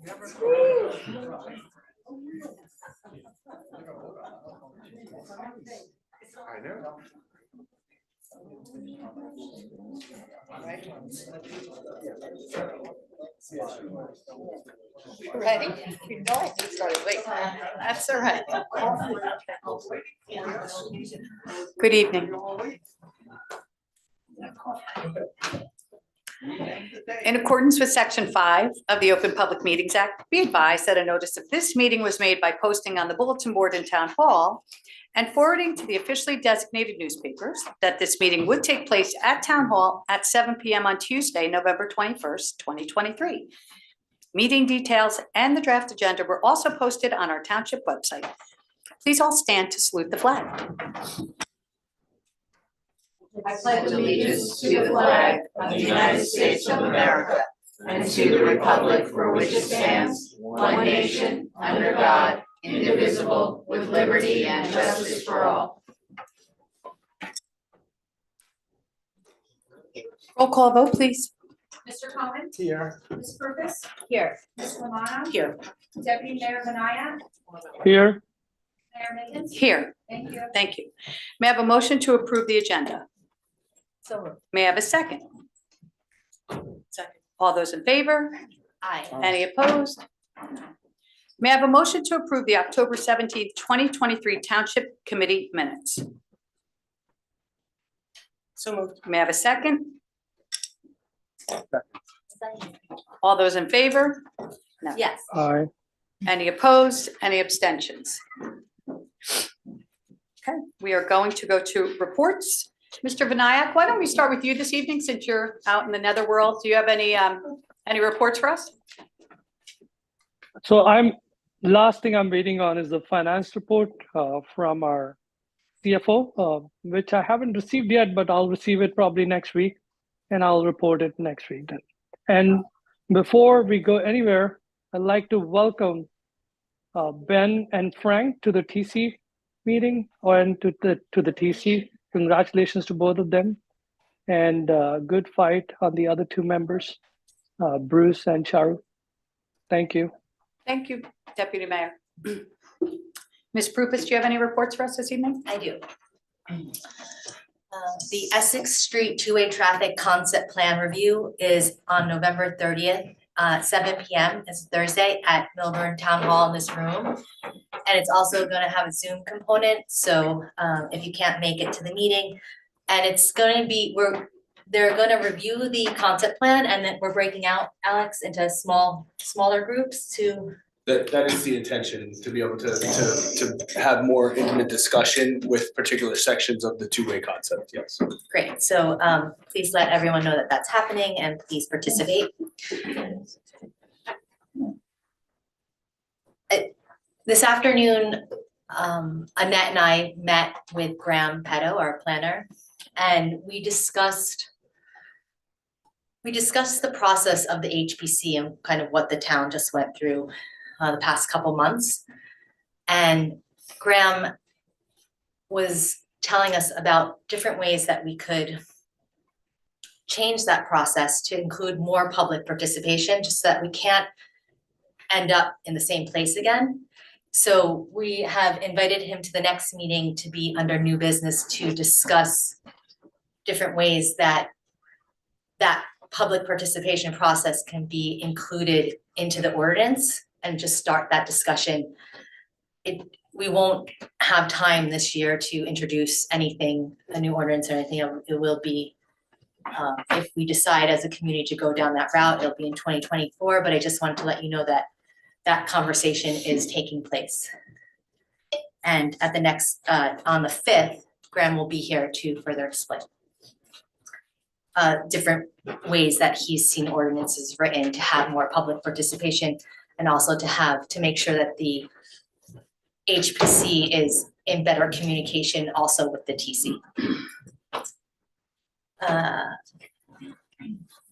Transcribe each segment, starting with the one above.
I know. Ready? You know I just started late. That's all right. Good evening. In accordance with Section 5 of the Open Public Meetings Act, be advised that a notice of this meeting was made by posting on the bulletin board in Town Hall and forwarding to the officially designated newspapers that this meeting would take place at Town Hall at 7 p.m. on Tuesday, November 21st, 2023. Meeting details and the draft agenda were also posted on our Township website. Please all stand to salute the flag. I pledge allegiance to the flag of the United States of America and to the republic for which it stands, one nation, under God, indivisible, with liberty and justice for all. Roll call vote, please. Mr. Cohen? Here. Ms. Purvis? Here. Ms. Romano? Here. Deputy Mayor Minaya? Here. Mayor Miggins? Here. Thank you. Thank you. May I have a motion to approve the agenda? So May I have a second? Second. All those in favor? aye. Any opposed? May I have a motion to approve the October 17th, 2023 Township Committee minutes? So moved. May I have a second? All those in favor? No. Yes. Aye. Any opposed? Any abstentions? Okay, we are going to go to reports. Mr. Vinayak, why don't we start with you this evening since you're out in the netherworld? Do you have any reports for us? So last thing I'm waiting on is the finance report from our CFO, which I haven't received yet, but I'll receive it probably next week, and I'll report it next week then. And before we go anywhere, I'd like to welcome Ben and Frank to the TC meeting and to the TC. Congratulations to both of them, and good fight on the other two members, Bruce and Charu. Thank you. Thank you, Deputy Mayor. Ms. Prupus, do you have any reports for us this evening? I do. The Essex Street two-way traffic concept plan review is on November 30th, 7 p.m. It's Thursday at Milburn Town Hall in this room. And it's also going to have a Zoom component. So if you can't make it to the meeting, and it's going to be, they're going to review the concept plan, and then we're breaking out, Alex, into smaller groups to. That is the intention, to be able to have more intimate discussion with particular sections of the two-way concept, yes. Great, so please let everyone know that that's happening and please participate. This afternoon, Annette and I met with Graham Petto, our planner, and we discussed the process of the HPC and kind of what the town just went through the past couple months. And Graham was telling us about different ways that we could change that process to include more public participation, just so that we can't end up in the same place again. So we have invited him to the next meeting to be under new business to discuss different ways that public participation process can be included into the ordinance and just start that discussion. We won't have time this year to introduce anything, a new ordinance or anything. It will be, if we decide as a community to go down that route, it'll be in 2024, but I just wanted to let you know that that conversation is taking place. And at the next, on the 5th, Graham will be here to further explain different ways that he's seen ordinances written to have more public participation, and also to make sure that the HPC is in better communication also with the TC.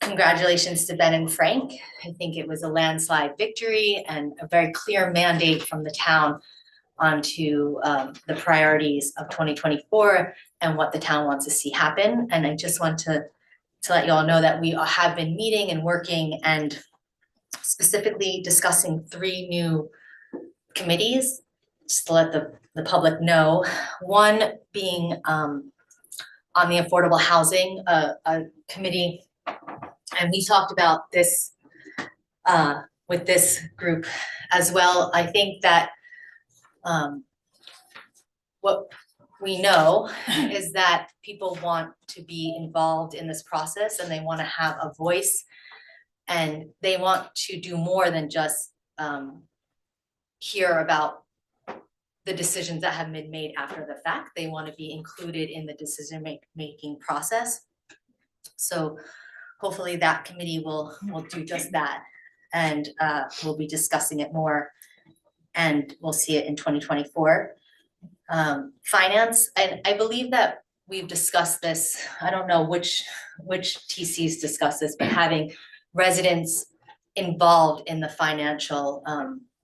Congratulations to Ben and Frank. I think it was a landslide victory and a very clear mandate from the town onto the priorities of 2024 and what the town wants to see happen. And I just want to let you all know that we have been meeting and working and specifically discussing 3 new committees, just to let the public know. One being on the affordable housing, a committee, and we talked about this with this group as well. I think that what we know is that people want to be involved in this process and they want to have a voice, and they want to do more than just hear about the decisions that have been made after the fact. They want to be included in the decision-making process. So hopefully that committee will do just that. And we'll be discussing it more, and we'll see it in 2024. Finance, and I believe that we've discussed this. I don't know which TCs discussed this, but having residents involved in the financial,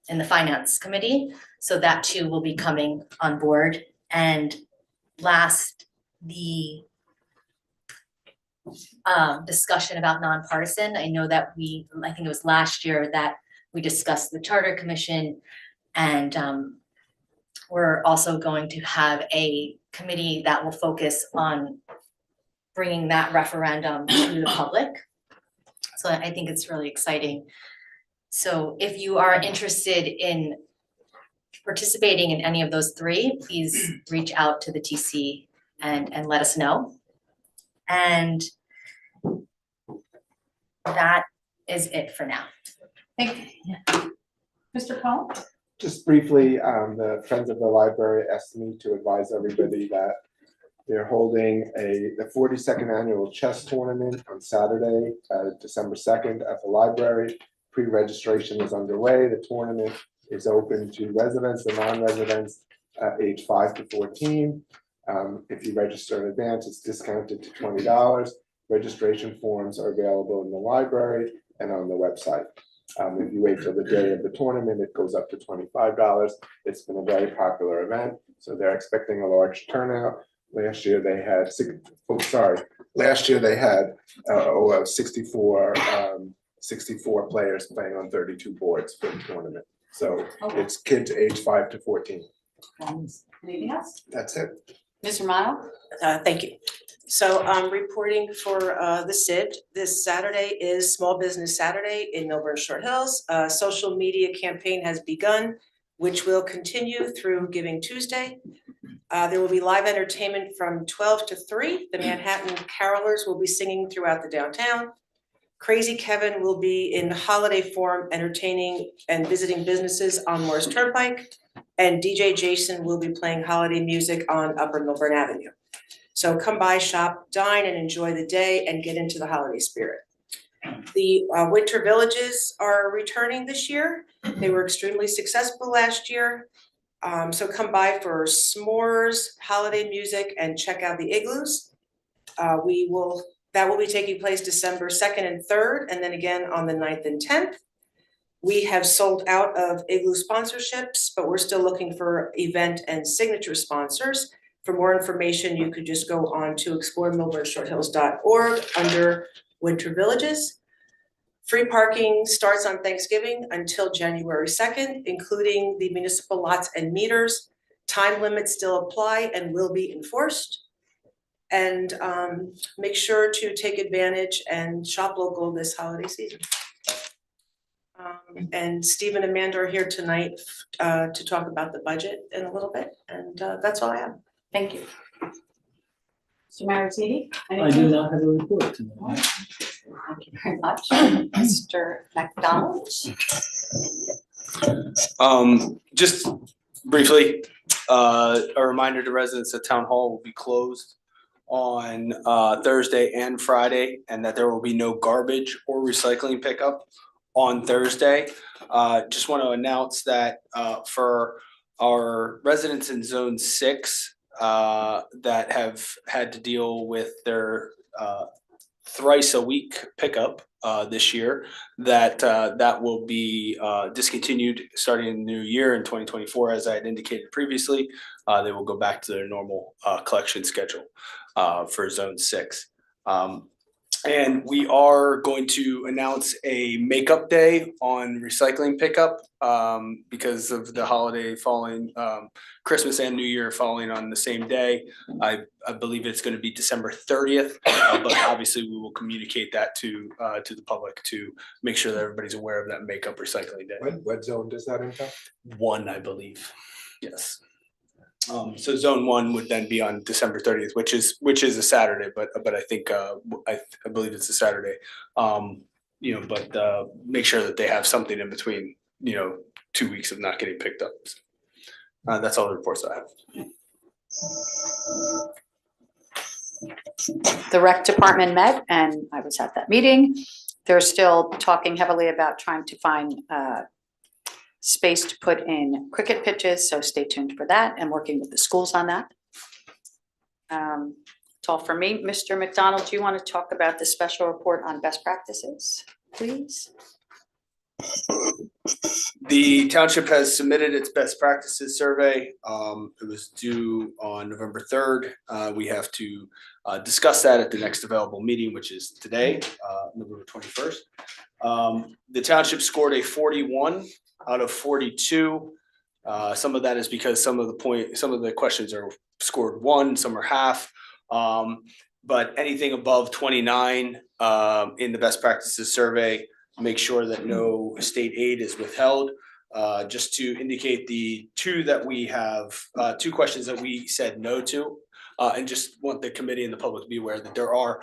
in the finance committee. So that too will be coming on board. And last, the discussion about nonpartisan. I know that I think it was last year that we discussed the Charter Commission, and we're also going to have a committee that will focus on bringing that referendum to the public. So I think it's really exciting. So if you are interested in participating in any of those 3, please reach out to the TC and let us know. And that is it for now. Thank you. Mr. Paul? Just briefly, the Friends of the Library asked me to advise everybody that they're holding the 42nd annual chess tournament on Saturday, December 2nd at the library. Pre-registration is underway. The tournament is open to residents and non-residents age 5 to 14. If you register in advance, it's discounted to $20. Registration forms are available in the library and on the website. If you wait till the day of the tournament, it goes up to $25. It's been a very popular event, so they're expecting a large turnout. Last year they had 64 players playing on 32 boards for the tournament. So it's kids age 5 to 14. Anything else? That's it. Ms. Romano? Thank you. So I'm reporting for the SID. This Saturday is Small Business Saturday in Milburn Short Hills. A social media campaign has begun, which will continue through Giving Tuesday. There will be live entertainment from 12 to 3. The Manhattan Carolers will be singing throughout the downtown. Crazy Kevin will be in holiday form entertaining and visiting businesses on Morris Turnpike. And DJ Jason will be playing holiday music on Upper Milburn Avenue. So come by, shop, dine, and enjoy the day and get into the holiday spirit. The Winter Villages are returning this year. They were extremely successful last year. So come by for s'mores, holiday music, and check out the igloos. That will be taking place December 2nd and 3rd, and then again on the 9th and 10th. We have sold out of igloo sponsorships, but we're still looking for event and signature sponsors. For more information, you could just go on to exploremilburnshorthills.org under Winter Villages. Free parking starts on Thanksgiving until January 2nd, including the municipal lots and meters. Time limits still apply and will be enforced. And make sure to take advantage and shop local this holiday season. And Steve and Amanda are here tonight to talk about the budget in a little bit, and that's all I have. Thank you. Mr. Maratini? I do not have a report tonight. Thank you very much. Mr. McDonald? Just briefly, a reminder to residents that Town Hall will be closed on Thursday and Friday, and that there will be no garbage or recycling pickup on Thursday. Just want to announce that for our residents in Zone 6 that have had to deal with their thrice a week pickup this year, that will be discontinued starting in the new year in 2024. As I had indicated previously, they will go back to their normal collection schedule for Zone 6. And we are going to announce a makeup day on recycling pickup because of the holiday falling, Christmas and New Year falling on the same day. I believe it's going to be December 30th, but obviously we will communicate that to the public to make sure that everybody's aware of that makeup recycling day. What zone does that enter? 1, I believe. Yes. So zone 1 would then be on December 30th, which is a Saturday, but I think I believe it's a Saturday. But make sure that they have something in between, 2 weeks of not getting picked up. That's all the reports I have. The rec department met and I was at that meeting. They're still talking heavily about trying to find space to put in cricket pitches, so stay tuned for that and working with the schools on that. It's all for me. Mr. McDonald, do you want to talk about the special report on best practices, please? The township has submitted its best practices survey. It was due on November 3rd. We have to discuss that at the next available meeting, which is today, November 21st. The township scored a 41 out of 42. Some of that is because some of the questions are scored 1, some are half. But anything above 29 in the best practices survey, make sure that no state aid is withheld. Just to indicate the 2 that we have, 2 questions that we said no to, and just want the committee and the public to be aware that there are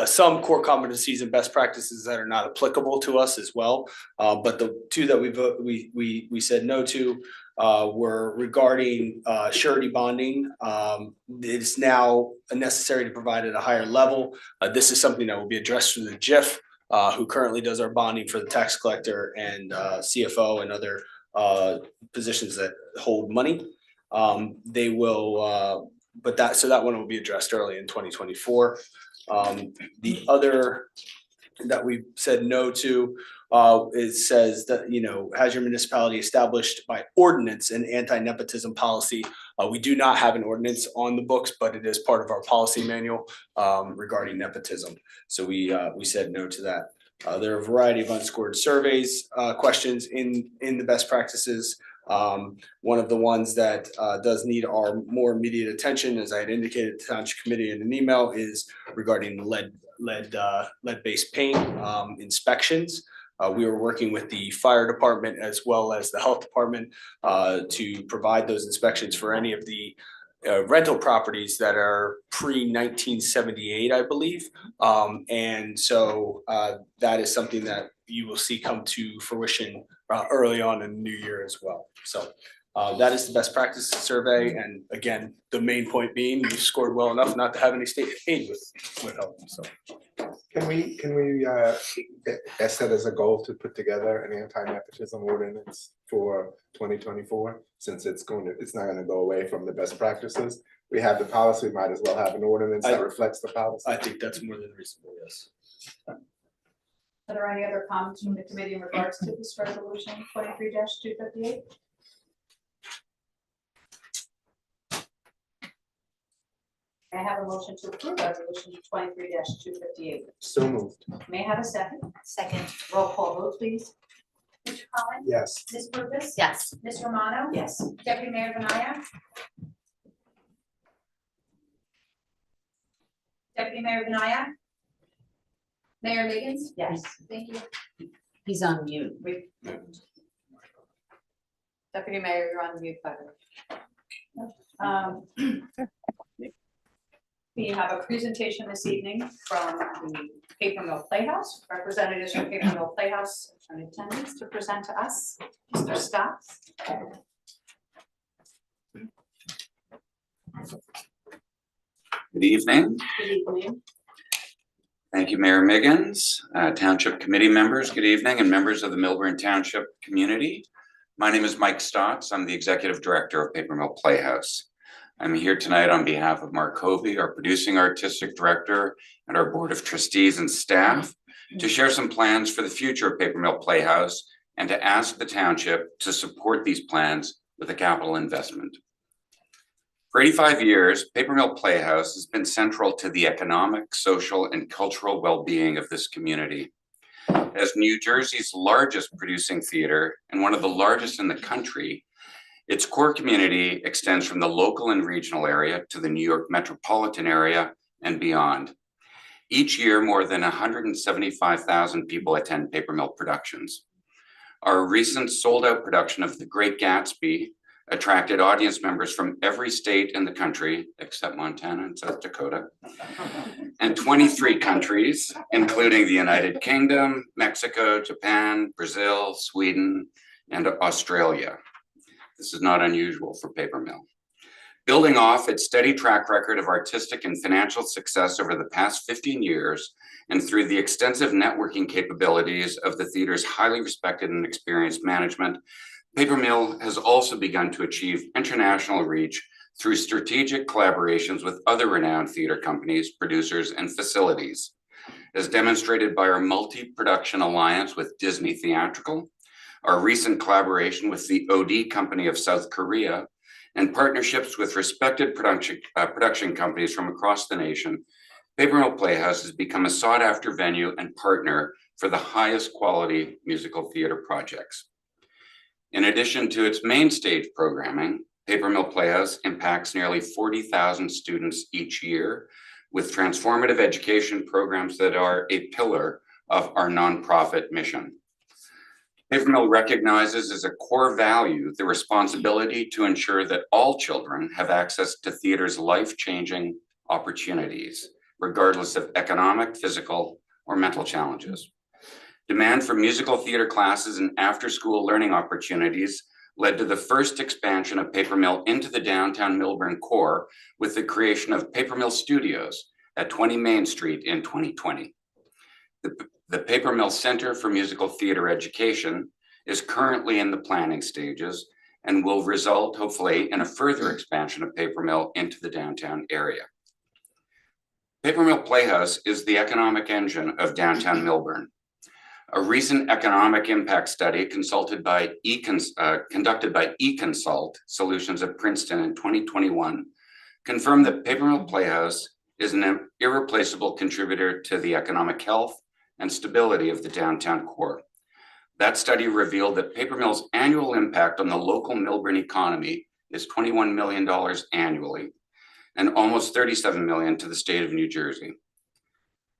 some core competencies and best practices that are not applicable to us as well. But the 2 that we said no to were regarding surety bonding. It's now necessary to provide at a higher level. This is something that will be addressed through the JIF, who currently does our bonding for the tax collector and CFO and other positions that hold money. They will, so that one will be addressed early in 2024. The other that we said no to, it says that, has your municipality established by ordinance an anti-nepotism policy? We do not have an ordinance on the books, but it is part of our policy manual regarding nepotism. So we said no to that. There are a variety of unscored surveys, questions in the best practices. One of the ones that does need our more immediate attention, as I had indicated to the Township Committee in an email, is regarding lead-based paint inspections. We were working with the fire department as well as the health department to provide those inspections for any of the rental properties that are pre-1978, I believe. And so that is something that you will see come to fruition early on in the new year as well. So that is the best practices survey. And again, the main point being you scored well enough not to have any state aid with help. So Can we set as a goal to put together an anti-nepotism ordinance for 2024, since it's not gonna go away from the best practices? We have the policy, we might as well have an ordinance that reflects the policy. I think that's more than reasonable, yes. Are there any other comments from the committee in regards to this resolution 23-258? I have a motion to approve resolution 23-258. So moved. May I have a second? Second. Roll call vote, please. Mr. Collins? Yes. Ms. Lucas? Yes. Ms. Romano? Yes. Deputy Mayor Benaya? Deputy Mayor Benaya? Mayor Liggins? Yes. Thank you. He's on mute. Deputy Mayor, you're on mute button. We have a presentation this evening from the Paper Mill Playhouse. Representatives from Paper Mill Playhouse are in attendance to present to us. Mr. Scott. Good evening. Good evening. Thank you, Mayor Miggins, Township Committee members, good evening, and members of the Millburn Township community. My name is Mike Stotts. I'm the Executive Director of Paper Mill Playhouse. I'm here tonight on behalf of Mark Hovey, our Producing Artistic Director, and our Board of Trustees and staff, to share some plans for the future of Paper Mill Playhouse and to ask the Township to support these plans with a capital investment. For 85 years, Paper Mill Playhouse has been central to the economic, social, and cultural well-being of this community. As New Jersey's largest producing theater and one of the largest in the country, its core community extends from the local and regional area to the New York metropolitan area and beyond. Each year, more than 175,000 people attend Paper Mill productions. Our recent sold-out production of The Great Gatsby attracted audience members from every state in the country, except Montana and South Dakota, and 23 countries, including the United Kingdom, Mexico, Japan, Brazil, Sweden, and Australia. This is not unusual for Paper Mill. Building off its steady track record of artistic and financial success over the past 15 years, and through the extensive networking capabilities of the theater's highly respected and experienced management, Paper Mill has also begun to achieve international reach through strategic collaborations with other renowned theater companies, producers, and facilities, as demonstrated by our multi-production alliance with Disney Theatrical, our recent collaboration with the OD Company of South Korea, and partnerships with respected production companies from across the nation. Paper Mill Playhouse has become a sought-after venue and partner for the highest quality musical theater projects. In addition to its main stage programming, Paper Mill Playhouse impacts nearly 40,000 students each year with transformative education programs that are a pillar of our nonprofit mission. Paper Mill recognizes as a core value the responsibility to ensure that all children have access to theater's life-changing opportunities, regardless of economic, physical, or mental challenges. Demand for musical theater classes and after-school learning opportunities led to the first expansion of Paper Mill into the downtown Millburn core with the creation of Paper Mill Studios at 20 Main Street in 2020. The Paper Mill Center for Musical Theater Education is currently in the planning stages and will result, hopefully, in a further expansion of Paper Mill into the downtown area. Paper Mill Playhouse is the economic engine of downtown Millburn. A recent economic impact study conducted by eConsult Solutions at Princeton in 2021 confirmed that Paper Mill Playhouse is an irreplaceable contributor to the economic health and stability of the downtown core. That study revealed that Paper Mill's annual impact on the local Millburn economy is $21 million annually, and almost $37 million to the state of New Jersey.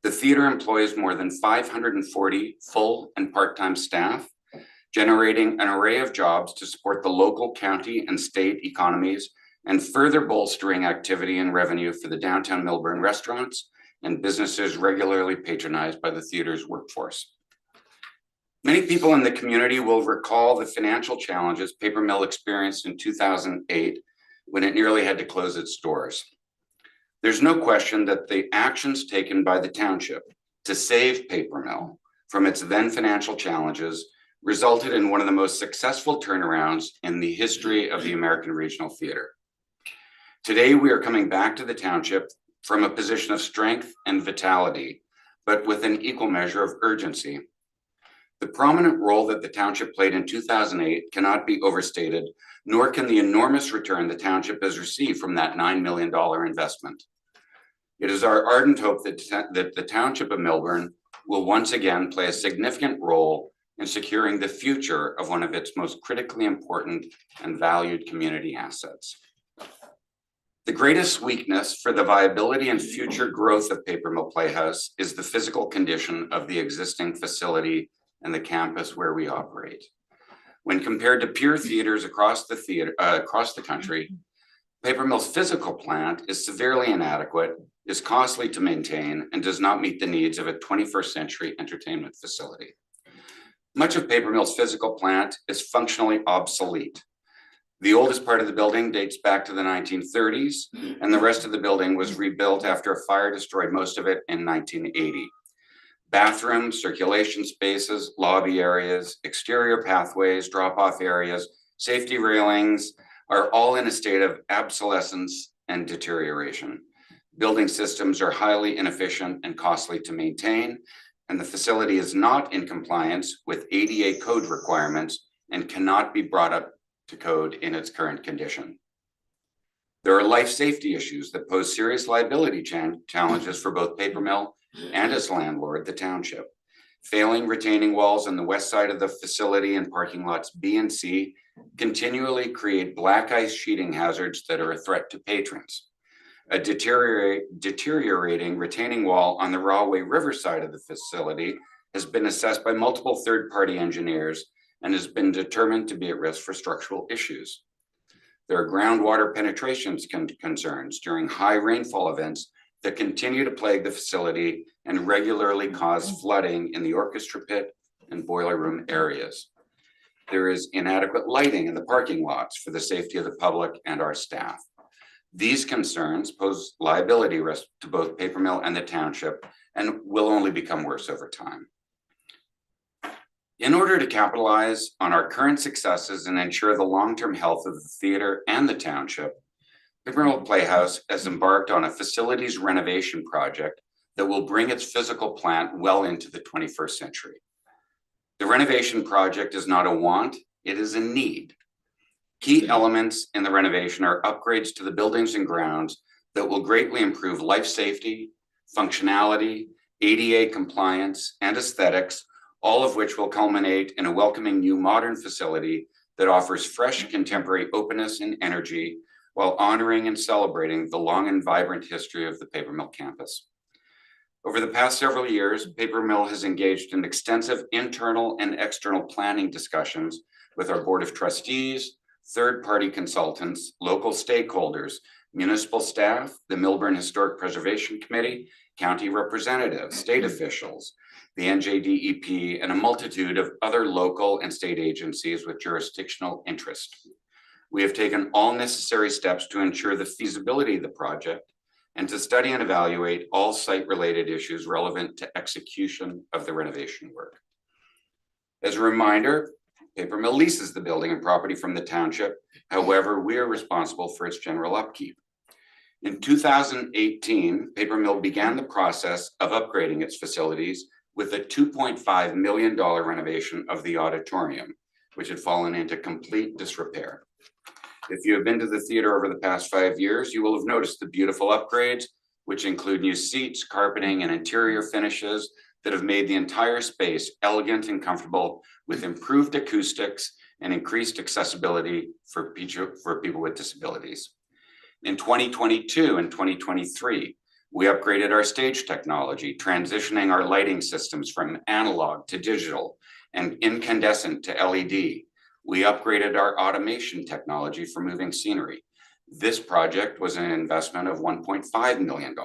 The theater employs more than 540 full and part-time staff, generating an array of jobs to support the local, county, and state economies, and further bolstering activity and revenue for the downtown Millburn restaurants and businesses regularly patronized by the theater's workforce. Many people in the community will recall the financial challenges Paper Mill experienced in 2008 when it nearly had to close its doors. There's no question that the actions taken by the township to save Paper Mill from its then financial challenges resulted in one of the most successful turnarounds in the history of the American Regional Theater. Today, we are coming back to the township from a position of strength and vitality, but with an equal measure of urgency. The prominent role that the township played in 2008 cannot be overstated, nor can the enormous return the township has received from that $9 million investment. It is our ardent hope that the township of Millburn will once again play a significant role in securing the future of one of its most critically important and valued community assets. The greatest weakness for the viability and future growth of Paper Mill Playhouse is the physical condition of the existing facility and the campus where we operate. When compared to peer theaters across the country, Paper Mill's physical plant is severely inadequate, is costly to maintain, and does not meet the needs of a 21st century entertainment facility. Much of Paper Mill's physical plant is functionally obsolete. The oldest part of the building dates back to the 1930s, and the rest of the building was rebuilt after a fire destroyed most of it in 1980. Bathrooms, circulation spaces, lobby areas, exterior pathways, drop-off areas, safety railings are all in a state of obsolescence and deterioration. Building systems are highly inefficient and costly to maintain, and the facility is not in compliance with ADA code requirements and cannot be brought up to code in its current condition. There are life safety issues that pose serious liability challenges for both Paper Mill and its landlord, the township. Failing retaining walls on the west side of the facility and parking lots B and C continually create black ice sheeting hazards that are a threat to patrons. A deteriorating retaining wall on the Rahway River side of the facility has been assessed by multiple third-party engineers and has been determined to be at risk for structural issues. There are groundwater penetrations concerns during high rainfall events that continue to plague the facility and regularly cause flooding in the orchestra pit and boiler room areas. There is inadequate lighting in the parking lots for the safety of the public and our staff. These concerns pose liability risk to both Paper Mill and the township and will only become worse over time. In order to capitalize on our current successes and ensure the long-term health of the theater and the township, Paper Mill Playhouse has embarked on a facilities renovation project that will bring its physical plant well into the 21st century. The renovation project is not a want, it is a need. Key elements in the renovation are upgrades to the buildings and grounds that will greatly improve life safety, functionality, ADA compliance, and aesthetics, all of which will culminate in a welcoming new modern facility that offers fresh contemporary openness and energy while honoring and celebrating the long and vibrant history of the Paper Mill campus. Over the past several years, Paper Mill has engaged in extensive internal and external planning discussions with our Board of Trustees, third-party consultants, local stakeholders, municipal staff, the Millburn Historic Preservation Committee, county representatives, state officials, the NJDEP, and a multitude of other local and state agencies with jurisdictional interest. We have taken all necessary steps to ensure the feasibility of the project and to study and evaluate all site-related issues relevant to execution of the renovation work. As a reminder, Paper Mill leases the building and property from the township. However, we are responsible for its general upkeep. In 2018, Paper Mill began the process of upgrading its facilities with a $2.5 million renovation of the auditorium, which had fallen into complete disrepair. If you have been to the theater over the past 5 years, you will have noticed the beautiful upgrades, which include new seats, carpeting, and interior finishes that have made the entire space elegant and comfortable with improved acoustics and increased accessibility for people with disabilities. In 2022 and 2023, we upgraded our stage technology, transitioning our lighting systems from analog to digital and incandescent to LED. We upgraded our automation technology for moving scenery. This project was an investment of $1.5 million.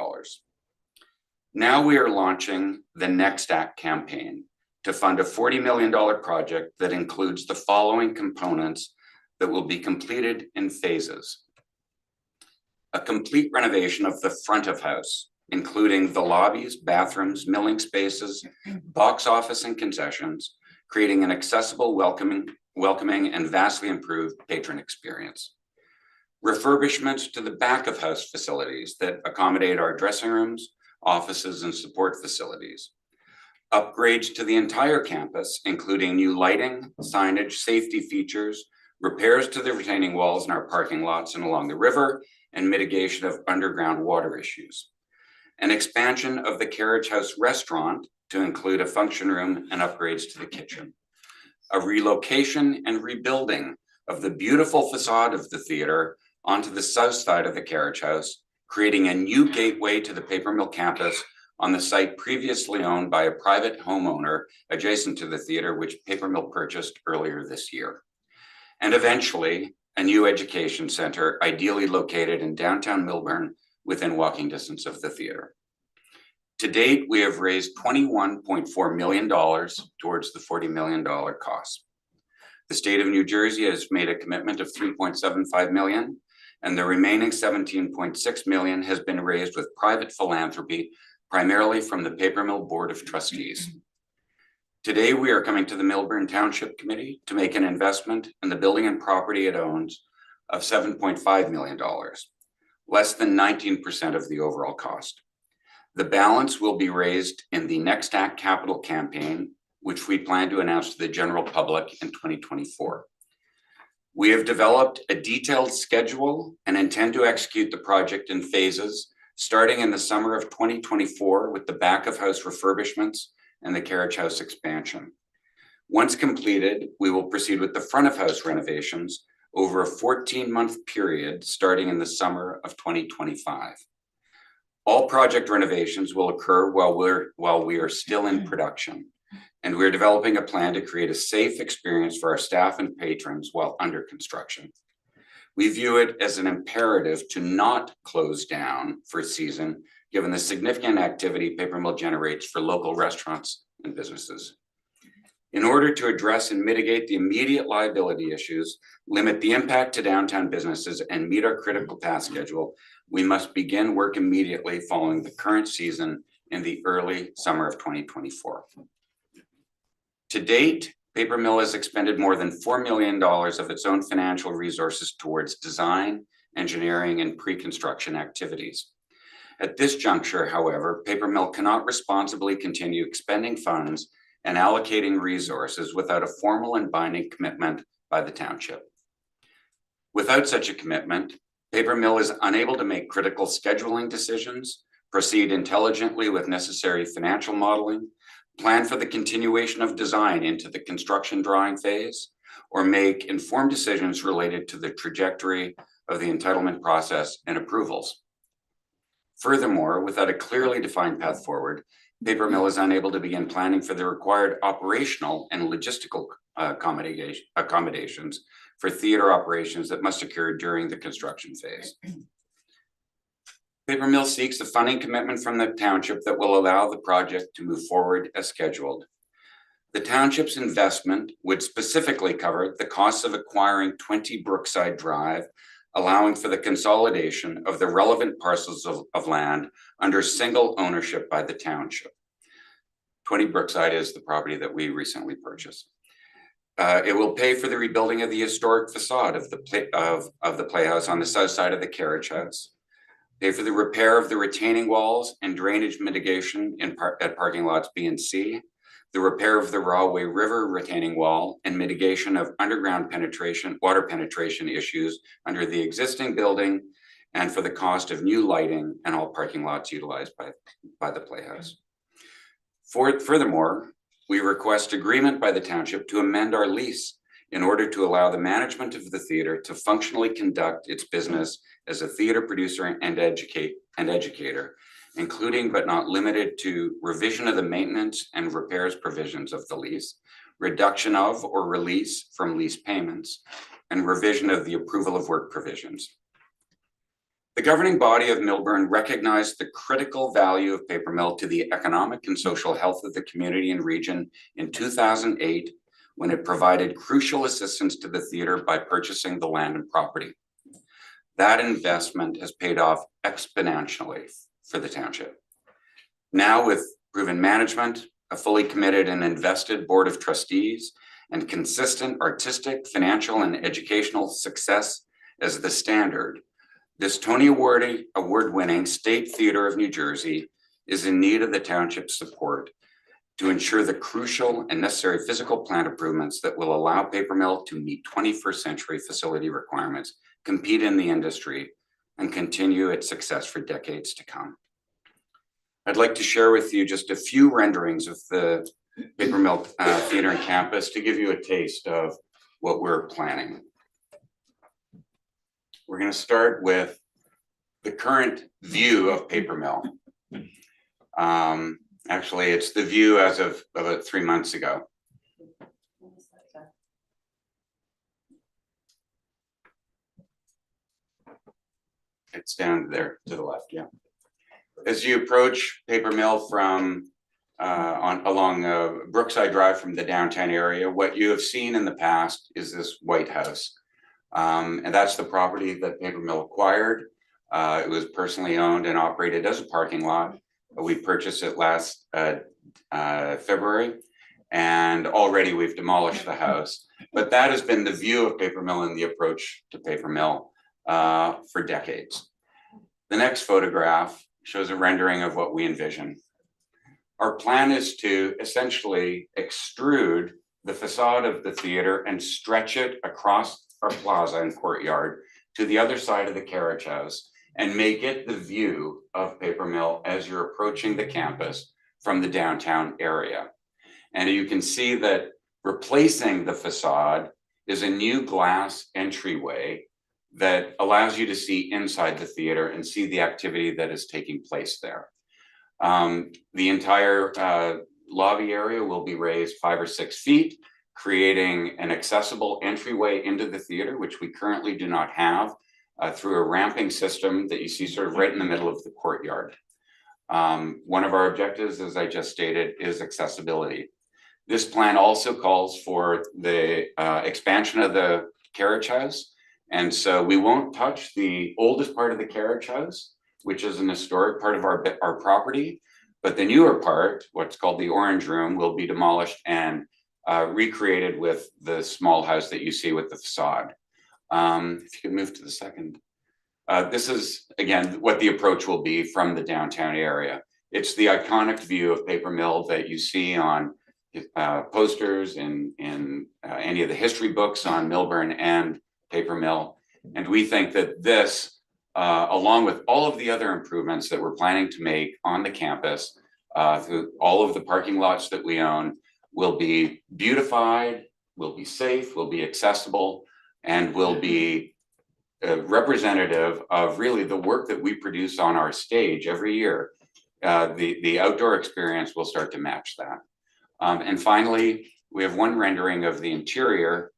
Now we are launching the Next Act campaign to fund a $40 million project that includes the following components that will be completed in phases. A complete renovation of the front of house, including the lobbies, bathrooms, milling spaces, box office, and concessions, creating an accessible, welcoming, and vastly improved patron experience. Refurbishments to the back of house facilities that accommodate our dressing rooms, offices, and support facilities. Upgrades to the entire campus, including new lighting, signage, safety features, repairs to the retaining walls in our parking lots and along the river, and mitigation of underground water issues. An expansion of the Carriage House restaurant to include a function room and upgrades to the kitchen. A relocation and rebuilding of the beautiful facade of the theater onto the south side of the Carriage House, creating a new gateway to the Paper Mill campus on the site previously owned by a private homeowner adjacent to the theater, which Paper Mill purchased earlier this year. And eventually, a new education center ideally located in downtown Millburn within walking distance of the theater. To date, we have raised $21.4 million towards the $40 million cost. The state of New Jersey has made a commitment of $3.75 million, and the remaining $17.6 million has been raised with private philanthropy, primarily from the Paper Mill Board of Trustees. Today, we are coming to the Millburn Township Committee to make an investment in the building and property it owns of $7.5 million, less than 19% of the overall cost. The balance will be raised in the Next Act capital campaign, which we plan to announce to the general public in 2024. We have developed a detailed schedule and intend to execute the project in phases, starting in the summer of 2024 with the back of house refurbishments and the carriage house expansion. Once completed, we will proceed with the front of house renovations over a 14-month period starting in the summer of 2025. All project renovations will occur while we are still in production, and we're developing a plan to create a safe experience for our staff and patrons while under construction. We view it as an imperative to not close down for a season, given the significant activity Paper Mill generates for local restaurants and businesses. In order to address and mitigate the immediate liability issues, limit the impact to downtown businesses, and meet our critical path schedule, we must begin work immediately following the current season in the early summer of 2024. To date, Paper Mill has expended more than $4 million of its own financial resources towards design, engineering, and pre-construction activities. At this juncture, however, Paper Mill cannot responsibly continue expending funds and allocating resources without a formal and binding commitment by the township. Without such a commitment, Paper Mill is unable to make critical scheduling decisions, proceed intelligently with necessary financial modeling, plan for the continuation of design into the construction drawing phase, or make informed decisions related to the trajectory of the entitlement process and approvals. Furthermore, without a clearly defined path forward, Paper Mill is unable to begin planning for the required operational and logistical accommodations for theater operations that must occur during the construction phase. Paper Mill seeks a funding commitment from the township that will allow the project to move forward as scheduled. The township's investment would specifically cover the costs of acquiring 20 Brookside Drive, allowing for the consolidation of the relevant parcels of land under single ownership by the township. 20 Brookside is the property that we recently purchased. It will pay for the rebuilding of the historic facade of the Playhouse on the south side of the carriage house, pay for the repair of the retaining walls and drainage mitigation at parking lots B and C, the repair of the Rahway River retaining wall and mitigation of underground water penetration issues under the existing building, and for the cost of new lighting and all parking lots utilized by the Playhouse. Furthermore, we request agreement by the township to amend our lease in order to allow the management of the theater to functionally conduct its business as a theater producer and educator, including but not limited to revision of the maintenance and repairs provisions of the lease, reduction of or release from lease payments, and revision of the approval of work provisions. The governing body of Millburn recognized the critical value of Paper Mill to the economic and social health of the community and region in 2008, when it provided crucial assistance to the theater by purchasing the land and property. That investment has paid off exponentially for the township. Now, with proven management, a fully committed and invested board of trustees, and consistent artistic, financial, and educational success as the standard, this Tony Award-winning State Theater of New Jersey is in need of the township's support to ensure the crucial and necessary physical plant improvements that will allow Paper Mill to meet 21st century facility requirements, compete in the industry, and continue its success for decades to come. I'd like to share with you just a few renderings of the Paper Mill Theater and Campus to give you a taste of what we're planning. We're going to start with the current view of Paper Mill. Actually, it's the view as of about 3 months ago. It's down there to the left, yeah. As you approach Paper Mill from along Brookside Drive from the downtown area, what you have seen in the past is this white house. And that's the property that Paper Mill acquired. It was personally owned and operated as a parking lot. We purchased it last February, and already we've demolished the house. But that has been the view of Paper Mill and the approach to Paper Mill for decades. The next photograph shows a rendering of what we envision. Our plan is to essentially extrude the facade of the theater and stretch it across or plaza and courtyard to the other side of the carriage house and make it the view of Paper Mill as you're approaching the campus from the downtown area. And you can see that replacing the facade is a new glass entryway that allows you to see inside the theater and see the activity that is taking place there. The entire lobby area will be raised 5 or 6 feet, creating an accessible entryway into the theater, which we currently do not have, through a ramping system that you see sort of right in the middle of the courtyard. One of our objectives, as I just stated, is accessibility. This plan also calls for the expansion of the carriage house. And so we won't touch the oldest part of the carriage house, which is an historic part of our property. But the newer part, what's called the orange room, will be demolished and recreated with the small house that you see with the facade. If you could move to the second. This is, again, what the approach will be from the downtown area. It's the iconic view of Paper Mill that you see on posters in any of the history books on Millburn and Paper Mill. And we think that this, along with all of the other improvements that we're planning to make on the campus, through all of the parking lots that we own, will be beautified, will be safe, will be accessible, and will be representative of really the work that we produce on our stage every year. The outdoor experience will start to match that. And finally, we have one rendering of the interior.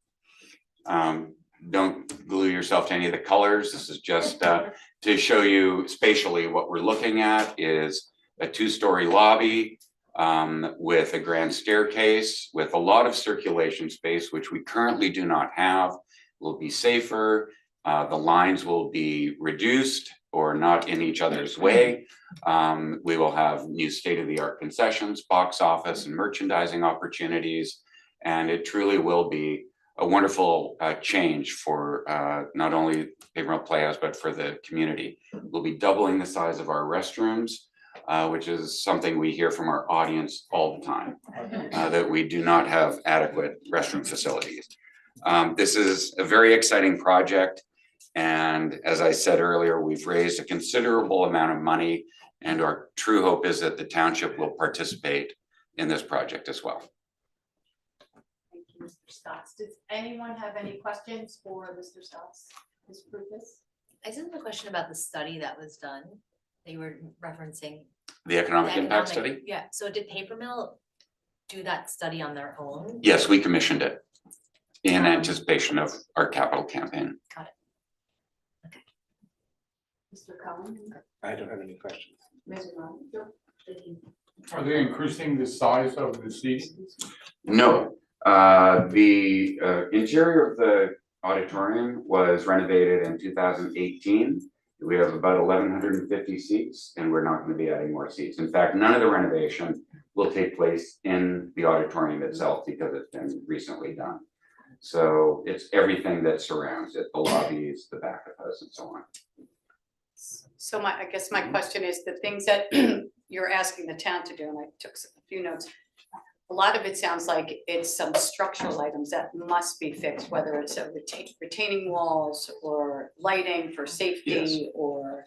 Don't glue yourself to any of the colors. This is just to show you spatially what we're looking at is a 2-story lobby with a grand staircase with a lot of circulation space, which we currently do not have. Will be safer. The lines will be reduced or not in each other's way. We will have new state-of-the-art concessions, box office, and merchandising opportunities. And it truly will be a wonderful change for not only Paper Mill Playhouse, but for the community. We'll be doubling the size of our restrooms, which is something we hear from our audience all the time, that we do not have adequate restroom facilities. This is a very exciting project. And as I said earlier, we've raised a considerable amount of money, and our true hope is that the township will participate in this project as well. Thank you, Mr. Stotts. Does anyone have any questions for Mr. Stotts? Ms. Prupus? I just have a question about the study that was done that you were referencing. The economic The impact economic- study? Yeah, so did Paper Mill do that study on their own? Yes, we commissioned it in anticipation of our capital campaign. Mr. Cohen? I don't have any questions. Ms. Ryan? Thank you. Are they increasing the size of the seating? No, the interior of the auditorium was renovated in 2018. We have about 1,150 seats, and we're not going to be adding more seats. In fact, none of the renovation will take place in the auditorium itself because it's been recently done. So it's everything that surrounds it, the lobbies, the back of house, and so on. So I guess my question is the things that you're asking the town to do, and I took a few notes. A lot of it sounds like it's some structural items that must be fixed, whether it's a retaining walls or lighting for safety. Yes. Or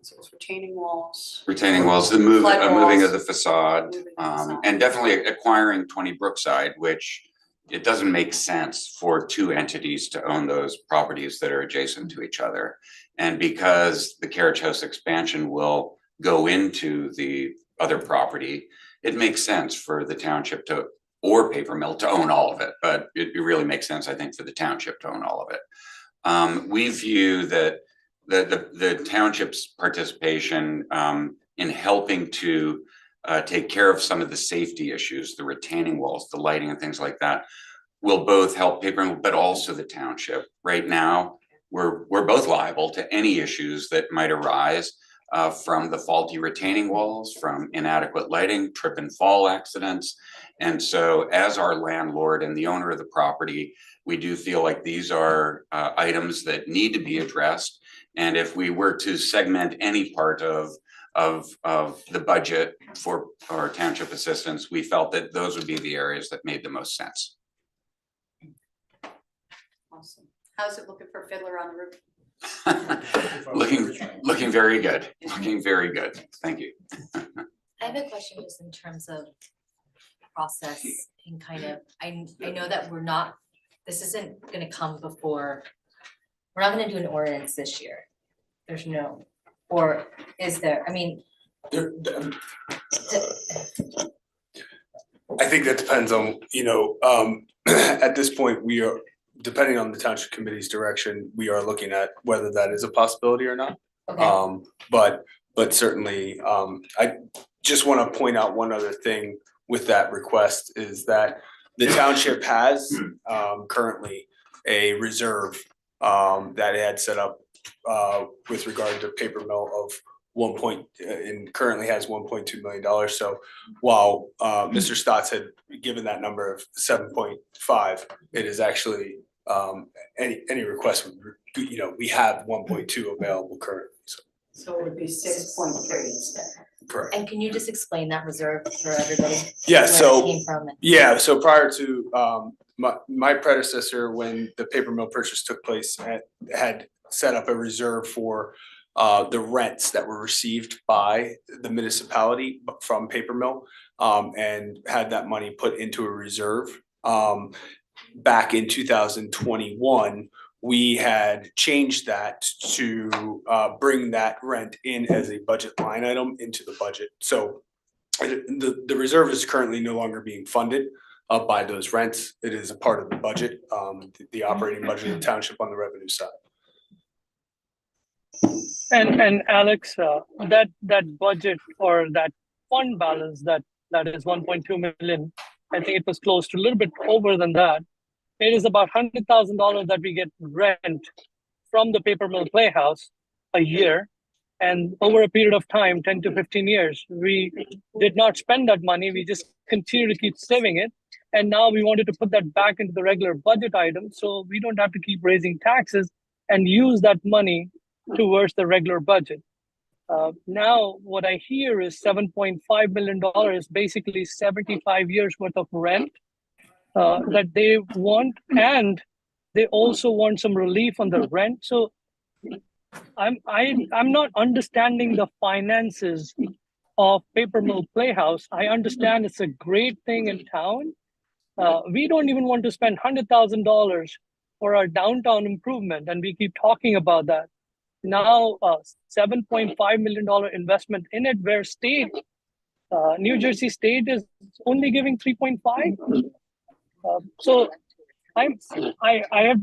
so it's retaining walls. Retaining walls, the moving Flood of the facade, Moving the facade. and definitely acquiring 20 Brookside, which it doesn't make sense for 2 entities to own those properties that are adjacent to each other. And because the carriage house expansion will go into the other property, it makes sense for the township to, or Paper Mill to own all of it, but it really makes sense, I think, for the township to own all of it. We view that the township's participation in helping to take care of some of the safety issues, the retaining walls, the lighting and things like that, will both help Paper Mill, but also the township. Right now, we're both liable to any issues that might arise from the faulty retaining walls, from inadequate lighting, trip and fall accidents. And so as our landlord and the owner of the property, we do feel like these are items that need to be addressed. And if we were to segment any part of the budget for our township assistance, we felt that those would be the areas that made the most sense. Awesome. How's it looking for Fiddler on the Roof? Looking very good, looking very good. Thank you. I have a question just in terms of process and kind of, I know that this isn't gonna come before, we're not gonna do an ordinance this year. There's no, or is there, I mean, I think that depends on, at this point, we are, depending on the township committee's direction, we are looking at whether that is a possibility or not. okay, But certainly, I just want to point out one other thing with that request is that the township has currently a reserve that it had set up with regard to paper mill of and currently has $1.2 million. So while Mr. Stotts had given that number of 7.5, it is actually any request, we have 1.2 available currently. So it would be 6.3 instead. Correct. and can you just explain that reserve for everybody? Yeah, Where so it came from? yeah, so prior to my predecessor, when the paper mill purchase took place, had set up a reserve for the rents that were received by the municipality from paper mill, and had that money put into a reserve. Back in 2021, we had changed that to bring that rent in as a budget line item into the budget. So the reserve is currently no longer being funded by those rents. It is a part of the budget, the operating budget of the township on the revenue side. And Alex, that budget or that fund balance that is 1.2 million, I think it was close to a little bit over than that. It is about $100,000 that we get rent from the paper mill playhouse a year. And over a period of time, 10 to 15 years, we did not spend that money. We just continue to keep saving it. And now we wanted to put that back into the regular budget item so we don't have to keep raising taxes and use that money towards the regular budget. Now, what I hear is $7.5 million, basically 75 years worth of rent that they want, and they also want some relief on the rent. So I'm not understanding the finances of paper mill playhouse. I understand it's a great thing in town. We don't even want to spend $100,000 for our downtown improvement, and we keep talking about that. Now, $7.5 million investment in it, where New Jersey State is only giving 3.5. So I have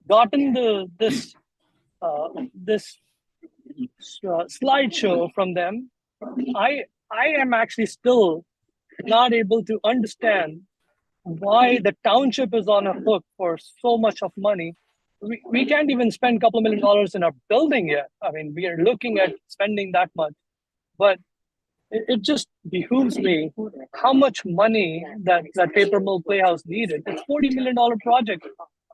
gotten this slideshow from them. I am actually still not able to understand why the township is on a hook for so much of money. We can't even spend a couple of $1 million in our building yet. I mean, we are looking at spending that much, but it just behooves me how much money that paper mill playhouse needed. It's $40 million project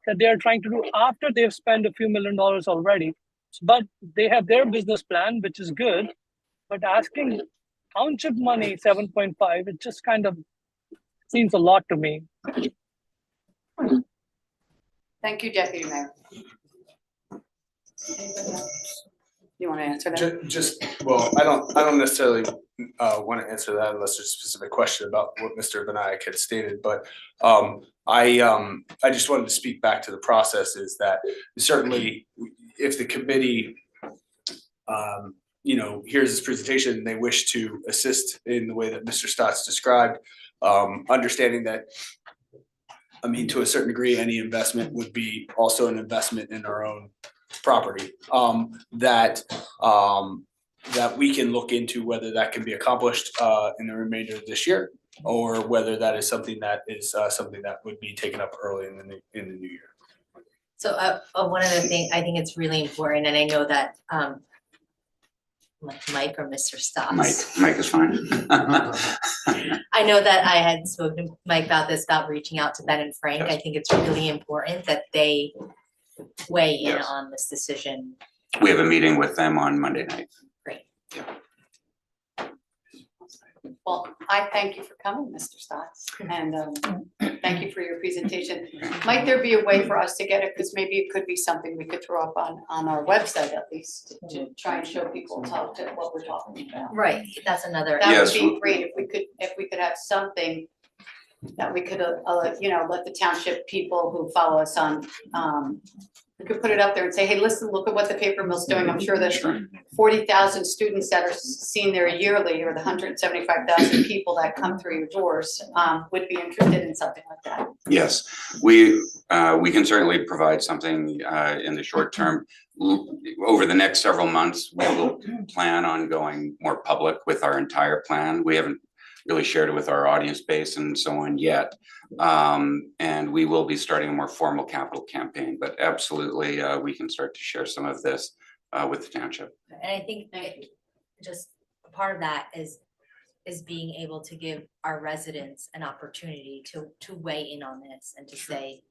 that they are trying to do after they've spent a few $1 million already. But they have their business plan, which is good. But asking township money 7.5, it just kind of seems a lot to me. Thank you, Deputy Mayor. You want to answer that? Well, I don't necessarily want to answer that unless there's a specific question about what Mr. Vinayak had stated, but I just wanted to speak back to the process is that certainly if the committee hears this presentation and they wish to assist in the way that Mr. Stotts described, understanding that, I mean, to a certain degree, any investment would be also an investment in our own property, that we can look into whether that can be accomplished in the remainder of this year, or whether that is something that would be taken up early in the new year. So one other thing, I think it's really important, and I know that Mike or Mr. Stotts. Mike is fine. I know that I had spoken to Mike about this, about reaching out to Ben and Frank. I think it's really important that they weigh in Yes. on this decision. We have a meeting with them on Monday night. Great. Well, I thank you for coming, Mr. Stotts, and thank you for your presentation. Might there be a way for us to get it, because maybe it could be something we could throw up on our website at least, to try and show people what we're talking about. Right, that's another. That would Yes, be great if we could have something that we could, let the township people who follow us on, we could put it up there and say, hey, listen, look at what the paper mill's doing. I'm sure there's 40,000 students that are seen there yearly, or the 175,000 people that come through your doors, would be interested in something like that. Yes, we can certainly provide something in the short term. Over the next several months, we will plan on going more public with our entire plan. We haven't really shared it with our audience base and so on yet. And we will be starting a more formal capital campaign, but absolutely, we can start to share some of this with the township. And I think just a part of that is being able to give our residents an opportunity to weigh in on this and to say,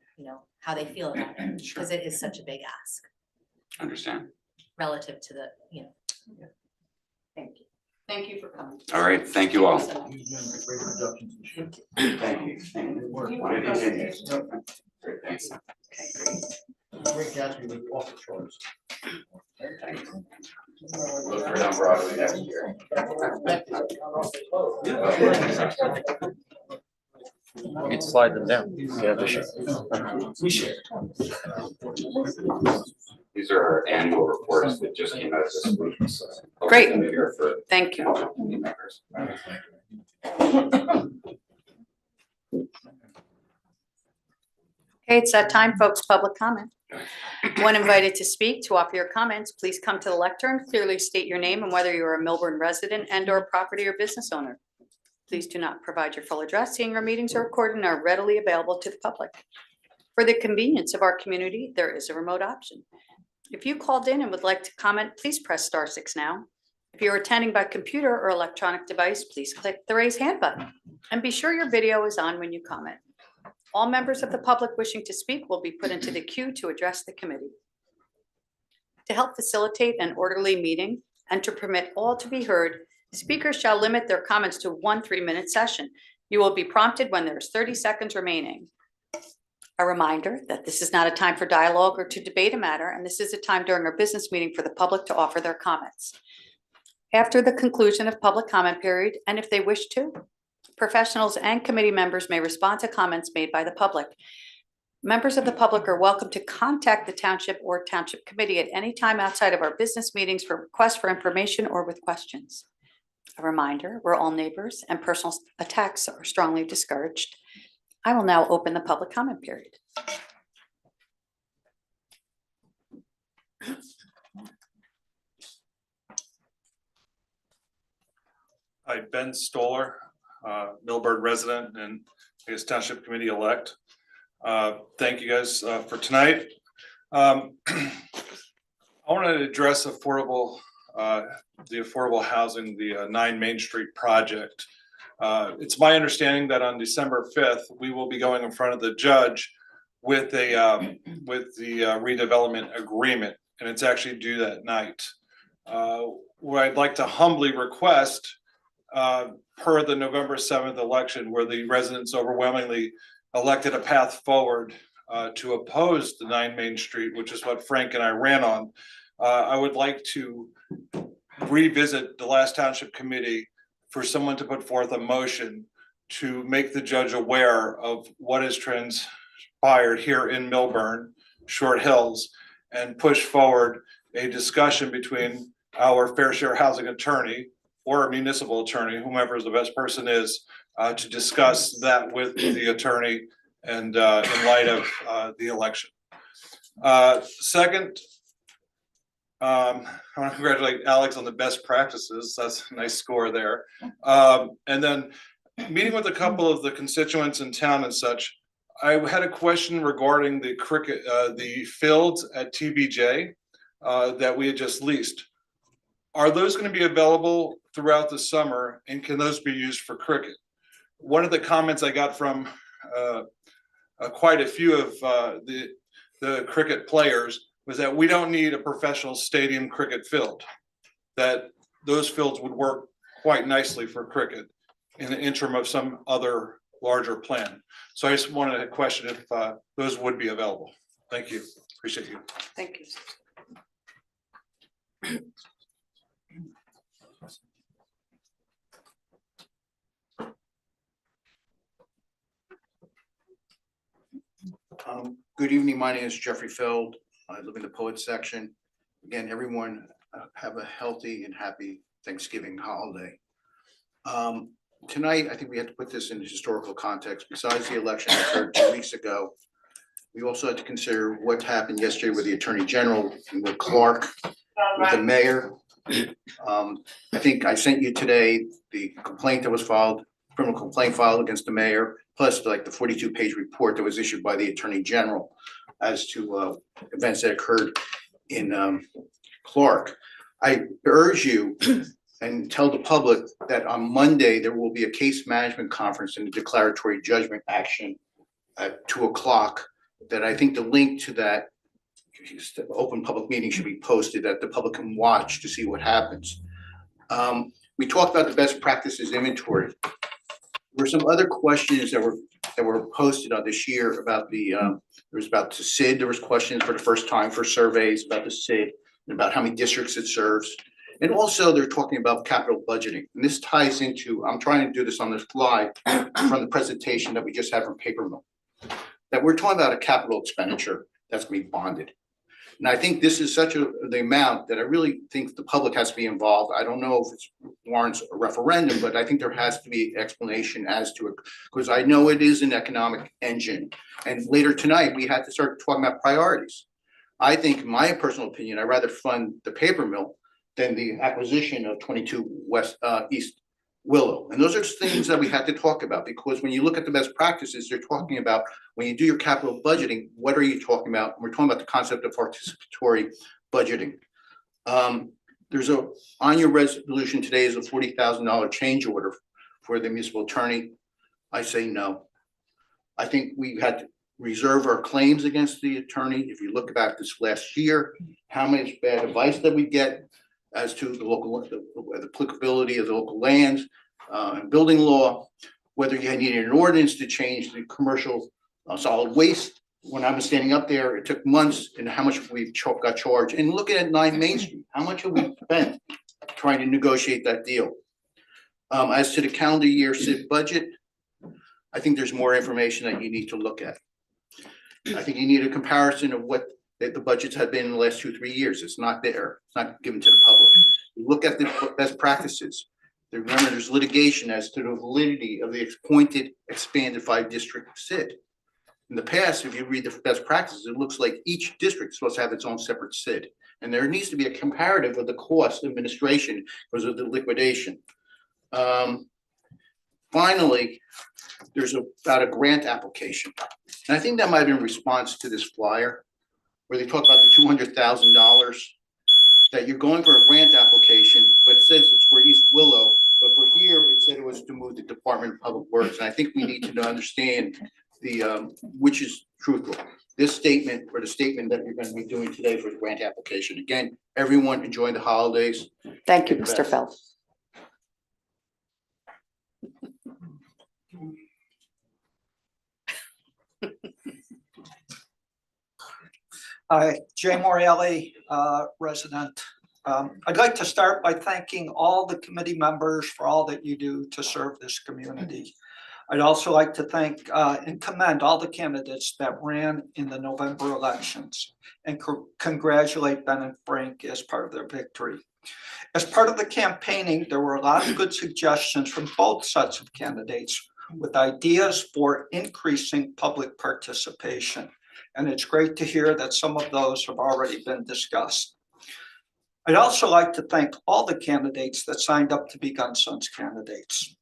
how they feel about it, because it is such a big ask Understand? relative to the, Thank you. Thank you for coming. All right, thank you all. so much. Thank you. Great, thanks. Great Gatsby was off the charts. Look for it on Broadway next year. You can slide them down. Yeah, they should. We share. These are our annual reports that just came out this week. So Great. hopefully here for Thank you. township members. Okay, it's that time, folks, public comment. When invited to speak, to offer your comments, please come to the lectern, clearly state your name and whether you're a Milburn resident and/or property or business owner. Please do not provide your full address, seeing our meetings are recorded and are readily available to the public. For the convenience of our community, there is a remote option. If you called in and would like to comment, please press *6 now. If you're attending by computer or electronic device, please click the raise hand button and be sure your video is on when you comment. All members of the public wishing to speak will be put into the queue to address the committee. To help facilitate an orderly meeting and to permit all to be heard, speakers shall limit their comments to 1 3-minute session. You will be prompted when there's 30 seconds remaining. A reminder that this is not a time for dialogue or to debate a matter, and this is a time during our business meeting for the public to offer their comments. After the conclusion of public comment period, and if they wish to, professionals and committee members may respond to comments made by the public. Members of the public are welcome to contact the township or township committee at any time outside of our business meetings for requests for information or with questions. A reminder, we're all neighbors and personal attacks are strongly discouraged. I will now open the public comment period. Hi, Ben Stoller, Milburn resident and I guess Township Committee elect. Thank you guys for tonight. I want to address affordable, the affordable housing, the 9 Main Street project. It's my understanding that on December 5th, we will be going in front of the judge with the redevelopment agreement, and it's actually due that night. What I'd like to humbly request, per the November 7th election, where the residents overwhelmingly elected a path forward to oppose the 9 Main Street, which is what Frank and I ran on. I would like to revisit the last Township Committee for someone to put forth a motion to make the judge aware of what has transpired here in Milburn, Short Hills, and push forward a discussion between our fair share housing attorney or a municipal attorney, whomever the best person is, to discuss that with the attorney and in light of the election. Second, I want to congratulate Alex on the best practices. That's a nice score there. And then meeting with a couple of the constituents in town and such, I had a question regarding the cricket, the fields at TBJ that we had just leased. Are those going to be available throughout the summer, and can those be used for cricket? One of the comments I got from quite a few of the cricket players was that we don't need a professional stadium cricket field, that those fields would work quite nicely for cricket. in the interim of some other larger plan. So I just wanted to question if those would be available. Thank you. Appreciate you. Thank you. Good evening, my name is Jeffrey Feld. I live in the poet section. Again, everyone have a healthy and happy Thanksgiving holiday. Tonight, I think we have to put this in historical context. Besides the election that occurred 2 weeks ago, we also had to consider what happened yesterday with the Attorney General and with Clark, with the mayor. I think I sent you today the complaint that was filed, criminal complaint filed against the mayor, plus like the 42-page report that was issued by the Attorney General as to events that occurred in Clark. I urge you and tell the public that on Monday, there will be a case management conference and a declaratory judgment action at 2 o'clock, that I think the link to that open public meeting should be posted that the public can watch to see what happens. We talked about the best practices inventory. There were some other questions that were posted on this year about there was about the SID. There was questions for the first time for surveys about the SID and about how many districts it serves. And also they're talking about capital budgeting. And this ties into, I'm trying to do this on the fly from the presentation that we just had from Paper Mill, that we're talking about a capital expenditure that's gonna be bonded. And I think this is such the amount that I really think the public has to be involved. I don't know if it warrants a referendum, but I think there has to be explanation as to it, because I know it is an economic engine. And later tonight, we had to start talking about priorities. I think, in my personal opinion, I'd rather fund the paper mill than the acquisition of 22 East Willow. And those are things that we had to talk about, because when you look at the best practices, they're talking about when you do your capital budgeting, what are you talking about? We're talking about the concept of participatory budgeting. There's on your resolution today is a $40,000 change order for the municipal attorney. I say no. I think we had to reserve our claims against the attorney. If you look back this last year, how much bad advice that we get as to the applicability of the local lands and building law, whether you needed an ordinance to change the commercial solid waste. When I was standing up there, it took months, and how much we got charged. And looking at 9 Main Street, how much have we spent trying to negotiate that deal? As to the calendar year SID budget, I think there's more information that you need to look at. I think you need a comparison of what the budgets have been in the last 2-3 years. It's not there. It's not given to the public. You look at the best practices. Remember, there's litigation as to the validity of the appointed expanded 5-district SID. In the past, if you read the best practices, it looks like each district is supposed to have its own separate SID. And there needs to be a comparative of the cost of administration because of the liquidation. Finally, there's about a grant application. And I think that might have been in response to this flyer where they talk about the $200,000 that you're going for a grant application, but it says it's for East Willow. But for here, it said it was to move the Department of Public Works. And I think we need to understand which is truthful. This statement or the statement that you're going to be doing today for the grant application. Again, everyone enjoying the holidays. Thank you, Mr. Feld. Hi, Jay Morelli, resident. I'd like to start by thanking all the committee members for all that you do to serve this community. I'd also like to thank and commend all the candidates that ran in the November elections and congratulate Ben and Frank as part of their victory. As part of the campaigning, there were a lot of good suggestions from both sets of candidates with ideas for increasing public participation. And it's great to hear that some of those have already been discussed. I'd also like to thank all the candidates that signed up to be Gun Sons candidates.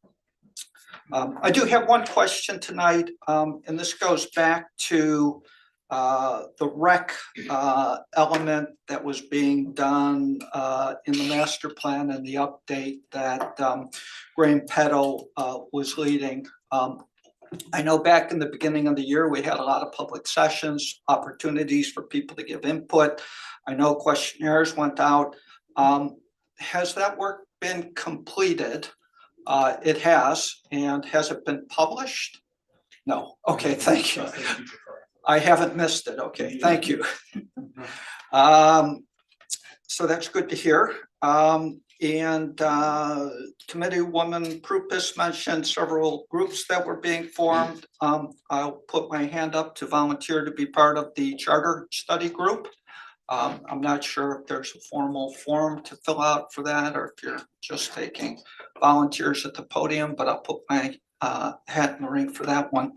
I do have one question tonight, and this goes back to the rec element that was being done in the master plan and the update that Graham Peddle was leading. I know back in the beginning of the year, we had a lot of public sessions, opportunities for people to give input. I know questionnaires went out. Has that work been completed? It has, and has it been published? No, okay, thank you. I haven't missed it, okay, thank you. So that's good to hear. And Committeewoman Prupus mentioned several groups that were being formed. I'll put my hand up to volunteer to be part of the charter study group. I'm not sure if there's a formal form to fill out for that, or if you're just taking volunteers at the podium, but I'll put my hat in the ring for that one.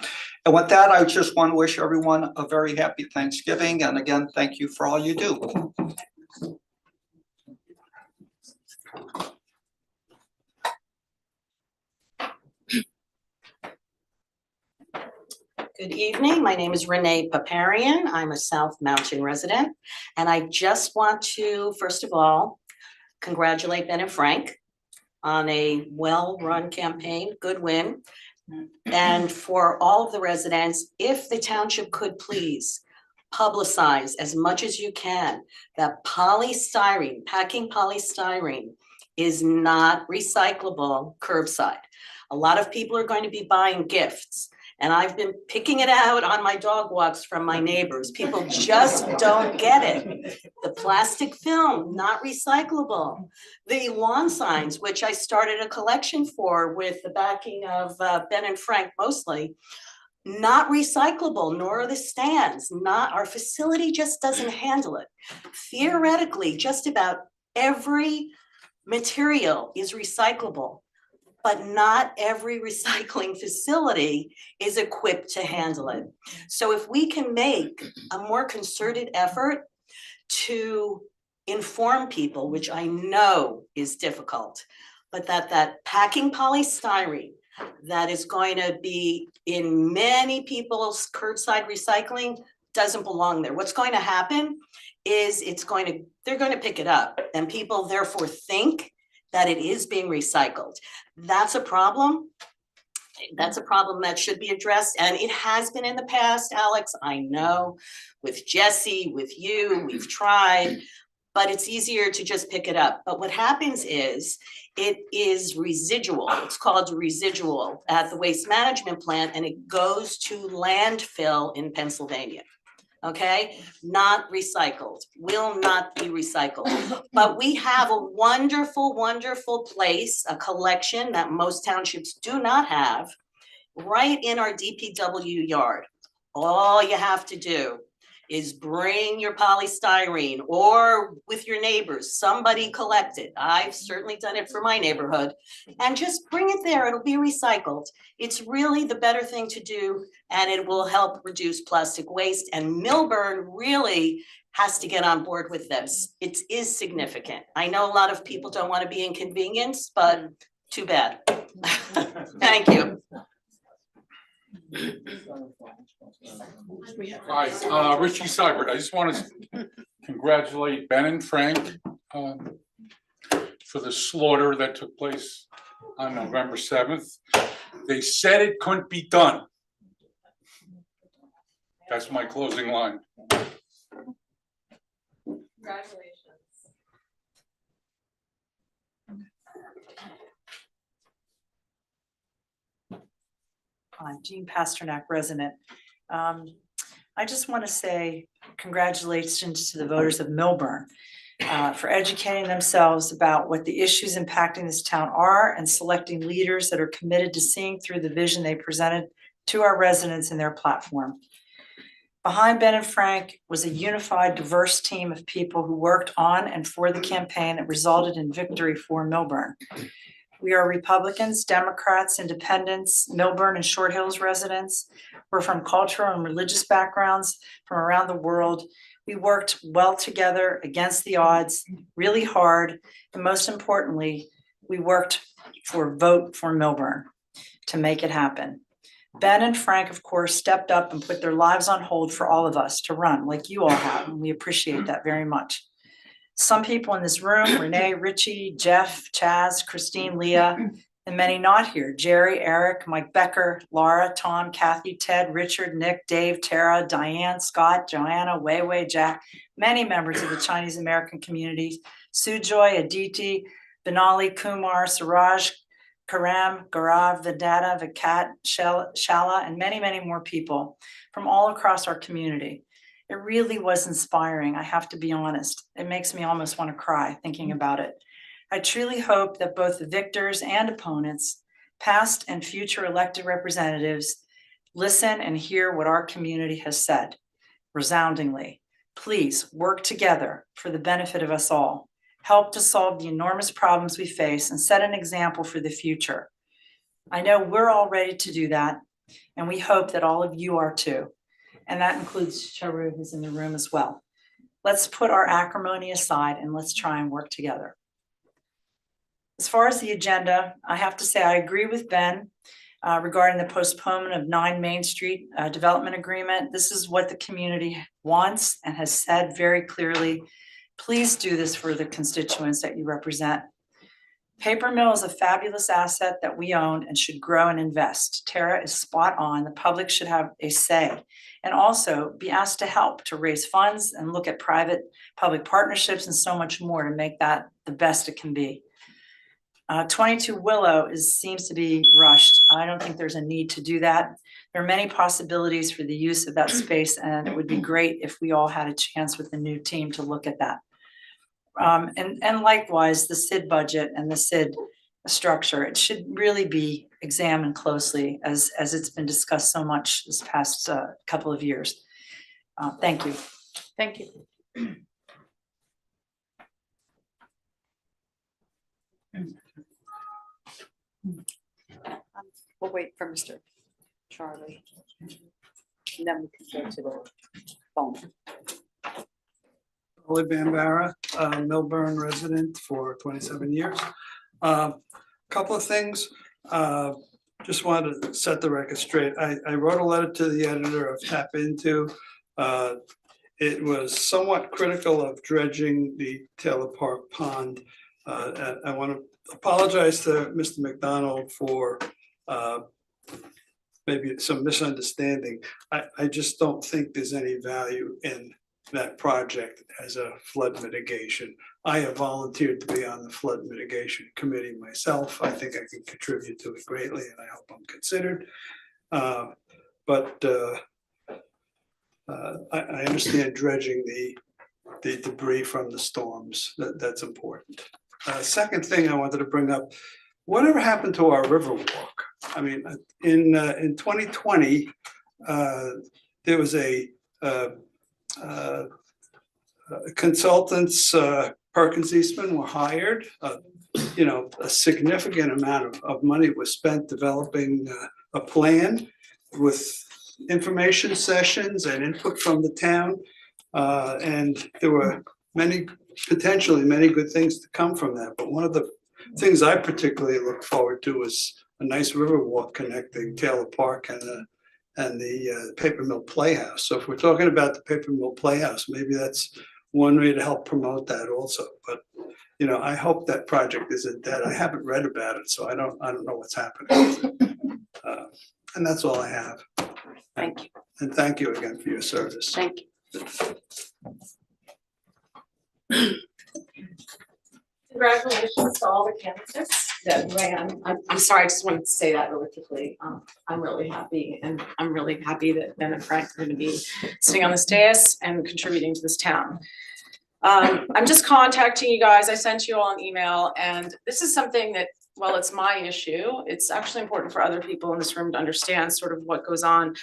And with that, I just want to wish everyone a very happy Thanksgiving. And again, thank you for all you do. Good evening. My name is Renee Paparian. I'm a South Mountain resident. And I just want to, first of all, congratulate Ben and Frank on a well-run campaign, good win. And for all of the residents, if the township could please publicize as much as you can that polystyrene, packing polystyrene is not recyclable curbside. A lot of people are going to be buying gifts. And I've been picking it out on my dog walks from my neighbors. People just don't get it. The plastic film, not recyclable. The lawn signs, which I started a collection for with the backing of Ben and Frank mostly, not recyclable, nor are the stands. Not, our facility just doesn't handle it. Theoretically, just about every material is recyclable, but not every recycling facility is equipped to handle it. So if we can make a more concerted effort to inform people, which I know is difficult, but that packing polystyrene that is going to be in many people's curbside recycling doesn't belong there. What's going to happen is they're going to pick it up, and people therefore think that it is being recycled. That's a problem. That's a problem that should be addressed. And it has been in the past, Alex, I know, with Jesse, with you, we've tried, but it's easier to just pick it up. But what happens is it is residual. It's called residual at the waste management plant, and it goes to landfill in Pennsylvania. Okay, not recycled, will not be recycled. But we have a wonderful, wonderful place, a collection that most townships do not have, right in our DPW yard. All you have to do is bring your polystyrene, or with your neighbors, somebody collect it. I've certainly done it for my neighborhood, and just bring it there, it'll be recycled. It's really the better thing to do, and it will help reduce plastic waste, and Millburn really has to get on board with this. It is significant. I know a lot of people don't want to be inconvenienced, but too bad. Thank you. Hi, Richie Seibert. I just want to congratulate Ben and Frank for the slaughter that took place on November 7th. They said it couldn't be done. That's my closing line. Congratulations. Jean Pasternak, resident. I just want to say congratulations to the voters of Millburn for educating themselves about what the issues impacting this town are, and selecting leaders that are committed to seeing through the vision they presented to our residents in their platform. Behind Ben and Frank was a unified, diverse team of people who worked on and for the campaign that resulted in victory for Millburn. We are Republicans, Democrats, Independents, Millburn and Short Hills residents. We're from cultural and religious backgrounds from around the world. We worked well together against the odds, really hard. And most importantly, we worked for Vote for Millburn to make it happen. Ben and Frank, of course, stepped up and put their lives on hold for all of us to run, like you all have, and we appreciate that very much. Some people in this room, Renee, Richie, Jeff, Chaz, Christine, Leah, and many not here, Jerry, Eric, Mike Becker, Laura, Tom, Kathy, Ted, Richard, Nick, Dave, Tara, Diane, Scott, Joanna, Weiwei, Jack, many members of the Chinese American communities, Sujoy, Aditi, Benali, Kumar, Suraj, Karam, Gaurav, Vedanta, Vikat, Shala, and many, many more people from all across our community. It really was inspiring, I have to be honest. It makes me almost want to cry thinking about it. I truly hope that both the victors and opponents, past and future elected representatives, listen and hear what our community has said resoundingly. Please work together for the benefit of us all. Help to solve the enormous problems we face and set an example for the future. I know we're all ready to do that, and we hope that all of you are too. And that includes Charu, who's in the room as well. Let's put our acrimony aside and let's try and work together. As far as the agenda, I have to say I agree with Ben regarding the postponement of 9 Main Street development agreement. This is what the community wants and has said very clearly. Please do this for the constituents that you represent. Paper mill is a fabulous asset that we own and should grow and invest. Tara is spot on. The public should have a say and also be asked to help to raise funds and look at private-public partnerships and so much more to make that the best it can be. 22 Willow seems to be rushed. I don't think there's a need to do that. There are many possibilities for the use of that space, and it would be great if we all had a chance with the new team to look at that. And likewise, the SID budget and the SID structure, it should really be examined closely as it's been discussed so much this past couple of years. Thank you. Thank you. We'll wait for Mr. Charlie. And then we can go to the phone. Oli Bambara, Millburn resident for 27 years. Couple of things, just wanted to set the record straight. I wrote a letter to the editor of Tap Into. It was somewhat critical of dredging the Taylor Park Pond. I want to apologize to Mr. McDonald for maybe some misunderstanding. I just don't think there's any value in that project as a flood mitigation. I have volunteered to be on the flood mitigation committee myself. I think I can contribute to it greatly, and I hope I'm considered. But I understand dredging the debris from the storms. That's important. Second thing I wanted to bring up, whatever happened to our river walk? I mean, in 2020, there was a consultants, Perkins Eastman were hired. A significant amount of money was spent developing a plan with information sessions and input from the town. And there were potentially many good things to come from that. But one of the things I particularly look forward to is a nice river walk connecting Taylor Park and the Paper Mill Playhouse. So if we're talking about the Paper Mill Playhouse, maybe that's one way to help promote that also. But I hope that project isn't dead. I haven't read about it, so I don't know what's happening with it. And that's all I have. Thank you. And thank you again for your service. Thank you. Congratulations to all the candidates that ran. I'm sorry, I just wanted to say that really quickly. I'm really happy, and I'm really happy that Ben and Frank are going to be sitting on this dais and contributing to this town. I'm just contacting you guys. I sent you all an email, and this is something that, well, it's my issue. It's actually important for other people in this room to understand sort of what goes on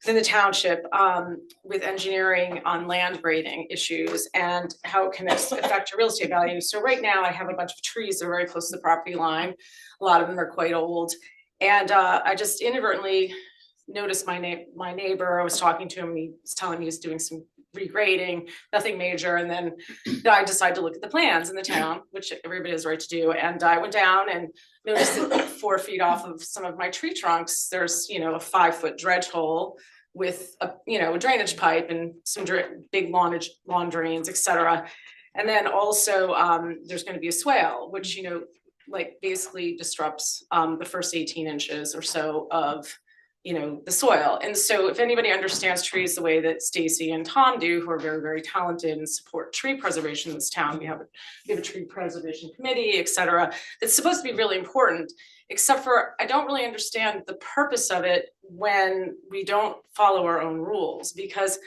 within the township with engineering on land grading issues and how it can affect your real estate value. So right now I have a bunch of trees that are very close to the property line. A lot of them are quite old. And I just inadvertently noticed my neighbor. I was talking to him. He was telling me he's doing some regrading, nothing major. And then I decided to look at the plans in the town, which everybody has the right to do. And I went down and noticed that 4 feet off of some of my tree trunks, there's, a 5-foot dredge hole with a drainage pipe and some big lawn drains, etc. And then also there's going to be a swale, which, basically disrupts the first 18 inches or so of the soil. And so if anybody understands trees the way that Stacy and Tom do, who are very, very talented and support tree preservation in this town, we have a tree preservation committee, et cetera. It's supposed to be really important, except for I don't really understand the purpose of it when we don't follow our own rules, because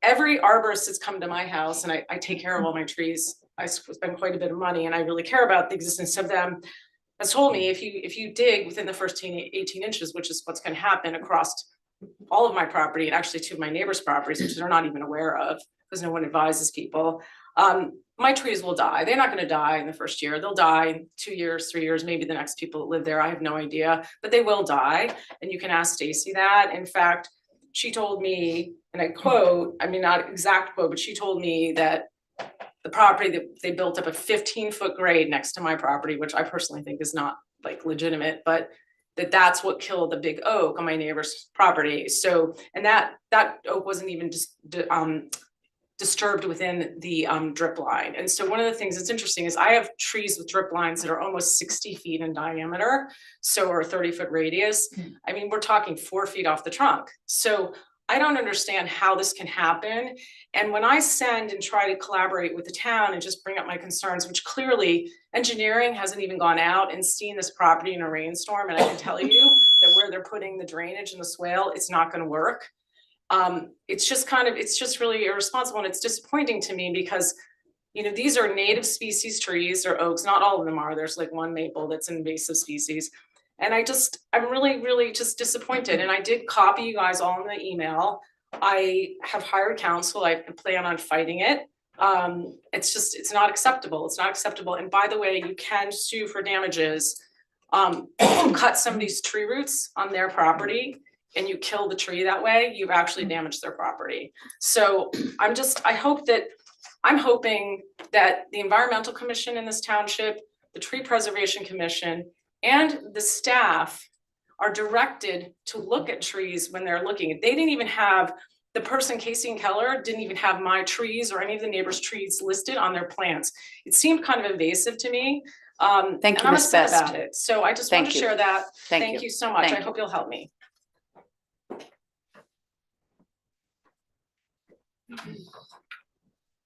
every arborist that's come to my house, and I take care of all my trees, I spend quite a bit of money and I really care about the existence of them, has told me if you dig within the first 18 inches, which is what's going to happen across all of my property and actually two of my neighbors' properties, which they're not even aware of because no one advises people, my trees will die. They're not going to die in the first year. They'll die in 2 years, 3 years, maybe the next people that live there. I have no idea, but they will die. And you can ask Stacy that. In fact, she told me, and I quote, I mean, not exact quote, but she told me that the property that they built up a 15-foot grade next to my property, which I personally think is not like legitimate, but that's what killed the big oak on my neighbor's property. So, and that oak wasn't even just disturbed within the drip line. And so one of the things that's interesting is I have trees with drip lines that are almost 60 feet in diameter, so or 30-foot radius. I mean, we're talking 4 feet off the trunk. So I don't understand how this can happen. And when I send and try to collaborate with the town and just bring up my concerns, which clearly engineering hasn't even gone out and seen this property in a rainstorm, and I can tell you that where they're putting the drainage and the swale, it's not going to work. It's just really irresponsible, and it's disappointing to me because, these are native species trees or oaks. Not all of them are. There's like one maple that's an invasive species. And I'm really, really just disappointed. And I did copy you guys all in the email. I have hired counsel. I plan on fighting it. It's not acceptable. It's not acceptable. And by the way, you can sue for damages. Cut somebody's tree roots on their property and you kill the tree that way, you've actually damaged their property. So I'm hoping that the Environmental Commission in this township, the Tree Preservation Commission, and the staff are directed to look at trees when they're looking. They didn't even have, the person, Casey and Keller, didn't even have my trees or any of the neighbors' trees listed on their plans. It seemed kind of invasive to me. Thank you, I'm Ms. upset Best. about it. So I just Thank want to you. share that. Thank you. You so much. Thank I you. hope you'll help me.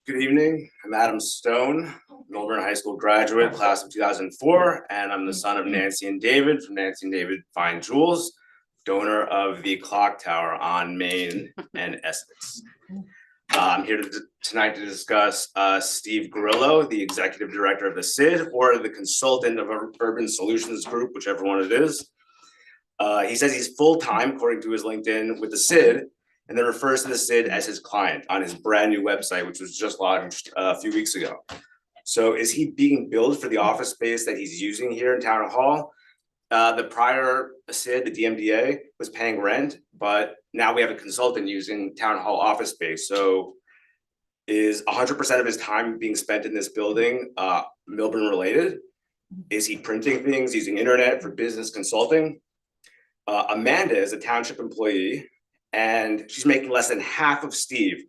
Good evening, I'm Adam Stone, Milburn High School graduate, class of 2004, and I'm the son of Nancy and David from Nancy and David Fine Jewels, donor of the clock tower on Main and Essex. I'm here tonight to discuss Steve Grillo, the executive director of the SID, or the consultant of Urban Solutions Group, whichever one it is. He says he's full-time, according to his LinkedIn, with the SID, and then refers to the SID as his client on his brand new website, which was just launched a few weeks ago. So is he being billed for the office space that he's using here in Town Hall? The prior SID, the DMDA, was paying rent, but now we have a consultant using Town Hall office space. So is 100% of his time being spent in this building Milburn related? Is he printing things, using internet for business consulting? Amanda is a township employee, and she's making less than half of Steve.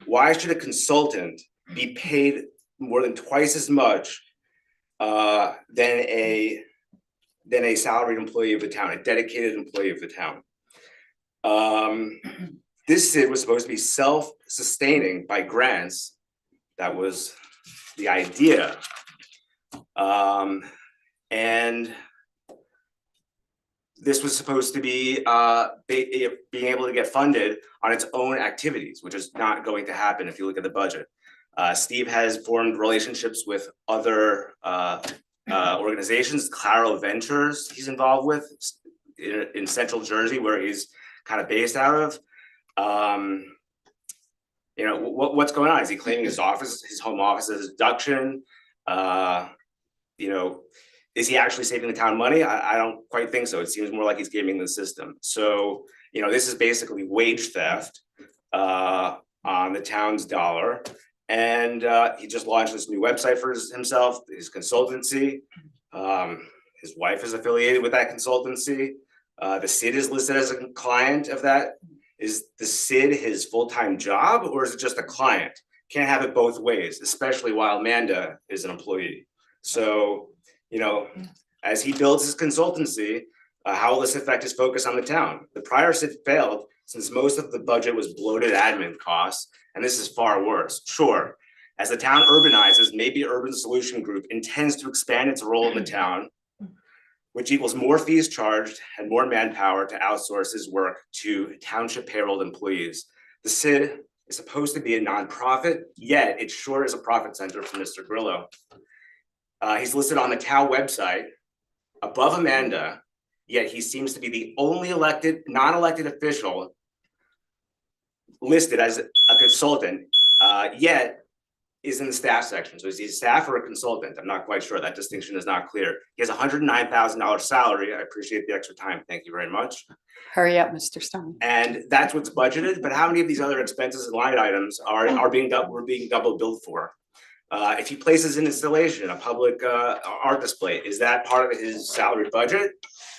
Why should a consultant be paid more than twice as much than a salaried employee of the town, a dedicated employee of the town? This SID was supposed to be self-sustaining by grants. That was the idea. And this was supposed to be being able to get funded on its own activities, which is not going to happen if you look at the budget. Steve has formed relationships with other organizations, Claro Ventures he's involved with in Central Jersey, where he's kind of based out of. What's going on? Is he claiming his home office as a deduction? Is he actually saving the town money? I don't quite think so. It seems more like he's gaming the system. So, this is basically wage theft on the town's dollar. And he just launched this new website for himself, his consultancy. His wife is affiliated with that consultancy. The SID is listed as a client of that. Is the SID his full-time job, or is it just a client? Can't have it both ways, especially while Amanda is an employee. So, as he builds his consultancy, How will this affect his focus on the town? The prior SID failed since most of the budget was bloated admin costs, and this is far worse. Sure, as the town urbanizes, maybe Urban Solution Group intends to expand its role in the town, which equals more fees charged and more manpower to outsource his work to township payroll employees. The SID is supposed to be a nonprofit, yet it sure is a profit center for Mr. Grillo. He's listed on the town website above Amanda, yet he seems to be the only non-elected official listed as a consultant, yet is in the staff section. So is he a staff or a consultant? I'm not quite sure. That distinction is not clear. He has a $109,000 salary. I appreciate the extra time. Thank you very much. Hurry up, Mr. Stone. And that's what's budgeted, but how many of these other expenses and line items are being double billed for? If he places an installation, a public art display, is that part of his salary budget?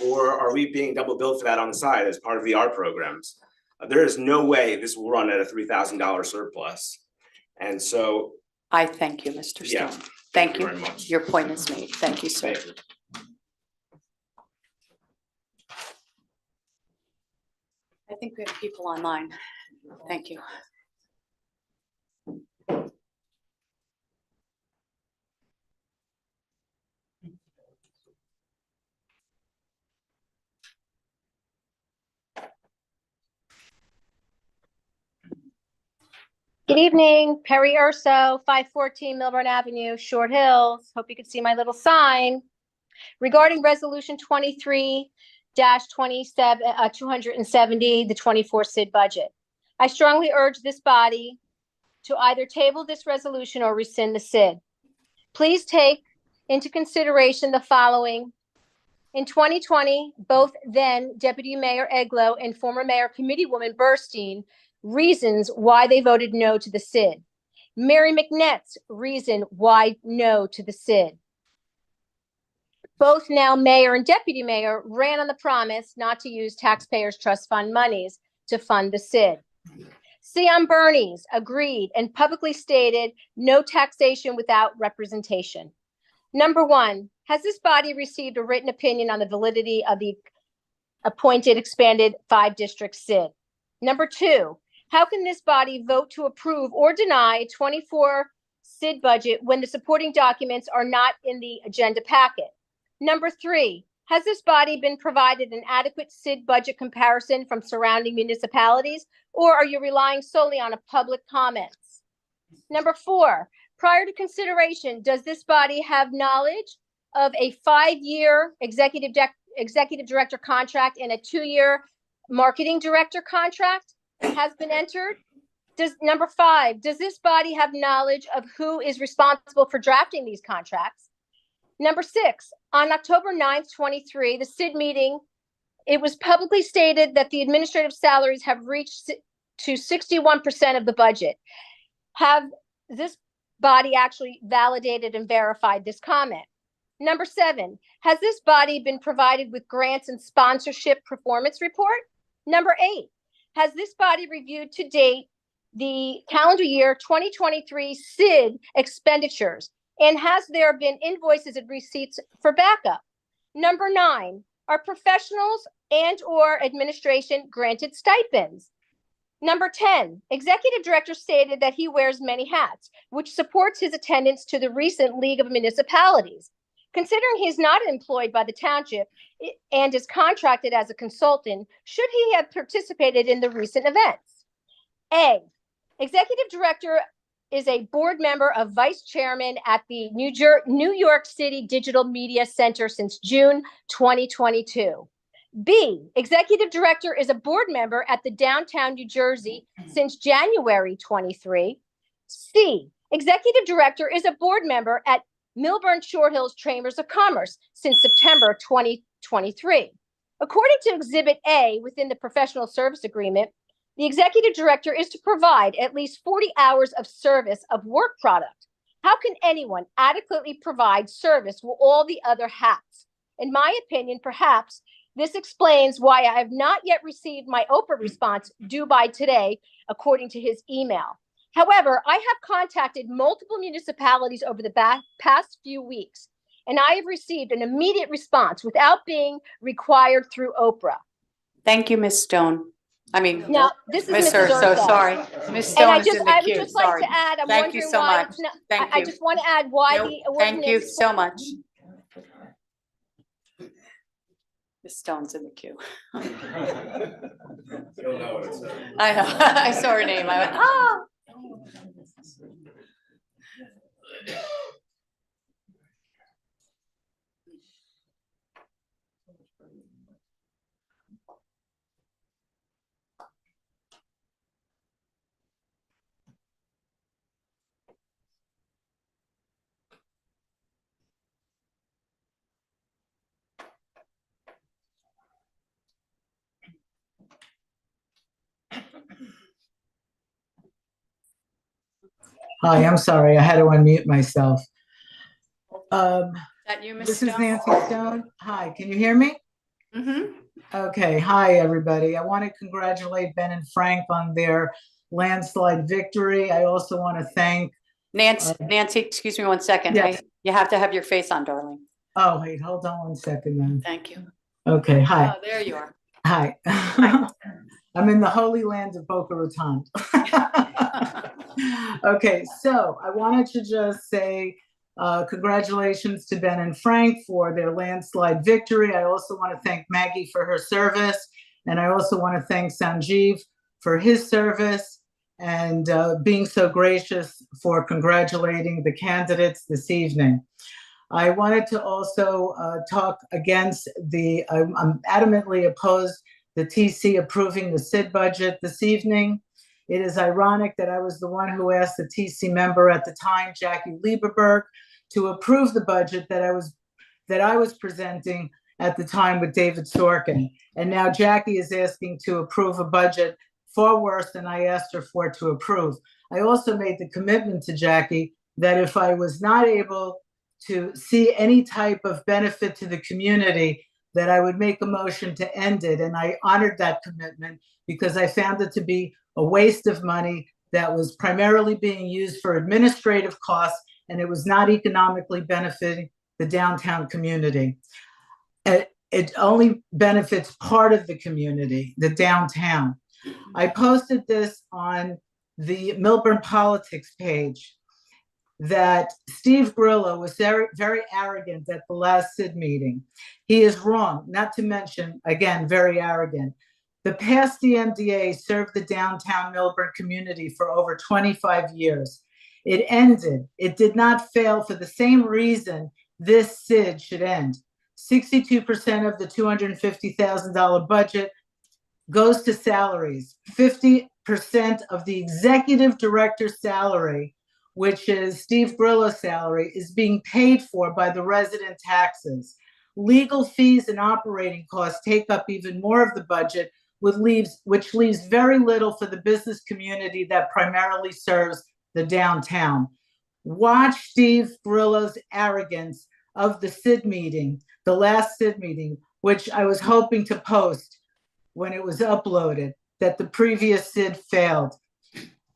Or are we being double billed for that on the side as part of the art programs? There is no way this will run at a $3,000 surplus. And so I thank you, Mr. Yeah, Stone. Thank you. very much. Your point is made. Thank you, sir. Thank you. I think we have people online. Thank you. Good evening, Perry Urso, 514 Milburn Avenue, Short Hills. Hope you can see my little sign. Regarding Resolution 23-270, the 24 SID budget. I strongly urge this body to either table this resolution or rescind the SID. Please take into consideration the following. In 2020, both then Deputy Mayor Eglo and former Mayor Committeewoman Burstein reasons why they voted no to the SID. Mary McNett's reason why no to the SID. Both now mayor and deputy mayor ran on the promise not to use taxpayers' trust fund monies to fund the SID. Sion Bernies agreed and publicly stated no taxation without representation. Number one, has this body received a written opinion on the validity of the appointed expanded 5-district SID? Number two, how can this body vote to approve or deny 24 SID budget when the supporting documents are not in the agenda packet? Number three, has this body been provided an adequate SID budget comparison from surrounding municipalities, or are you relying solely on a public comments? Number four, prior to consideration, does this body have knowledge of a 5-year executive director contract and a 2-year marketing director contract has been entered? Number five, does this body have knowledge of who is responsible for drafting these contracts? Number six, on October 9th, 23, the SID meeting, it was publicly stated that the administrative salaries have reached to 61% of the budget. Have this body actually validated and verified this comment? Number seven, has this body been provided with grants and sponsorship performance report? Number eight, has this body reviewed to date the calendar year 2023 SID expenditures? And has there been invoices and receipts for backup? Number nine, are professionals and/or administration granted stipends? Number 10, executive director stated that he wears many hats, which supports his attendance to the recent League of Municipalities. Considering he is not employed by the township and is contracted as a consultant, should he have participated in the recent events? A, executive director is a board member of vice chairman at the New York City Digital Media Center since June 2022. B, executive director is a board member at the Downtown New Jersey since January 23. C, executive director is a board member at Milburn Short Hills Chambers of Commerce since September 2023. According to Exhibit A within the professional service agreement, the executive director is to provide at least 40 hours of service of work product. How can anyone adequately provide service with all the other hats? In my opinion, perhaps this explains why I have not yet received my Oprah response due by today, according to his email. However, I have contacted multiple municipalities over the past few weeks, and I have received an immediate response without being required through Oprah. Thank you, Ms. Stone. I mean, Now, this is Miss Mrs. so Urso. sorry. Ms. And Stone is in the I would queue, just like sorry. to add, I'm Thank you wondering so why much. it's not, Thank I you. just want to add why Nope, the thank you ordinance. so much. Ms. Stone's in the queue. I know, I saw her name, I went, ah. Hi, I'm sorry, I had to unmute myself. Is that you, Ms. This Stone? is Nancy Stone. Hi, can you hear me? Mm-hmm. Okay, hi, everybody. I want to congratulate Ben and Frank on their landslide victory. I also want to thank Nancy, excuse me one second. Yes. You have to have your face on, darling. Oh, wait, hold on one second then. Thank you. Okay, hi. Oh, there you are. Hi. I'm in the holy land of Boca Raton. Okay, so I wanted to just say congratulations to Ben and Frank for their landslide victory. I also want to thank Maggie for her service. And I also want to thank Sanjeev for his service and being so gracious for congratulating the candidates this evening. I wanted to also talk against I'm adamantly opposed the TC approving the SID budget this evening. It is ironic that I was the one who asked the TC member at the time, Jackie Lieberberg, to approve the budget that I was presenting at the time with David Sorkin. And now Jackie is asking to approve a budget far worse than I asked her for to approve. I also made the commitment to Jackie that if I was not able to see any type of benefit to the community, that I would make a motion to end it. And I honored that commitment because I found it to be a waste of money that was primarily being used for administrative costs, and it was not economically benefiting the downtown community. It only benefits part of the community, the downtown. I posted this on the Milburn Politics page that Steve Grillo was very, very arrogant at the last SID meeting. He is wrong, not to mention, again, very arrogant. The past DMDA served the downtown Milburn community for over 25 years. It ended. It did not fail for the same reason this SID should end. 62% of the $250,000 budget goes to salaries. 50% of the executive director's salary, which is Steve Grillo's salary, is being paid for by the resident taxes. Legal fees and operating costs take up even more of the budget, which leaves very little for the business community that primarily serves the downtown. Watch Steve Grillo's arrogance of the SID meeting, the last SID meeting, which I was hoping to post when it was uploaded, that the previous SID failed.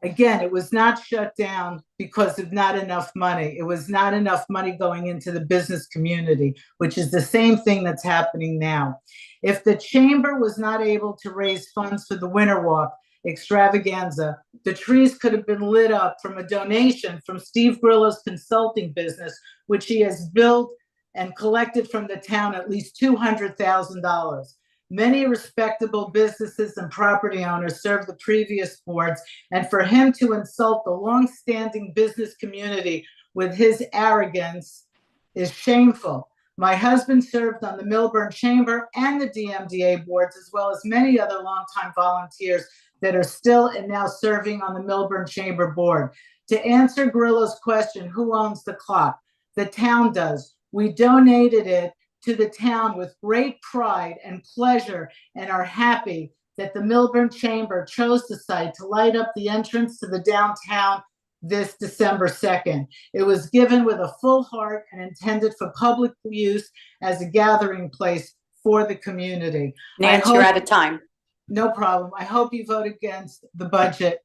Again, it was not shut down because of not enough money. It was not enough money going into the business community, which is the same thing that's happening now. If the chamber was not able to raise funds for the Winter Walk extravaganza, the trees could have been lit up from a donation from Steve Grillo's consulting business, which he has built and collected from the town at least $200,000. Many respectable businesses and property owners served the previous boards, and for him to insult the longstanding business community with his arrogance is shameful. My husband served on the Milburn Chamber and the DMDA boards, as well as many other longtime volunteers that are still and now serving on the Milburn Chamber board. To answer Grillo's question, who owns the clock? The town does. We donated it to the town with great pride and pleasure, and are happy that the Milburn Chamber chose the site to light up the entrance to the downtown this December 2nd. It was given with a full heart and intended for public use as a gathering place for the community. Nancy, you're out of time. No problem. I hope you vote against the budget.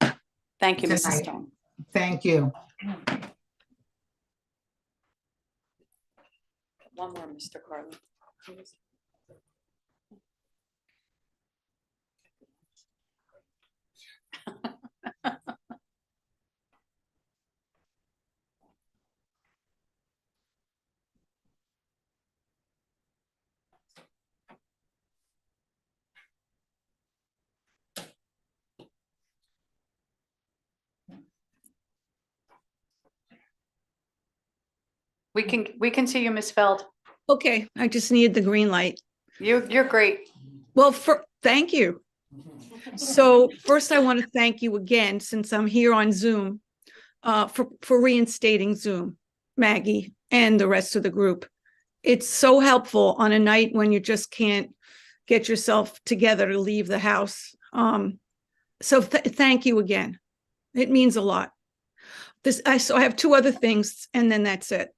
Thank you, Mrs. tonight. Stone. Thank you. One more, Mr. Carlin. We can see you, Ms. Feld. Okay, I just needed the green light. You're great. Well, thank you. So first I want to thank you again, since I'm here on Zoom, for reinstating Zoom, Maggie and the rest of the group. It's so helpful on a night when you just can't get yourself together to leave the house. So thank you again. It means a lot. So I have two other things and then that's it.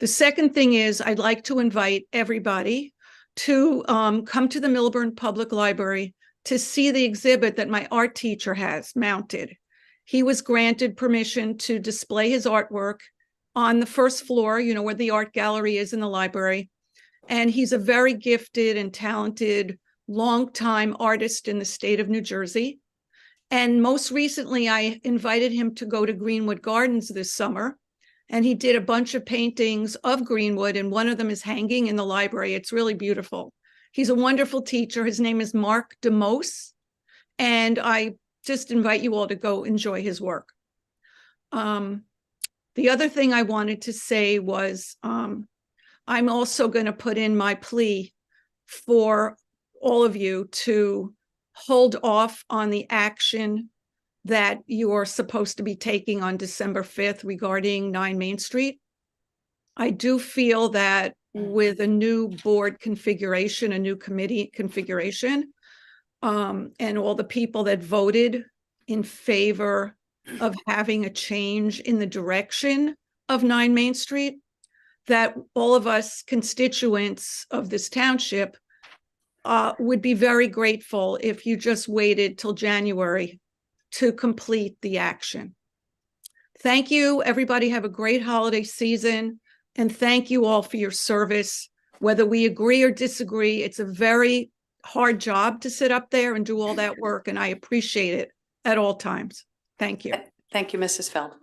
The second thing is I'd like to invite everybody to come to the Millburn Public Library to see the exhibit that my art teacher has mounted. He was granted permission to display his artwork on the first floor, you know, where the art gallery is in the library. And he's a very gifted and talented longtime artist in the state of New Jersey. And most recently, I invited him to go to Greenwood Gardens this summer. And he did a bunch of paintings of Greenwood, and one of them is hanging in the library. It's really beautiful. He's a wonderful teacher. His name is Mark DeMose, and I just invite you all to go enjoy his work. The other thing I wanted to say was I'm also going to put in my plea for all of you to hold off on the action that you are supposed to be taking on December 5th regarding 9 Main Street. I do feel that with a new board configuration, a new committee configuration, and all the people that voted in favor of having a change in the direction of 9 Main Street, that all of us constituents of this township would be very grateful if you just waited till January to complete the action. Thank you, everybody. Have a great holiday season. And thank you all for your service. Whether we agree or disagree, it's a very hard job to sit up there and do all that work. And I appreciate it at all times. Thank you. Thank you, Mrs. Feld.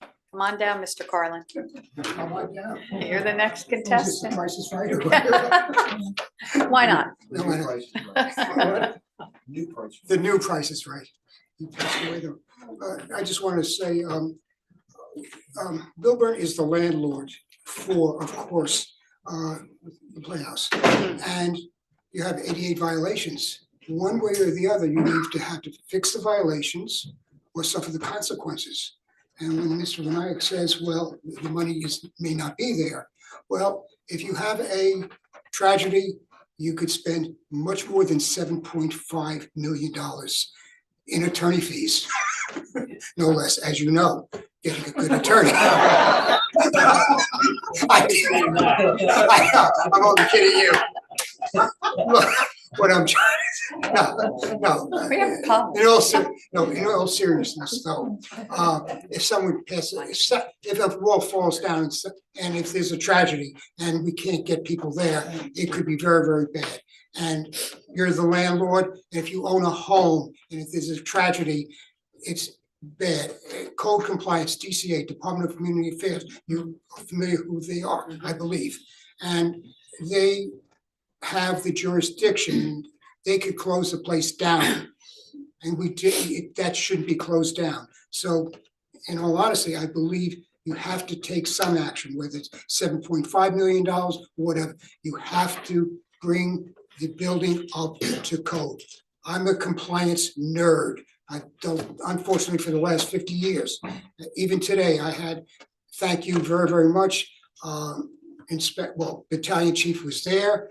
Come on down, Mr. Carlin. You're the next contestant. Why not? The new price is right. I just want to say, Millburn is the landlord for, of course, the Playhouse. And you have 88 violations. One way or the other, you need to have to fix the violations or suffer the consequences. And when Mr. Vinayak says, well, the money may not be there. Well, if you have a tragedy, you could spend much more than $7.5 million in attorney fees, no less, as you know, getting a good attorney. I'm only kidding you. Look, what I'm trying to, in all seriousness, though, if someone passes, if a wall falls down and if there's a tragedy and we can't get people there, it could be very, very bad. And you're the landlord, and if you own a home and if there's a tragedy, it's bad. Code compliance, DCA, Department of Community Affairs, you're familiar who they are, I believe. And they have the jurisdiction, they could close the place down. And we did, that shouldn't be closed down. So in all honesty, I believe you have to take some action, whether it's $7.5 million, whatever. You have to bring the building up to code. I'm a compliance nerd. I don't, unfortunately, for the last 50 years. Even today, I had, thank you very, very much. Battalion chief was there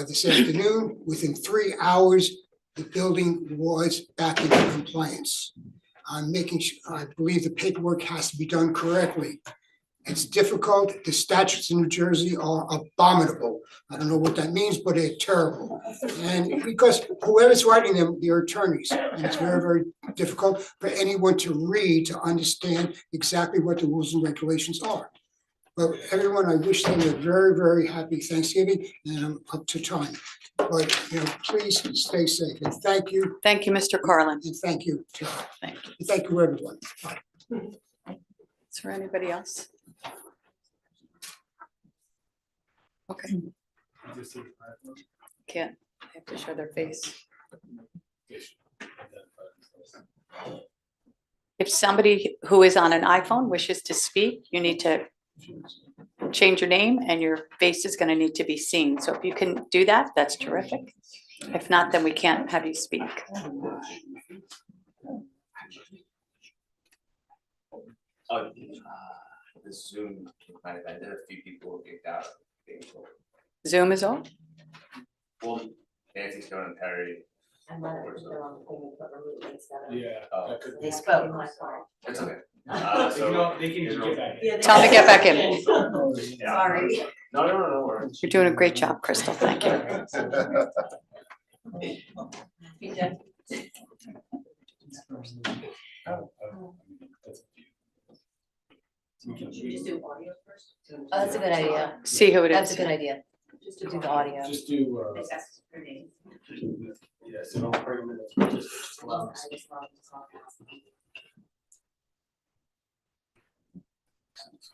this afternoon. Within 3 hours, the building was back into compliance. I'm making sure, I believe the paperwork has to be done correctly. It's difficult. The statutes in New Jersey are abominable. I don't know what that means, but they're terrible. And because whoever's writing them, they're attorneys. And it's very, very difficult for anyone to read, to understand exactly what the rules and regulations are. But everyone, I wish them a very, very happy Thanksgiving, and I'm up to time. But, please stay safe, and thank you. Thank you, Mr. Carlin. And thank you, Tara. Thank you. And thank you, everyone. Bye. Is there anybody else? Okay. Can't, they have to show their face. If somebody who is on an iPhone wishes to speak, you need to change your name and your face is going to need to be seen. So if you can do that, that's terrific. If not, then we can't have you speak. Oh, the Zoom, kind of, I did a few people who kicked out. Zoom is on? Well, Nancy, Stone, and Perry. Yeah. They spoke. It's okay. They can get back in. Tell them to get back in. Sorry. No worries. You're doing a great job, Crystal. Thank you. Just do audio first? Oh, that's a good idea. See who it is. That's a good idea. Just to do the audio. Just do, yes, in all 30 minutes.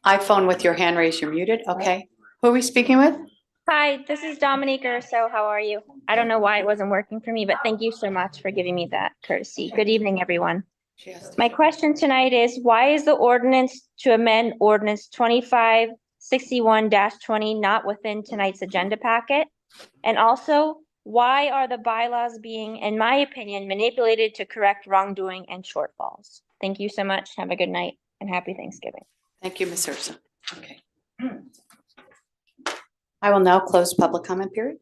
iPhone with your hand raised, you're muted. Okay. Who are we speaking with? Hi, this is Dominique Urso. How are you? I don't know why it wasn't working for me, but thank you so much for giving me that courtesy. Good evening, everyone. My question tonight is, why is the ordinance to amend ordinance 2561-20 not within tonight's agenda packet? And also, why are the bylaws being, in my opinion, manipulated to correct wrongdoing and shortfalls? Thank you so much. Have a good night and happy Thanksgiving. Thank you, Ms. Ursa. Okay. I will now close public comment period.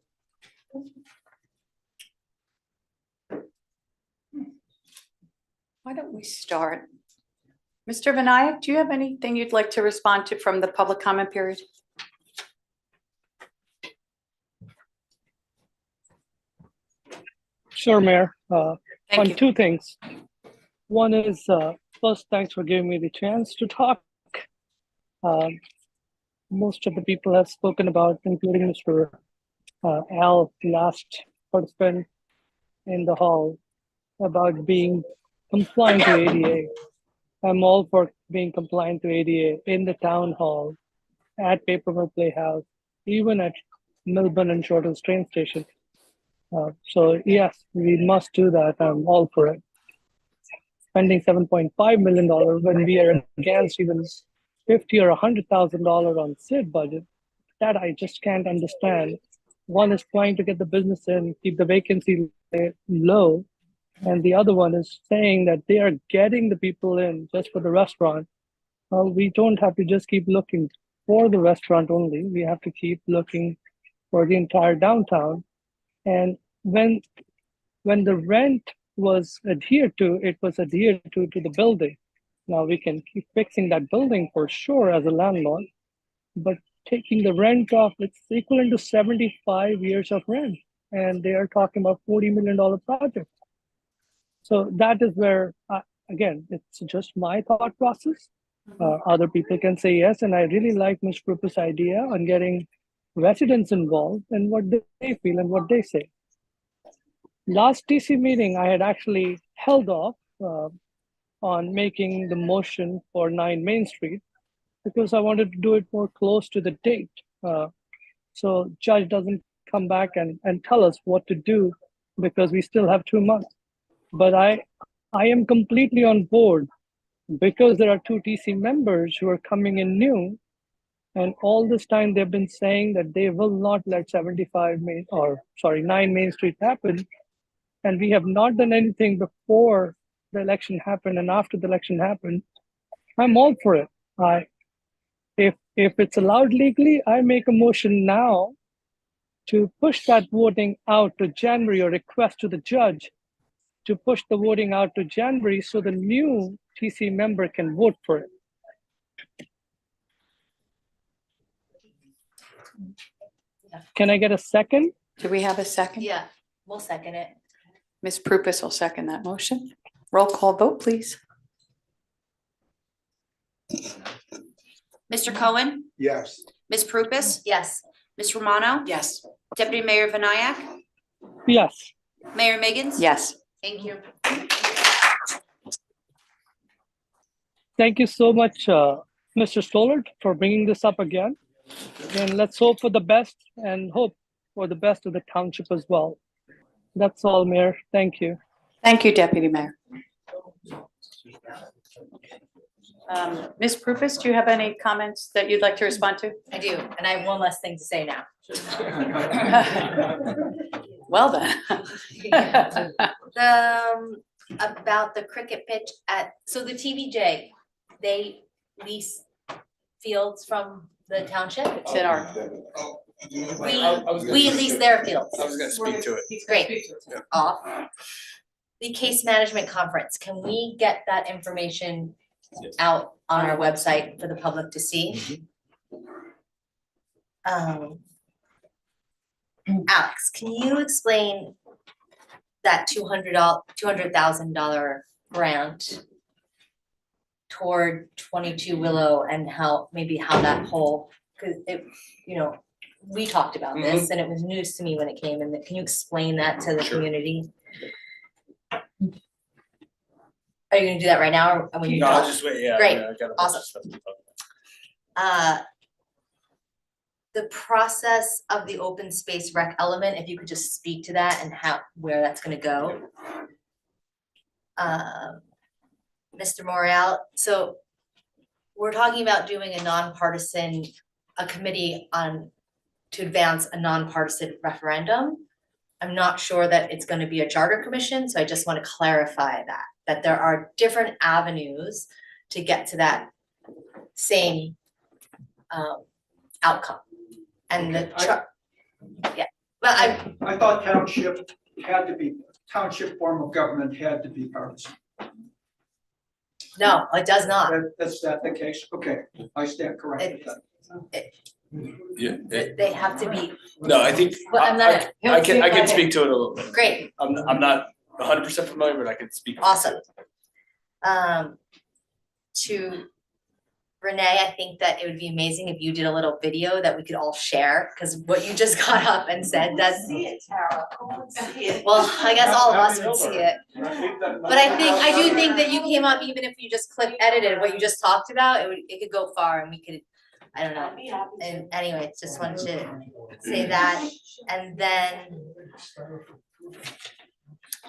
Why don't we start? Mr. Vinayak, do you have anything you'd like to respond to from the public comment period? Sure, Mayor. Thank On you. two things. One is, first, thanks for giving me the chance to talk. Most of the people have spoken about, including Mr. Al, the last participant in the hall, about being compliant to ADA. I'm all for being compliant to ADA in the town hall, at Paper Mill Playhouse, even at Milburn and Shorters train station. So yes, we must do that. I'm all for it. Spending $7.5 million when we are against even $50,000 or $100,000 on SID budget, that I just can't understand. One is trying to get the business in, keep the vacancy low, and the other one is saying that they are getting the people in just for the restaurant. We don't have to just keep looking for the restaurant only. We have to keep looking for the entire downtown. And when the rent was adhered to, it was adhered to the building. Now we can keep fixing that building for sure as a landlord, but taking the rent off, it's equivalent to 75 years of rent. And they are talking about $40 million project. So that is where, again, it's just my thought process. Other people can say yes, and I really like Ms. Krupa's idea on getting residents involved and what they feel and what they say. Last TC meeting, I had actually held off on making the motion for 9 Main Street because I wanted to do it more close to the date. So judge doesn't come back and tell us what to do because we still have 2 months. But I am completely on board because there are 2 TC members who are coming in new. And all this time they've been saying that they will not let 9 Main Street happen. And we have not done anything before the election happened and after the election happened. I'm all for it. If it's allowed legally, I make a motion now to push that voting out to January, or request to the judge to push the voting out to January so the new TC member can vote for it. Can I get a second? Do we have a second? Yeah, we'll second it. Ms. Prupus will second that motion. Roll call vote, please. Mr. Cohen, Yes. Ms. Prupus, Yes. Ms. Romano, Yes. Deputy Mayor Vinayak, Yes. Mayor Miggins. Yes. Thank you. Thank you so much, Mr. Stollert, for bringing this up again. And let's hope for the best and hope for the best of the township as well. That's all, Mayor. Thank you. Thank you, Deputy Mayor. Ms. Prupus, do you have any comments that you'd like to respond to? I do, and I have one last thing to say now. Well then. About the cricket pitch so the TVJ, they lease fields from the township? It's in our. We lease their fields. I was gonna speak to it. Great. Off. The case management conference, can we get that information out on our website for the public to see? Alex, can you explain that $200,000 grant toward 22 Willow and how that whole, cause it, we talked about this and it was news to me when it came in. Can you explain that to the community? Are you gonna do that right now or when you No, talk? I'll just wait, yeah. Great, I got a bunch of awesome. stuff to talk about. The process of the open space rec element, if you could just speak to that and where that's gonna go. Mr. Morreale, so we're talking about doing a committee to advance a nonpartisan referendum. I'm not sure that it's gonna be a charter commission, so I just wanna clarify that there are different avenues to get to that same outcome. And I thought township form of government had to be partisan. No, it does not. That's that the case? Okay, I stand corrected then. Yeah. They have to be. No, I think, Well, I'm not. I can speak to it a little bit. Great. I'm not 100% familiar, but I can speak. Awesome. To Renee, I think that it would be amazing if you did a little video that we could all share, because what you just got up and said does. See it, Tara. See it. Well, I guess all of us would see it. But I do think that you came up, even if you just edited what you just talked about, it could go far and we could, I don't know. And anyway, just wanted to say that. And then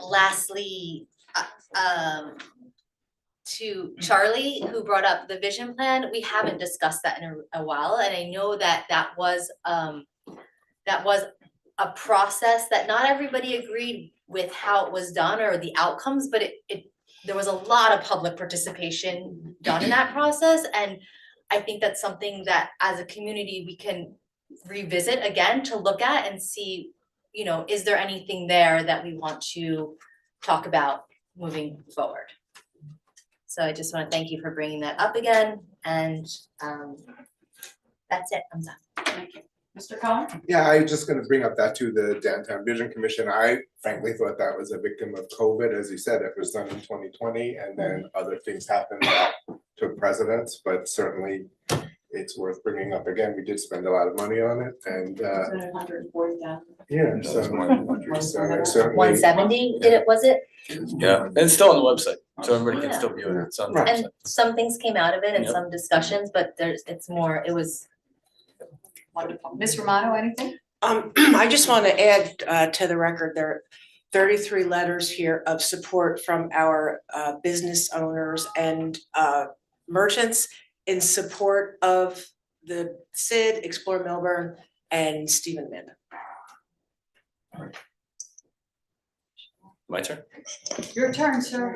lastly, to Charlie, who brought up the vision plan, we haven't discussed that in a while, and I know that was a process that not everybody agreed with how it was done or the outcomes, but there was a lot of public participation done in that process, and I think that's something that as a community we can revisit again to look at and see, is there anything there that we want to talk about moving forward? So I just want to thank you for bringing that up again, and that's it, I'm done. Thank you. Mr. Cohen? Yeah, I was just gonna bring up that too, the Downtown Vision Commission. I frankly thought that was a victim of COVID. As you said, it was done in 2020 and then other things happened that took precedence, but certainly it's worth bringing up again. We did spend a lot of money on it and yeah, so I certainly. 170, was it? Yeah, and it's still on the website, so everybody can still view it. It's on the website. And some things came out of it and Yep. some discussions, but it was. Wonderful. Ms. Romano, anything? I just want to add to the record, there are 33 letters here of support from our business owners and merchants in support of the SID, Explore Milburn, and Stephen Amanda. My turn. Your turn, sir.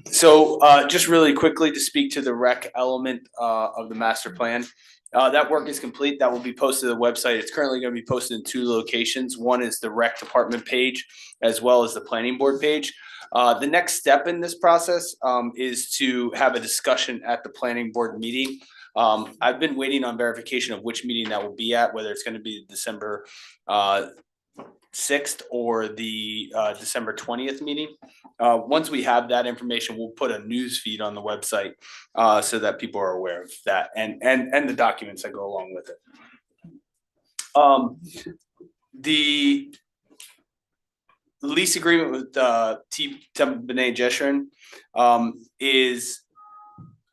So just really quickly to speak to the rec element of the master plan. That work is complete. That will be posted to the website. It's currently going to be posted in 2 locations. One is the rec department page as well as the planning board page. The next step in this process is to have a discussion at the planning board meeting. I've been waiting on verification of which meeting that will be at, whether it's going to be December 6th or the December 20th meeting. Once we have that information, we'll put a news feed on the website so that people are aware of that and the documents that go along with it. The lease agreement with B'nai Jeshurun is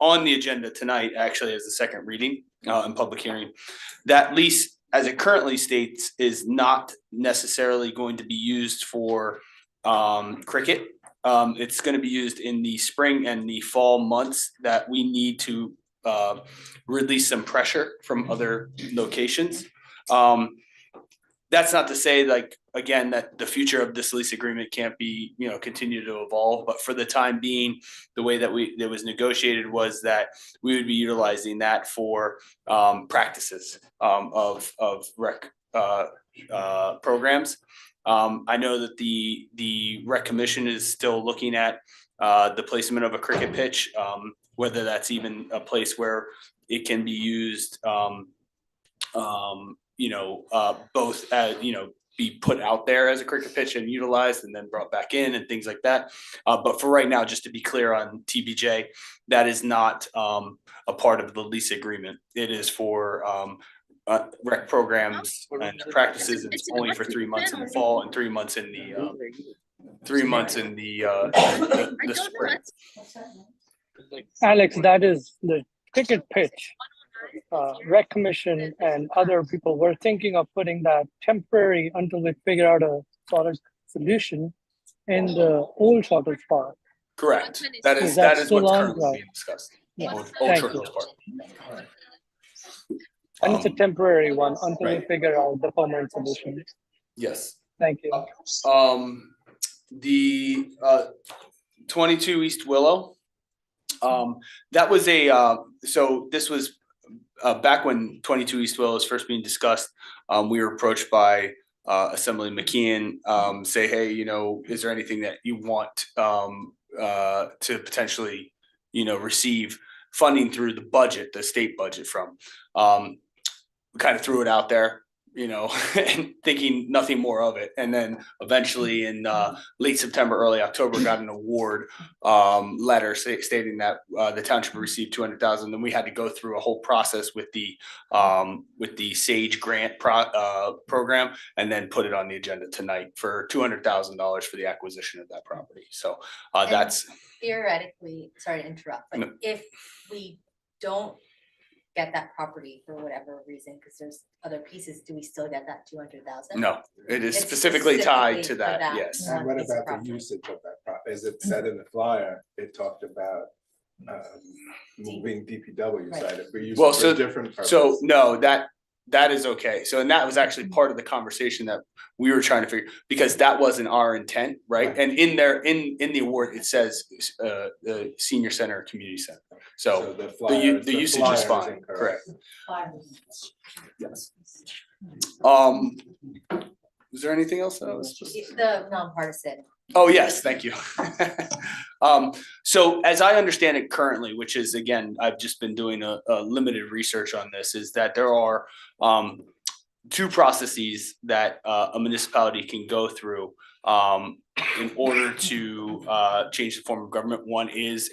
on the agenda tonight, actually, as the second reading and public hearing. That lease, as it currently states, is not necessarily going to be used for cricket. It's going to be used in the spring and the fall months that we need to release some pressure from other locations. That's not to say, like, again, that the future of this lease agreement can't be, continue to evolve, but for the time being, the way that it was negotiated was that we would be utilizing that for practices of rec programs. I know that the rec commission is still looking at the placement of a cricket pitch, whether that's even a place where it can be used, both as, be put out there as a cricket pitch and utilized and then brought back in and things like that. But for right now, just to be clear on TBJ, that is not a part of the lease agreement. It is for rec programs and practices. It's only for 3 months in the fall and 3 months in the 3 months in the spring. Alex, that is the cricket pitch. Rec commission and other people were thinking of putting that temporary until they figure out a solid solution in the old Shorters Park. Correct. That is still what's on? currently Right. being discussed. Yeah. Old Thank Shorters you. Park. And it's a temporary one until we right. figure out the permanent solution. Yes. Thank you. The 22 East Willow. That was so this was back when 22 East Willow was first being discussed. We were approached by Assembly McKeon, say, hey, is there anything that you want to potentially, receive funding through the budget, the state budget from? We kind of threw it out there, and thinking nothing more of it. And then eventually in late September, early October, got an award letter stating that the township received $200,000. Then we had to go through a whole process with the SAGE grant program, and then put it on the agenda tonight for $200,000 for the acquisition of that property. So that's Theoretically, sorry to interrupt, but No. if we don't get that property for whatever reason, because there's other pieces, do we still get that 200,000? no, it is It's specifically tied to specifically for that. that. Yes. And what piece of about the property. usage of that property? As it said in the flyer, it talked about moving DPW side. If we use Well, it for so a different purpose. So no, that is okay. So, and that was actually part of the conversation that we were trying to figure, because that wasn't our intent, right? And in there, in the award, it says the senior center, community center. So the usage is fine, correct? Yes. Was there anything else that I was supposed to? The nonpartisan. Oh, yes, thank you. So as I understand it currently, which is, again, I've just been doing a limited research on this, is that there are two processes that a municipality can go through in order to change the form of government. One is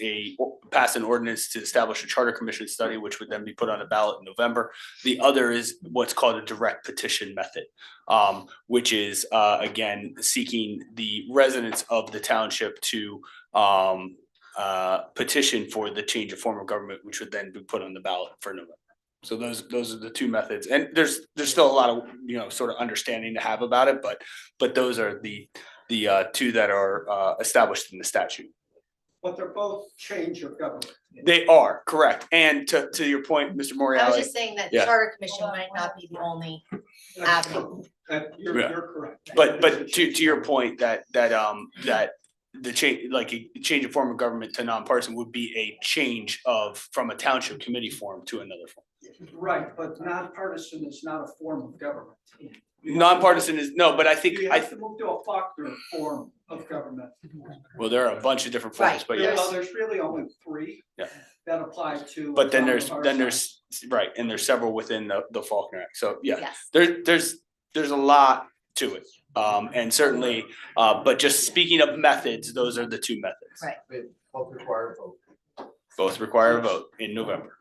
pass an ordinance to establish a charter commission study, which would then be put on a ballot in November. The other is what's called a direct petition method, which is again seeking the residents of the township to petition for the change of form of government, which would then be put on the ballot for November. So those are the two methods, and there's still a lot of sort of understanding to have about it, but those are the two that are established in the statute. But they're both change of government. They are correct, and to your point, Mr. I Morreale. was just saying that the yeah. charter commission might not be the only avenue. You're correct. But to your point that the change, like a change of form of government to nonpartisan, would be a change from a township committee form to another form. Right, but nonpartisan is not a form of government. Nonpartisan is no, but I think You have to move to a Faulkner form of government. well, there are a bunch of different forms, but yes. Well, there's really only three Yeah. that apply to. But then a town of our there's right, and there's several within the Faulkner Act. So yeah, Yes. there's a lot to it. And certainly, but just speaking of methods, those are the two methods. Right. Both require a vote. Both require a vote in November.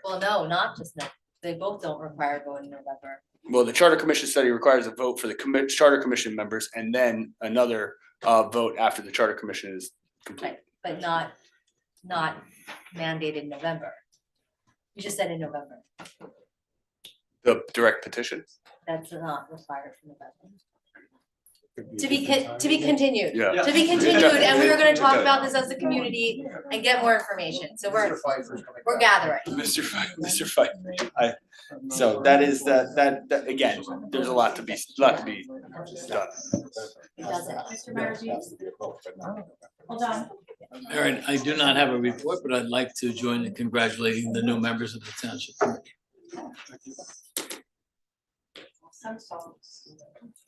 Well, no, not just no, they both don't require a vote in November. Well, the Charter Commission study requires a vote for the Charter Commission members and then another vote after the Charter Commission is complete. But not mandated in November. You just said in November. The direct petition. That's not required for November. To be continued. Yeah. To be continued, and we were gonna talk about this as a community and get more information, so we're gathering. Mr. Pfeiffer, so that is that again, there's a lot to be done. It doesn't. Mr. Maragino? Hold on. All right, I do not have a report, but I'd like to join in congratulating the new members of the Township Committee.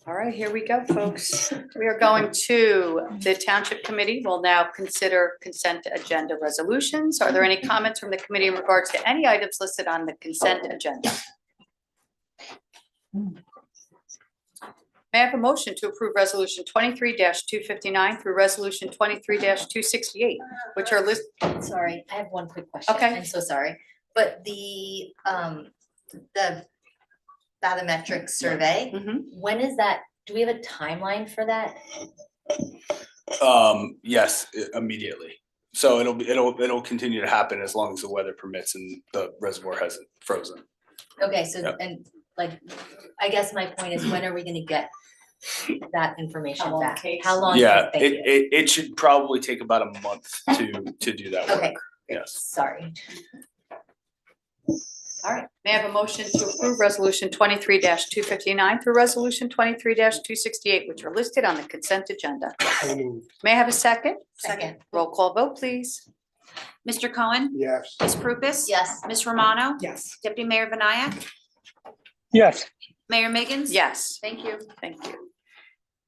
All right, here we go, folks. We are going to the Township Committee. We'll now consider consent agenda resolutions. Are there any comments from the committee in regards to any items listed on the consent agenda? May I have a motion to approve resolution 23-259 through resolution 23-268, which are listed? Sorry, I have one quick question. Okay. I'm so sorry, but the bathymetric survey, when is that? Do we have a timeline for that? Yes, immediately. So it'll continue to happen as long as the weather permits and the reservoir hasn't frozen. Okay, so, Yep. and like, I guess my point is, when are we gonna get that information back? How long? Yeah, Thank you. it should probably take about a month to do that work. Okay. Yes. Sorry. All right, may I have a motion to approve resolution 23-259 through resolution 23-268, which are listed on the consent agenda? May I have a second? Second. Roll call vote, please. Mr. Cohen? Yes. Ms. Prupus? Yes. Ms. Romano? Yes. Deputy Mayor Banayak? Yes. Mayor Miggins? Yes. Thank you. Thank you.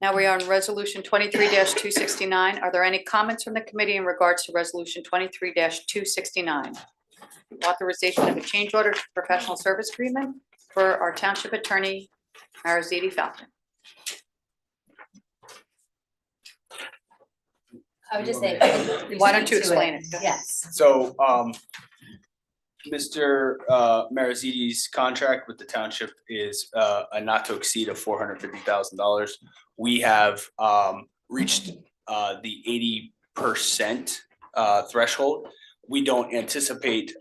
Now we are on resolution 23-269. Are there any comments from the committee in regards to resolution 23-269? Authorization of a change order to professional service agreement for our township attorney, Mariziti Falcon. I would just say. Why don't you explain it? Yes. So, Mr. Mariziti's contract with the township is a not to exceed of $450,000. We have reached the 80% threshold. We don't anticipate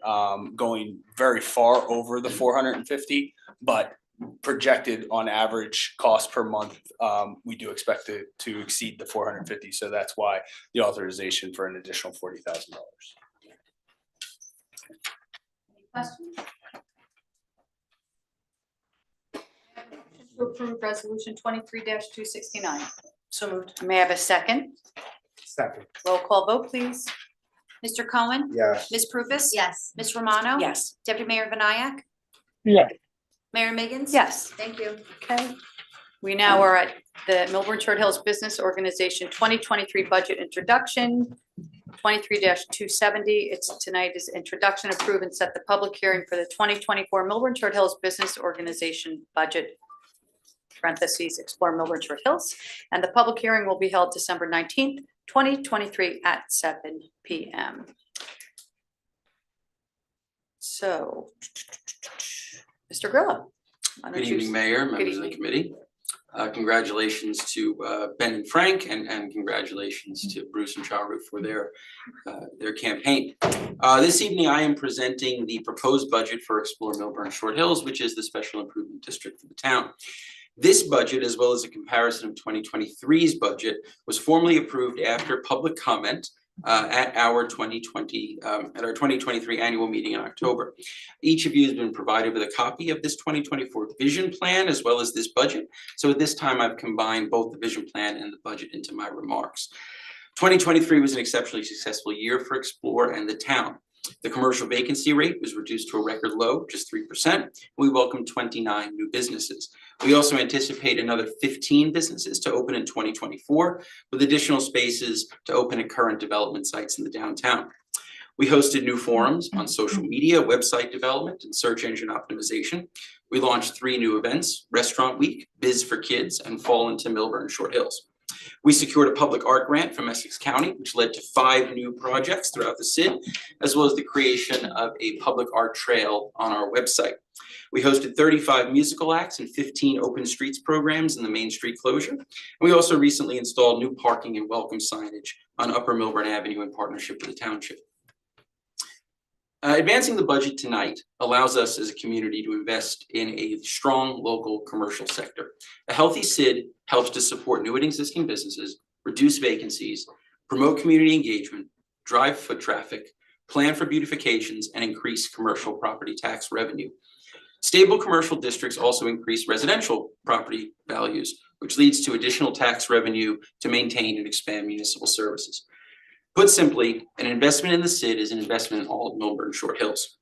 going very far over the 450, but projected on average cost per month, we do expect it to exceed the 450. So that's why the authorization for an additional $40,000. Questions? To approve resolution 23-269. So moved. May I have a second? Second. Roll call vote, please. Mr. Cohen? Yes. Ms. Prupus? Yes. Ms. Romano? Yes. Deputy Mayor Banayak? Yes. Mayor Miggins? Yes. Thank you. Okay. We now are at the Milburn Short Hills Business Organization 2023 budget introduction. 23-270. Tonight is introduction, approve and set the public hearing for the 2024 Milburn Short Hills Business Organization budget. Parentheses, explore Milburn Short Hills. And the public hearing will be held December 19th, 2023 at 7 p.m. So, Mr. Grillo. why don't Good you- evening, Mayor, Good members of the evening. committee. Congratulations to Ben and Frank, and congratulations to Bruce and Charu for their campaign. This evening, I am presenting the proposed budget for Explore Milburn Short Hills, which is the special improvement district for the town. This budget, as well as a comparison of 2023's budget, was formally approved after public comment at our 2023 annual meeting in October. Each of you has been provided with a copy of this 2024 vision plan as well as this budget. So at this time, I've combined both the vision plan and the budget into my remarks. 2023 was an exceptionally successful year for Explore and the town. The commercial vacancy rate was reduced to a record low, just 3%. We welcomed 29 new businesses. We also anticipate another 15 businesses to open in 2024, with additional spaces to open at current development sites in the downtown. We hosted new forums on social media, website development, and search engine optimization. We launched 3 new events: Restaurant Week, Biz for Kids, and Fall into Millburn Short Hills. We secured a public art grant from Essex County, which led to 5 new projects throughout the CID, as well as the creation of a public art trail on our website. We hosted 35 musical acts and 15 open streets programs in the Main Street closure. And we also recently installed new parking and welcome signage on Upper Millburn Avenue in partnership with the Township. Advancing the budget tonight allows us as a community to invest in a strong local commercial sector. A healthy CID helps to support new and existing businesses, reduce vacancies, promote community engagement, drive foot traffic, plan for beautifications, and increase commercial property tax revenue. Stable commercial districts also increase residential property values, which leads to additional tax revenue to maintain and expand municipal services. Put simply, an investment in the CID is an investment in all of Millburn Short Hills.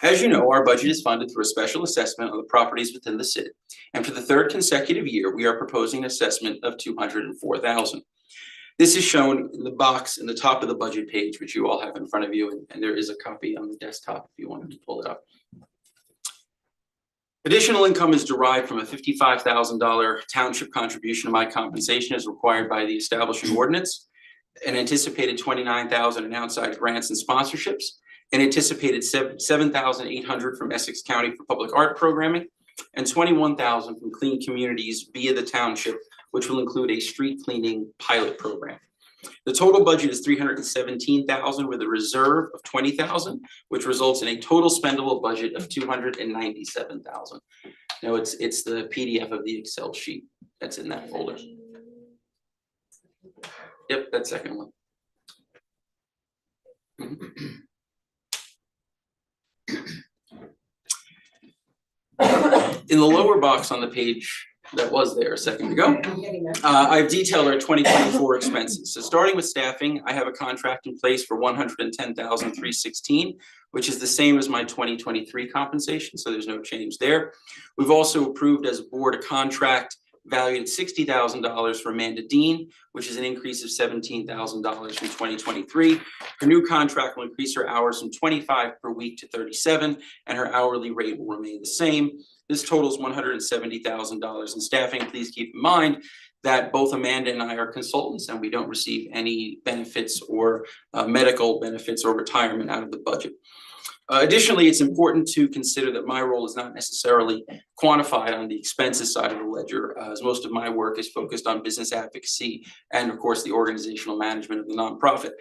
As you know, our budget is funded through a special assessment on the properties within the CID. And for the 3rd consecutive year, we are proposing an assessment of $204,000. This is shown in the box in the top of the budget page, which you all have in front of you, and there is a copy on the desktop if you wanted to pull it up. Additional income is derived from a $55,000 township contribution to my compensation as required by the establishing ordinance, an anticipated $29,000 in outside grants and sponsorships, an anticipated $7,800 from Essex County for public art programming, and $21,000 from Clean Communities via the Township, which will include a street cleaning pilot program. The total budget is $317,000 with a reserve of $20,000, which results in a total spendable budget of $297,000. Now it's the PDF of the Excel sheet that's in that folder. Yep, that second one. In the lower box on the page that was there a second ago, I've detailed our 2024 expenses. So starting with staffing, I have a contract in place for $110,316, which is the same as my 2023 compensation, so there's no change there. We've also approved as a board a contract valued at $60,000 for Amanda Dean, which is an increase of $17,000 from 2023. Her new contract will increase her hours from 25 per week to 37, and her hourly rate will remain the same. This totals $170,000 in staffing. Please keep in mind that both Amanda and I are consultants, and we don't receive any benefits or medical benefits or retirement out of the budget. Additionally, it's important to consider that my role is not necessarily quantified on the expenses side of the ledger, as most of my work is focused on business advocacy and, of course, the organizational management of the nonprofit.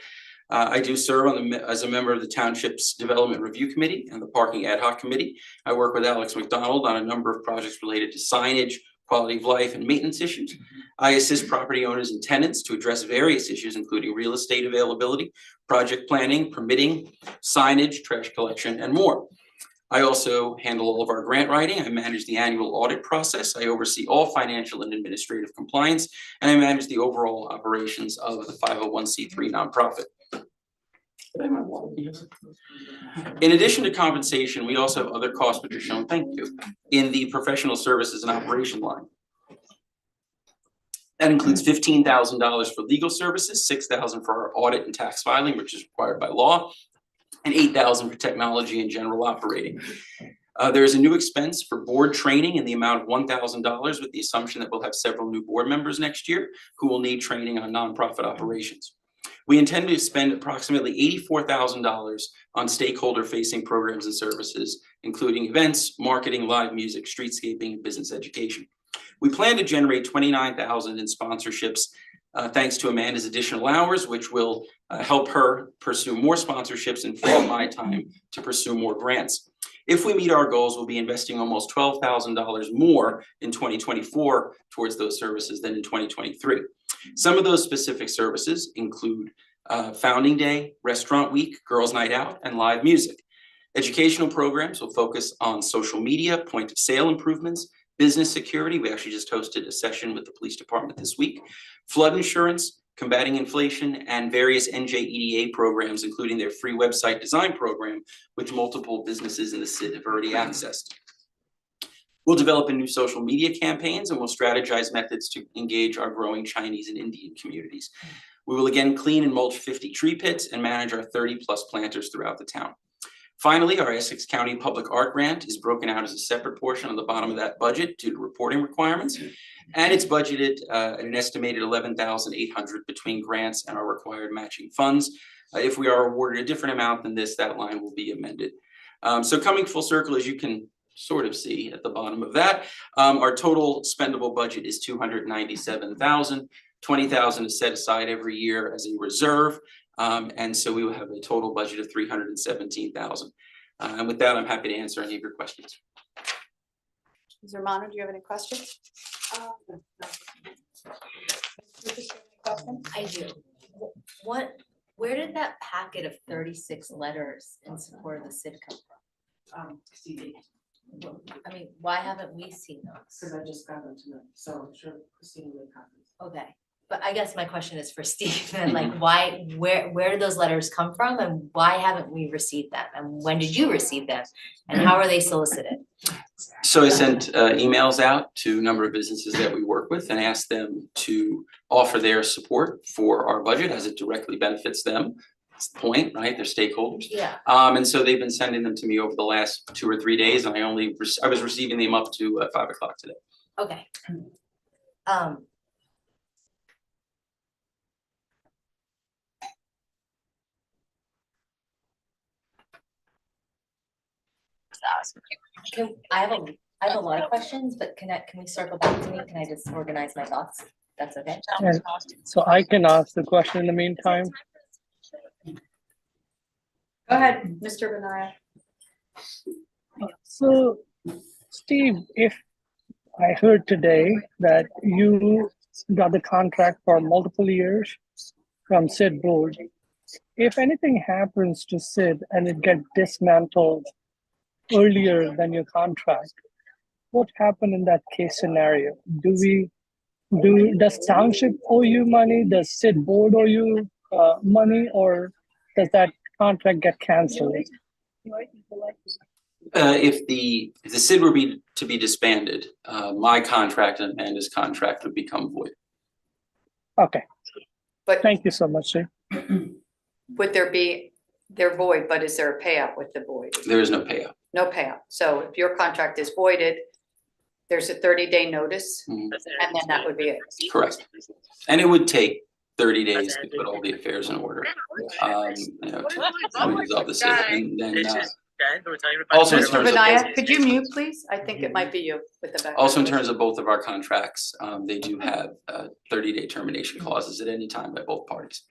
I do serve as a member of the Township's Development Review Committee and the Parking Ad Hoc Committee. I work with Alex McDonald on a number of projects related to signage, quality of life, and maintenance issues. I assist property owners and tenants to address various issues, including real estate availability, project planning, permitting, signage, trash collection, and more. I also handle all of our grant writing. I manage the annual audit process. I oversee all financial and administrative compliance, and I manage the overall operations of the 501c3 nonprofit. In addition to compensation, we also have other costs which are shown, thank you, in the professional services and operation line. That includes $15,000 for legal services, $6,000 for our audit and tax filing, which is required by law, and $8,000 for technology and general operating. There is a new expense for board training in the amount of $1,000 with the assumption that we'll have several new board members next year who will need training on nonprofit operations. We intend to spend approximately $84,000 on stakeholder-facing programs and services, including events, marketing, live music, streetscaping, and business education. We plan to generate $29,000 in sponsorships thanks to Amanda's additional hours, which will help her pursue more sponsorships and free up my time to pursue more grants. If we meet our goals, we'll be investing almost $12,000 more in 2024 towards those services than in 2023. Some of those specific services include Founding Day, Restaurant Week, Girls Night Out, and live music. Educational programs will focus on social media, point of sale improvements, business security. We actually just hosted a session with the police department this week. Flood insurance, combating inflation, and various NJEDA programs, including their free website design program, which multiple businesses in the city have already accessed. We'll develop a new social media campaigns, and we'll strategize methods to engage our growing Chinese and Indian communities. We will again clean and mulch 50 tree pits and manage our 30+ planters throughout the town. Finally, our Essex County Public Art Grant is broken out as a separate portion on the bottom of that budget due to reporting requirements. And it's budgeted at an estimated $11,800 between grants and our required matching funds. If we are awarded a different amount than this, that line will be amended. So coming full circle, as you can sort of see at the bottom of that, our total spendable budget is $297,000. $20,000 is set aside every year as a reserve. And so we will have a total budget of $317,000. And with that, I'm happy to answer any of your questions. Ms. Romano, do you have any questions? I do. Where did that packet of 36 letters in support of the SID come from? I mean, why haven't we seen those? Because I just got them tonight, so I'm sure Christina will copy. Okay, but I guess my question is for Steve, and like, where did those letters come from, and why haven't we received them? And when did you receive them? And how are they solicited? So I sent emails out to a number of businesses that we work with and asked them to offer their support for our budget as it directly benefits them. That's the point, right? They're stakeholders. Yeah. And so they've been sending them to me over the last 2 or 3 days, and I was receiving them up to 5 o'clock today. Okay. I have a lot of questions, but can we circle back to me? Can I just organize my thoughts? That's okay. And so I can ask the question in the meantime. Go ahead, Mr. Benaya. So, Steve, if I heard today that you got the contract for multiple years from SID board, if anything happens to SID and it gets dismantled earlier than your contract, what happened in that case scenario? Does Township owe you money? Does SID board owe you money, or does that contract get canceled? If the SID were to be disbanded, my contract and Amanda's contract would become void. Okay. But thank you so much, sir. Would there be, they're void, but is there a payout with the void? There is no payout. No payout. So if your contract is voided, there's a 30-day notice, and then that would be it. Correct. And it would take 30 days to put all the affairs in order. To resolve the SID, and then also in Mr. terms of Benaya, could you mute, please? I think it might be you with the background. also in terms of both of our contracts, they do have 30-day termination clauses at any time by both parties.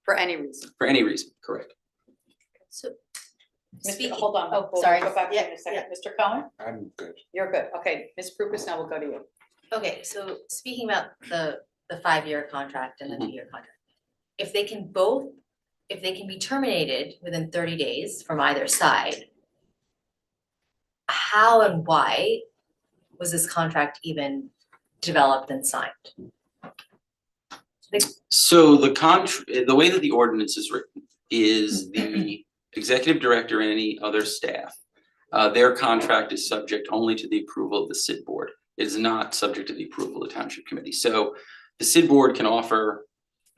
For any reason. For any reason, correct. So, Hold on. Oh, We'll sorry. Go back to you in a second. Mr. Cohen? I'm good. You're good. Okay, Ms. Prupus, now we'll go to you. Okay, so speaking about the 5-year contract and the 2-year contract, if they can be terminated within 30 days from either side, how and why was this contract even developed and signed? So the way that the ordinance is written is the executive director and any other staff, their contract is subject only to the approval of the SID board. It is not subject to the approval of the township committee. So the SID board can offer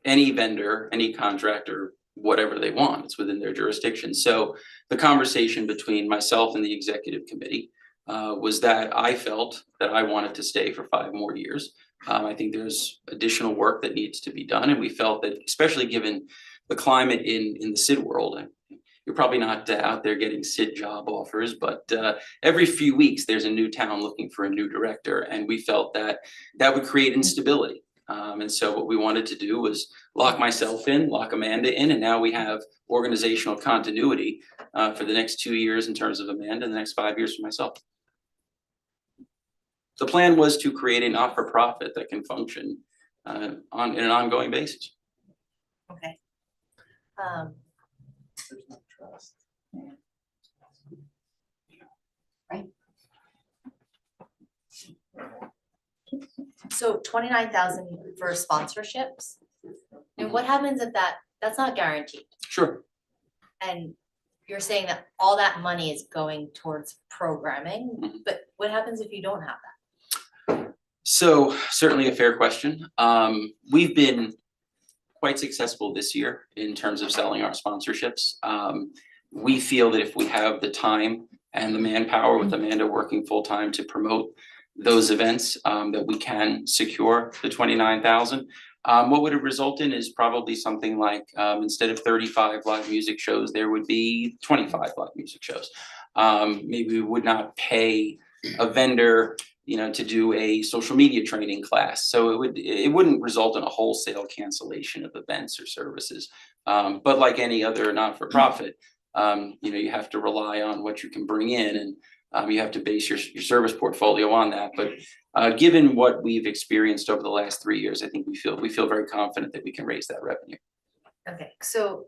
any vendor, any contractor, whatever they want. It's within their jurisdiction. So the conversation between myself and the executive committee was that I felt that I wanted to stay for 5 more years. I think there's additional work that needs to be done, and we felt that, especially given the climate in the SID world, you're probably not out there getting SID job offers, but every few weeks there's a new town looking for a new director, and we felt that that would create instability. And so what we wanted to do was lock myself in, lock Amanda in, and now we have organizational continuity for the next 2 years in terms of Amanda and the next 5 years for myself. The plan was to create a not-for-profit that can function in an ongoing basis. Okay. There's no trust. Right. So 29,000 for sponsorships, and what happens if that's not guaranteed? Sure. And you're saying that all that money is going towards programming, but what happens if you don't have that? So certainly a fair question. We've been quite successful this year in terms of selling our sponsorships. we feel that if we have the time and the manpower with Amanda working full-time to promote those events, that we can secure the 29,000. What would it result in is probably something like, instead of 35 live music shows, there would be 25 live music shows. Maybe we would not pay a vendor, to do a social media training class. So it wouldn't result in a wholesale cancellation of events or services. But like any other not-for-profit, you have to rely on what you can bring in, and you have to base your service portfolio on that. But given what we've experienced over the last 3 years, I think we feel very confident that we can raise that revenue. Okay, so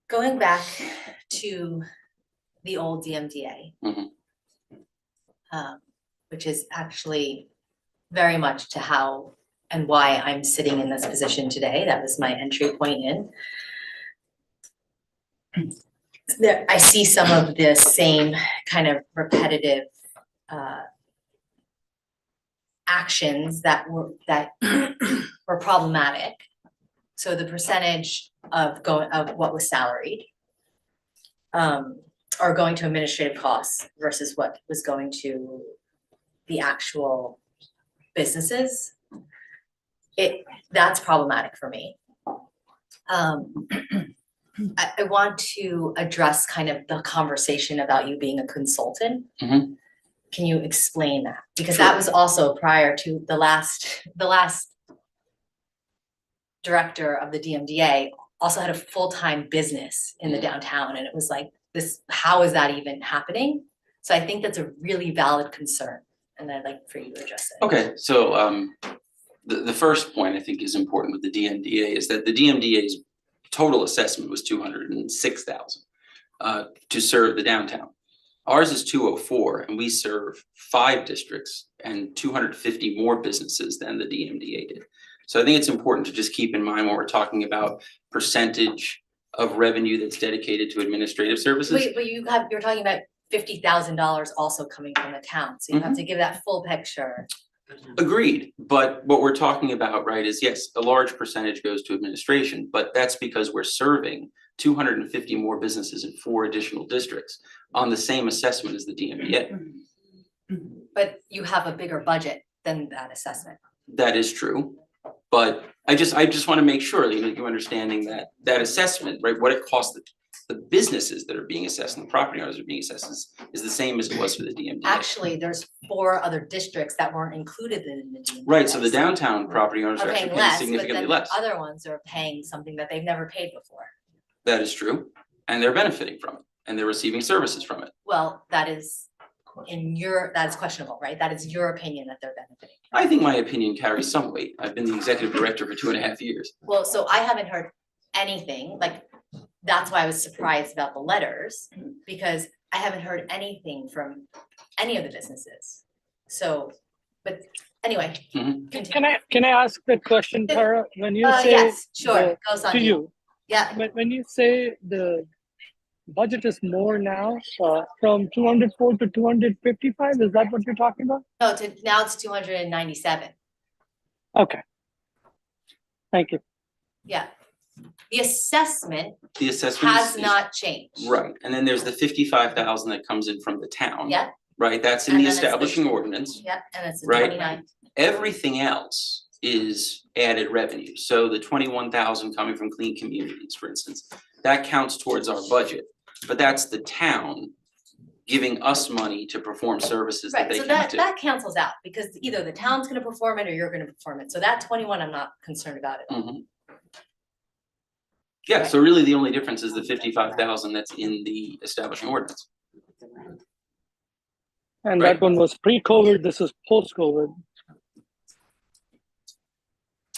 going back to the old DMDA, which is actually very much to how and why I'm sitting in this position today. That was my entry point in. There, I see some of the same kind of repetitive actions that were problematic. So the percentage of what was salaried, or going to administrative costs versus what was going to the actual businesses, that's problematic for me. I want to address kind of the conversation about you being a consultant. Can you explain that? Because that was also prior to the last director of the DMDA also had a full-time business in the downtown, and it was like this, how is that even happening? So I think that's a really valid concern, and I'd like for you to address it. Okay, so the first point I think is important with the DMDA is that the DMDA's total assessment was 206,000 to serve the downtown. Ours is 204, and we serve 5 districts and 250 more businesses than the DMDA did. So I think it's important to just keep in mind when we're talking about percentage of revenue that's dedicated to administrative services. Wait, but you're talking about $50,000 also coming from the town, so you have to give that full picture. Agreed, but what we're talking about, right, is yes, a large percentage goes to administration, but that's because we're serving 250 more businesses in 4 additional districts on the same assessment as the DMDA. But you have a bigger budget than that assessment. That is true, but I just want to make sure that you're understanding that assessment, right, what it costs the businesses that are being assessed and the property owners that are being assessed is the same as it was for the DMDA. Actually, there's 4 other districts that weren't included in the DMDA. Right, so the downtown property owners are Are actually paying paying less, but significantly then less. the other ones are paying something that they've never paid before. That is true, and they're benefiting from it, and they're receiving services from it. Well, that is questionable, right? That is your opinion that they're benefiting. I think my opinion carries some weight. I've been the executive director for 2.5 years. Well, so I haven't heard anything, like, that's why I was surprised about the letters, because I haven't heard anything from any of the businesses. So, but anyway. Can I ask that question, Tara? When you say yes, sure, it goes on to you. Yeah. When you say the budget is more now, from 204 to 255, is that what you're talking about? No, now it's 297. Okay. Thank you. Yeah. The assessment is has not changed. right, and then there's the 55,000 that comes in from the town. Yeah. Right, that's in And the then it's the- establishing ordinance. Yeah, and it's the Right. 29. Everything else is added revenue. So the 21,000 coming from clean communities, for instance, that counts towards our budget. But that's the town giving us money to perform services that Right, they so can't do. that cancels out, because either the town's gonna perform it or you're gonna perform it. So that 21, I'm not concerned about it. Yeah, so really the only difference is the 55,000 that's in the establishing ordinance. And Right. that one was pre-COVID, this is post-COVID.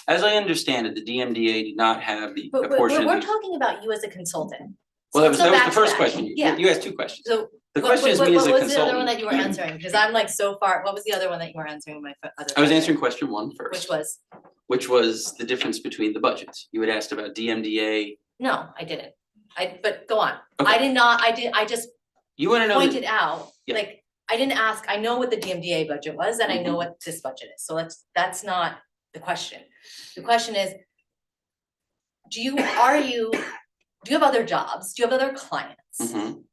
As I understand it, the DMDA did not have a But portion we're of the. talking about you as a consultant. Well, that was So the back to first that. question. Yeah. You asked 2 questions. So The question is me as a what was the other one consultant. that you were answering? Because I'm like so far, what was the other one that you were answering my other I was question? answering question 1 first. Which was? The difference between the budgets. You had asked about DMDA. No, I didn't. But go on. Okay. I just You wanna know. pointed out, Yeah. like, I didn't ask, I know what the DMDA budget was, and I know what this budget is, so that's not the question. The question is, do do you have other jobs? Do you have other clients? Mhm.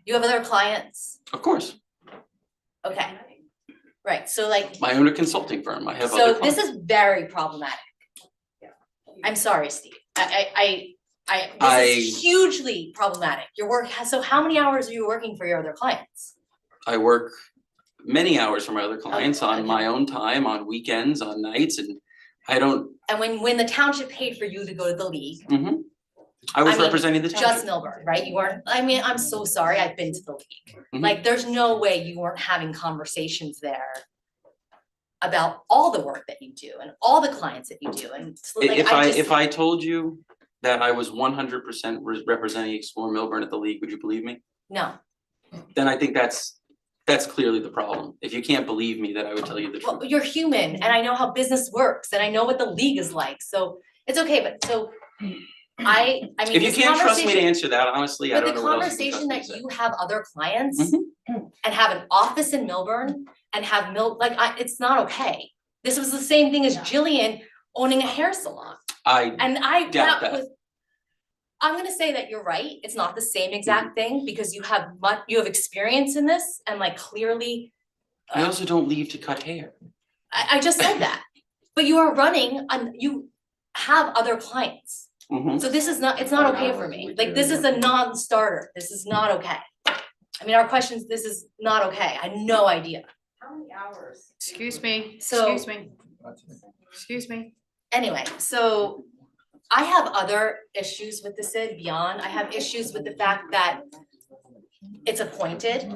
You have other clients? Of course, Okay. Right, so like, I own a consulting firm, I have other so clients. this is very problematic. I'm sorry, Steve. This is hugely problematic. Your work has, so how many hours are you working for your other clients? I work many hours for my other clients on okay. my own time, on weekends, on nights, and I don't, And when the township paid for you to go to the league, I was mean, representing the just township. Milburn, right? You weren't, I mean, I'm so sorry, I've been to the league. Like, there's no way you weren't having conversations there about all the work that you do and all the clients that you do, and so, like, If I told you that I was 100% representing Explore Milburn at the league, would you believe me? No. Then I think that's clearly the problem. If you can't believe me, then I would tell you the truth. Well, you're human, and I know how business works, and I know what the league is like, so it's okay, but so I mean, If you this can't trust me to conversation- answer that, honestly, I But don't the know what else you can conversation trust me that to say. you have other clients and have an office in Milburn and have it's not okay. This was the same thing as Jillian owning a hair salon. I doubt that. I'm gonna say that you're right, it's not the same exact thing, because you have experience in this, and like clearly, I also don't leave to cut hair. I just said that. But you are running, you have other clients. So this is not, it's not okay for me, like, this is a non-starter, this is not okay. I mean, our questions, this is not okay, I had no idea. How many hours? Excuse me, So- excuse me. Anyway, so I have other issues with the SID beyond, I have issues with the fact that it's appointed.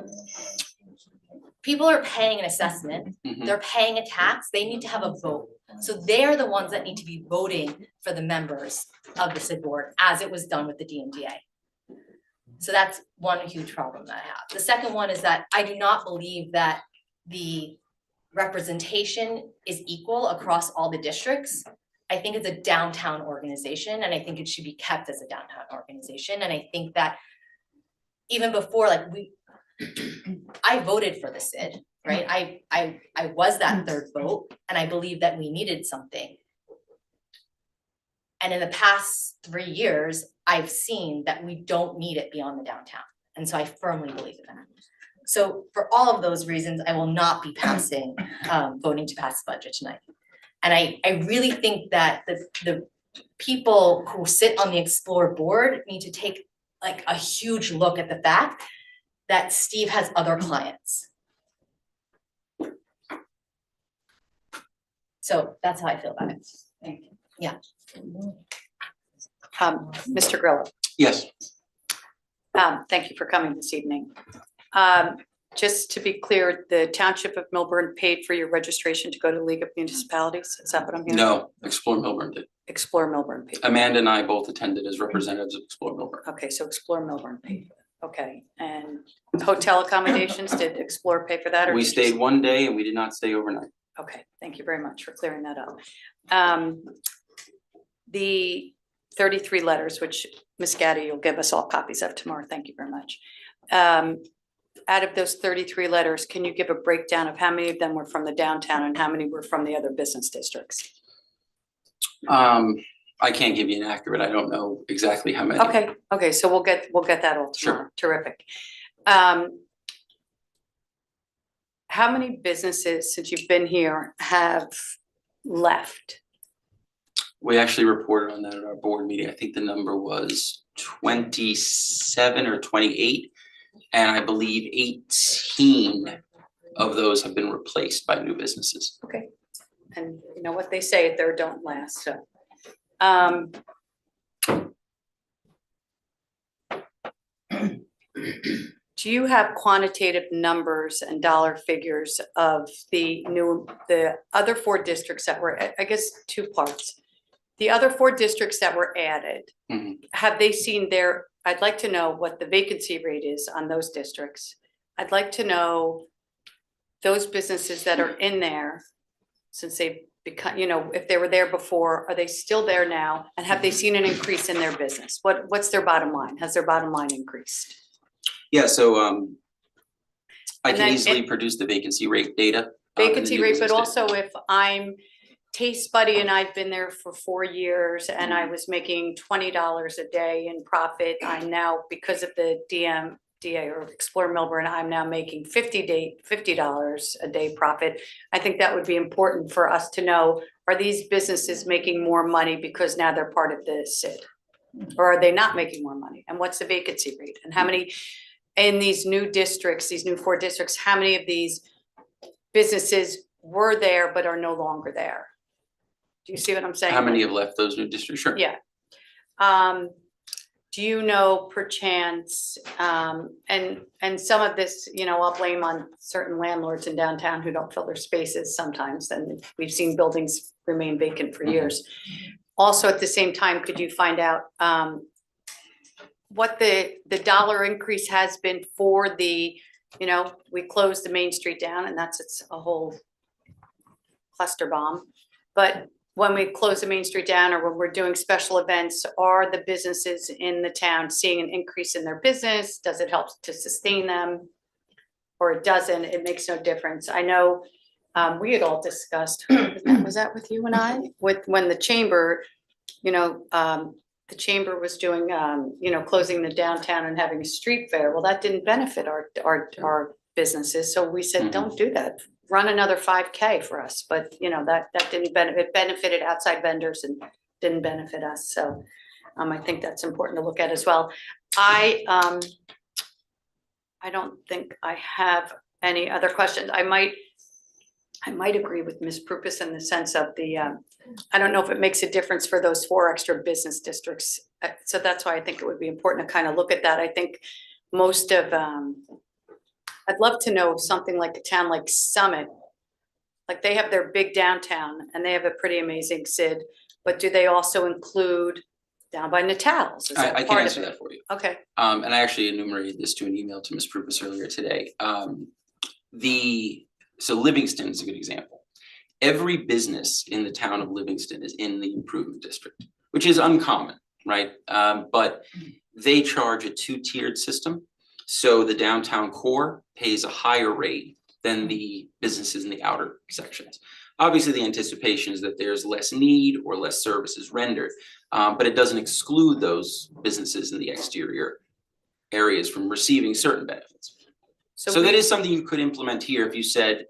People are paying an assessment, they're paying a tax, they need to have a vote. So they're the ones that need to be voting for the members of the SID board, as it was done with the DMDA. So that's one huge problem that I have. The second one is that I do not believe that the representation is equal across all the districts. I think it's a downtown organization, and I think it should be kept as a downtown organization, and I think that even before, like, I voted for the SID, right? I was that third vote, and I believe that we needed something. And in the past 3 years, I've seen that we don't need it beyond the downtown, and so I firmly believe in that. So for all of those reasons, I will not be passing, voting to pass the budget tonight. And I really think that the people who sit on the Explore board need to take like a huge look at the fact that Steve has other clients. So that's how I feel about it. Thank you. Yeah. Mr. Grillo, Yes, thank you for coming this evening. Just to be clear, the Township of Milburn paid for your registration to go to the League of Municipalities? Is that what I'm hearing? no, Explore Milburn did. Explore Milburn paid. Amanda and I both attended as representatives of Explore Milburn. Okay, so Explore Milburn paid for it. Okay, and hotel accommodations, did Explore pay for that? Or We did you- stayed one day and we did not stay overnight. Okay, thank you very much for clearing that up. The 33 letters, which Ms. Gaddy, you'll give us all copies of tomorrow, thank you very much. Out of those 33 letters, can you give a breakdown of how many of them were from the downtown and how many were from the other business districts? I can't give you an accurate, I don't know exactly how many. Okay, so we'll get that all tomorrow, terrific. How many businesses, since you've been here, have left? We actually reported on that at our board meeting. I think the number was 27 or 28. And I believe 18 of those have been replaced by new businesses. Okay, and you know what they say, a third don't last, so. Do you have quantitative numbers and dollar figures of the other 4 districts that were, I guess, 2 parts? The other 4 districts that were added, have they seen I'd like to know what the vacancy rate is on those districts. I'd like to know those businesses that are in there, since they've become, if they were there before, are they still there now? And have they seen an increase in their business? What's their bottom line? Has their bottom line increased? Yeah, so I And can then easily if- produce the vacancy rate data. the Vacancy new rate, but business data. also if I'm Taste Buddy and I've been there for 4 years and I was making $20 a day in profit. I'm now, because of the DA or Explore Milburn, I'm now making $50 a day profit. I think that would be important for us to know, are these businesses making more money because now they're part of the SID? Or are they not making more money? And what's the vacancy rate? And how many in these new districts, these new 4 districts, how many of these businesses were there but are no longer there? Do you see what I'm saying? How many have left those new districts? Sure. Yeah. Do you know perchance, and some of this, you know, I'll blame on certain landlords in downtown who don't fill their spaces sometimes, and we've seen buildings remain vacant for years. Also, at the same time, could you find out what the dollar increase has been for the, you know, we closed the Main Street down and it's a whole cluster bomb. But when we close the Main Street down or when we're doing special events, are the businesses in the town seeing an increase in their business? Does it help to sustain them? Or it doesn't, it makes no difference. I know we had all discussed, was that with you and I? With when the chamber, you know, the chamber was doing, you know, closing the downtown and having a street fair. Well, that didn't benefit our businesses. So we said, don't do that. Run another 5K for us. But, you know, that didn't benefit, it benefited outside vendors and didn't benefit us. So I think that's important to look at as well. I don't think I have any other questions. I might agree with Ms. Prupus in the sense of the, I don't know if it makes a difference for those 4 extra business districts. So that's why I think it would be important to kind of look at that. I think most of, I'd love to know something like a town like Summit, like they have their big downtown and they have a pretty amazing SID, but do they also include down by Natal's? Is that I can part of answer it? that for you. Okay. And I actually enumerated this to an email to Ms. Prupus earlier today. So Livingston is a good example. Every business in the town of Livingston is in the improvement district, which is uncommon, right? But they charge a 2-tiered system. So the downtown core pays a higher rate than the businesses in the outer sections. Obviously, the anticipation is that there's less need or less services rendered, but it doesn't exclude those businesses in the exterior areas from receiving certain benefits. So that is something you could implement here if you said,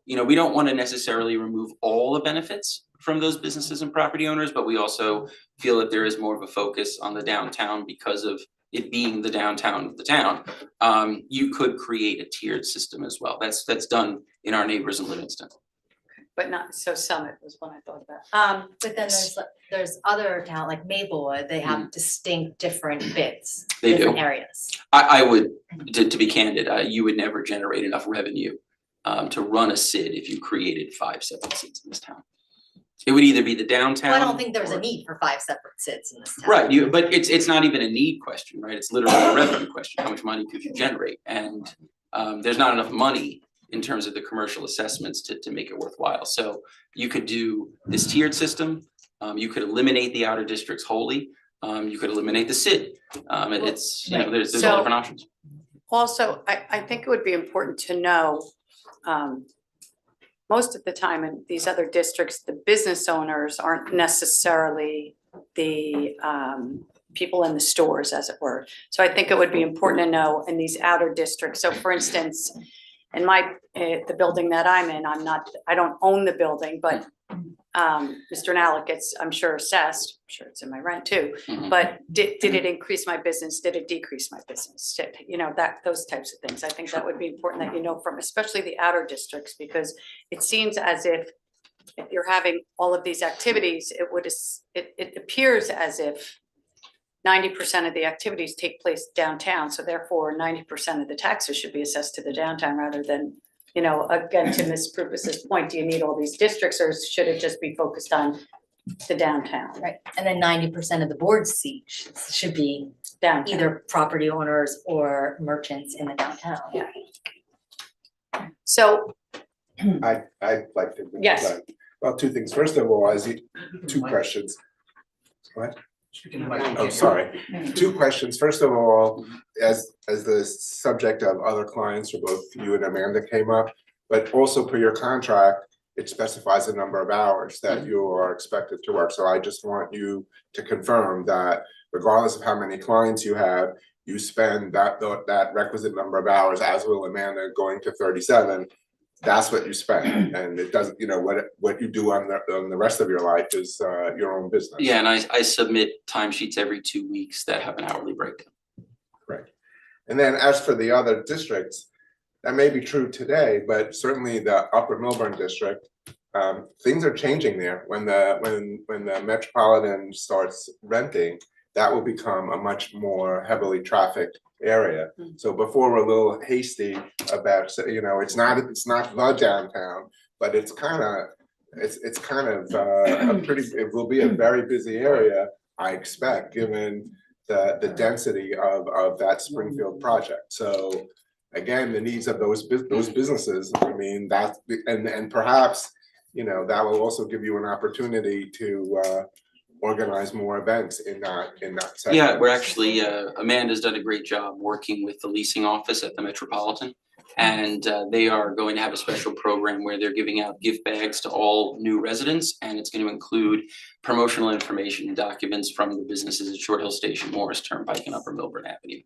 you know, we don't want to necessarily remove all the benefits from those businesses and property owners, but we also feel that there is more of a focus on the downtown because of it being the downtown of the town. You could create a tiered system as well. That's done in our neighbors in Livingston. But not, so Summit was one I thought about. But then there's other town like Maplewood, they have distinct different bits, They do. different areas. I would, to be candid, you would never generate enough revenue to run a SID if you created 5 separate SIDs in this town. It would either be the downtown. Well, I don't think there's a need for 5 separate SIDs in this town. Right, but it's not even a need question, right? It's literally a revenue question. How much money could you generate? And there's not enough money in terms of the commercial assessments to make it worthwhile. So you could do this tiered system. You could eliminate the outer districts wholly. You could eliminate the SID. It's, you know, there's all different options. Also, I think it would be important to know, most of the time in these other districts, the business owners aren't necessarily the people in the stores, as it were. So I think it would be important to know in these outer districts. So for instance, in the building that I'm in, I don't own the building, but Mr. Nalick gets, I'm sure, assessed. I'm sure it's in my rent too. But did it increase my business? Did it decrease my business? You know, those types of things. I think that would be important that you know from, especially the outer districts, because it seems as if you're having all of these activities, it appears as if 90% of the activities take place downtown. So therefore 90% of the taxes should be assessed to the downtown rather than, you know, again, to Ms. Prupus's point, do you need all these districts or should it just be focused on the downtown? Right, and then 90% of the board seats should be downtown, either property owners or merchants in the downtown. Yeah. So I'd like to. Yes. Well, 2 things. First of all, 2 questions. What? Oh, sorry. 2 questions. First of all, as the subject of other clients for both you and Amanda came up, but also per your contract, it specifies a number of hours that you are expected to work. So I just want you to confirm that regardless of how many clients you have, you spend that requisite number of hours, as will Amanda, going to 37. That's what you spend, and it doesn't, you know, what you do on the rest of your life is your own business. Yeah, and I submit timesheets every 2 weeks that have an hourly breakdown. Right. And then as for the other districts, that may be true today, but certainly the Upper Milburn district, things are changing there. When the Metropolitan starts renting, that will become a much more heavily trafficked area. So before we're a little hasty about, you know, it's not the downtown, but it's kind of a pretty, it will be a very busy area, I expect, given the density of that Springfield project. So again, the needs of those businesses, I mean, that, and perhaps, you know, that will also give you an opportunity to organize more events in that sector. Yeah, we're actually, Amanda's done a great job working with the leasing office at the Metropolitan. And they are going to have a special program where they're giving out gift bags to all new residents. And it's going to include promotional information and documents from the businesses at Short Hill Station, Morris Turnpike, and Upper Milburn Avenue.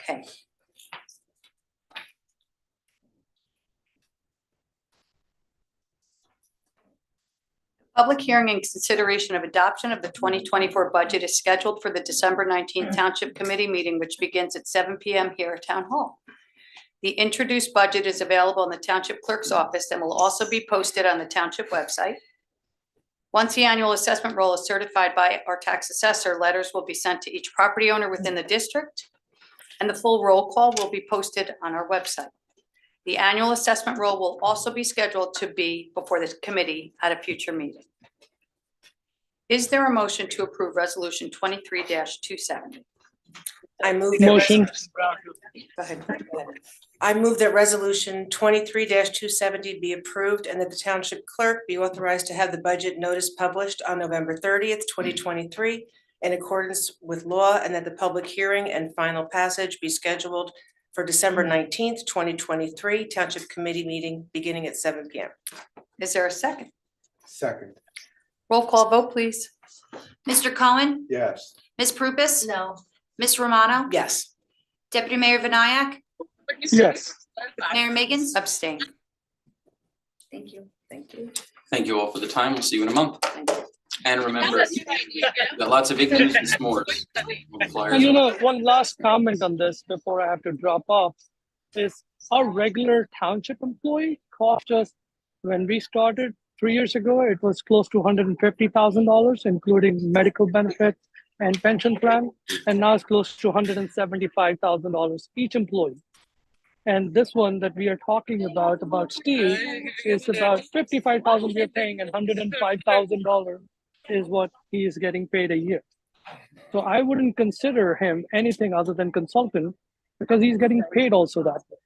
Okay. Public hearing and consideration of adoption of the 2024 budget is scheduled for the December 19th Township Committee meeting, which begins at 7 p.m. here at Town Hall. The introduced budget is available in the Township Clerk's office and will also be posted on the Township website. Once the annual assessment roll is certified by our tax assessor, letters will be sent to each property owner within the district, and the full roll call will be posted on our website. The annual assessment roll will also be scheduled to be before the committee at a future meeting. Is there a motion to approve resolution 23-270? I move that. Motion. Go ahead. I move that resolution 23-270 be approved and that the township clerk be authorized to have the budget notice published on November 30th, 2023 in accordance with law, and that the public hearing and final passage be scheduled for December 19th, 2023 Township Committee meeting beginning at 7 p.m. Is there a second? Second. Roll call vote, please. Mr. Cohen? Yes. Ms. Prupus? No. Ms. Romano? Yes. Deputy Mayor Vinayak? Yes. Mayor Miggins? Abstain. Thank you. Thank you. Thank you all for the time. We'll see you in a month. And remember, got lots of ignorance and s'mores. And you know, one last comment on this before I have to drop off is our regular township employee cost us, when we started 3 years ago, it was close to $150,000, including medical benefits and pension plan, and now it's close to $175,000 each employee. And this one that we are talking about Steve, is about $55,000 we are paying, and $105,000 is what he is getting paid a year. So I wouldn't consider him anything other than consultant, because he's getting paid also that way.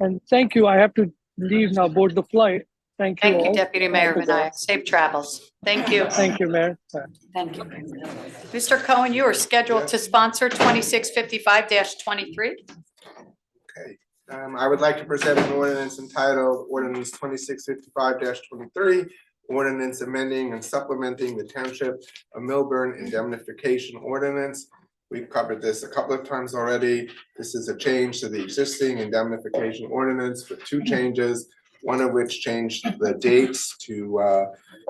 And thank you. I have to leave now, board the flight. Thank you. Thank you, all. Deputy Mayor Vinayak. Safe travels. Thank you. Thank you, Mayor. Thank you. Mr. Cohen, you are scheduled to sponsor 2655-23. Okay. I would like to present an ordinance entitled Ordinance 2655-23, ordinance amending and supplementing the Township of Milburn indemnification ordinance. We've covered this a couple of times already. This is a change to the existing indemnification ordinance with two changes, one of which changed the dates to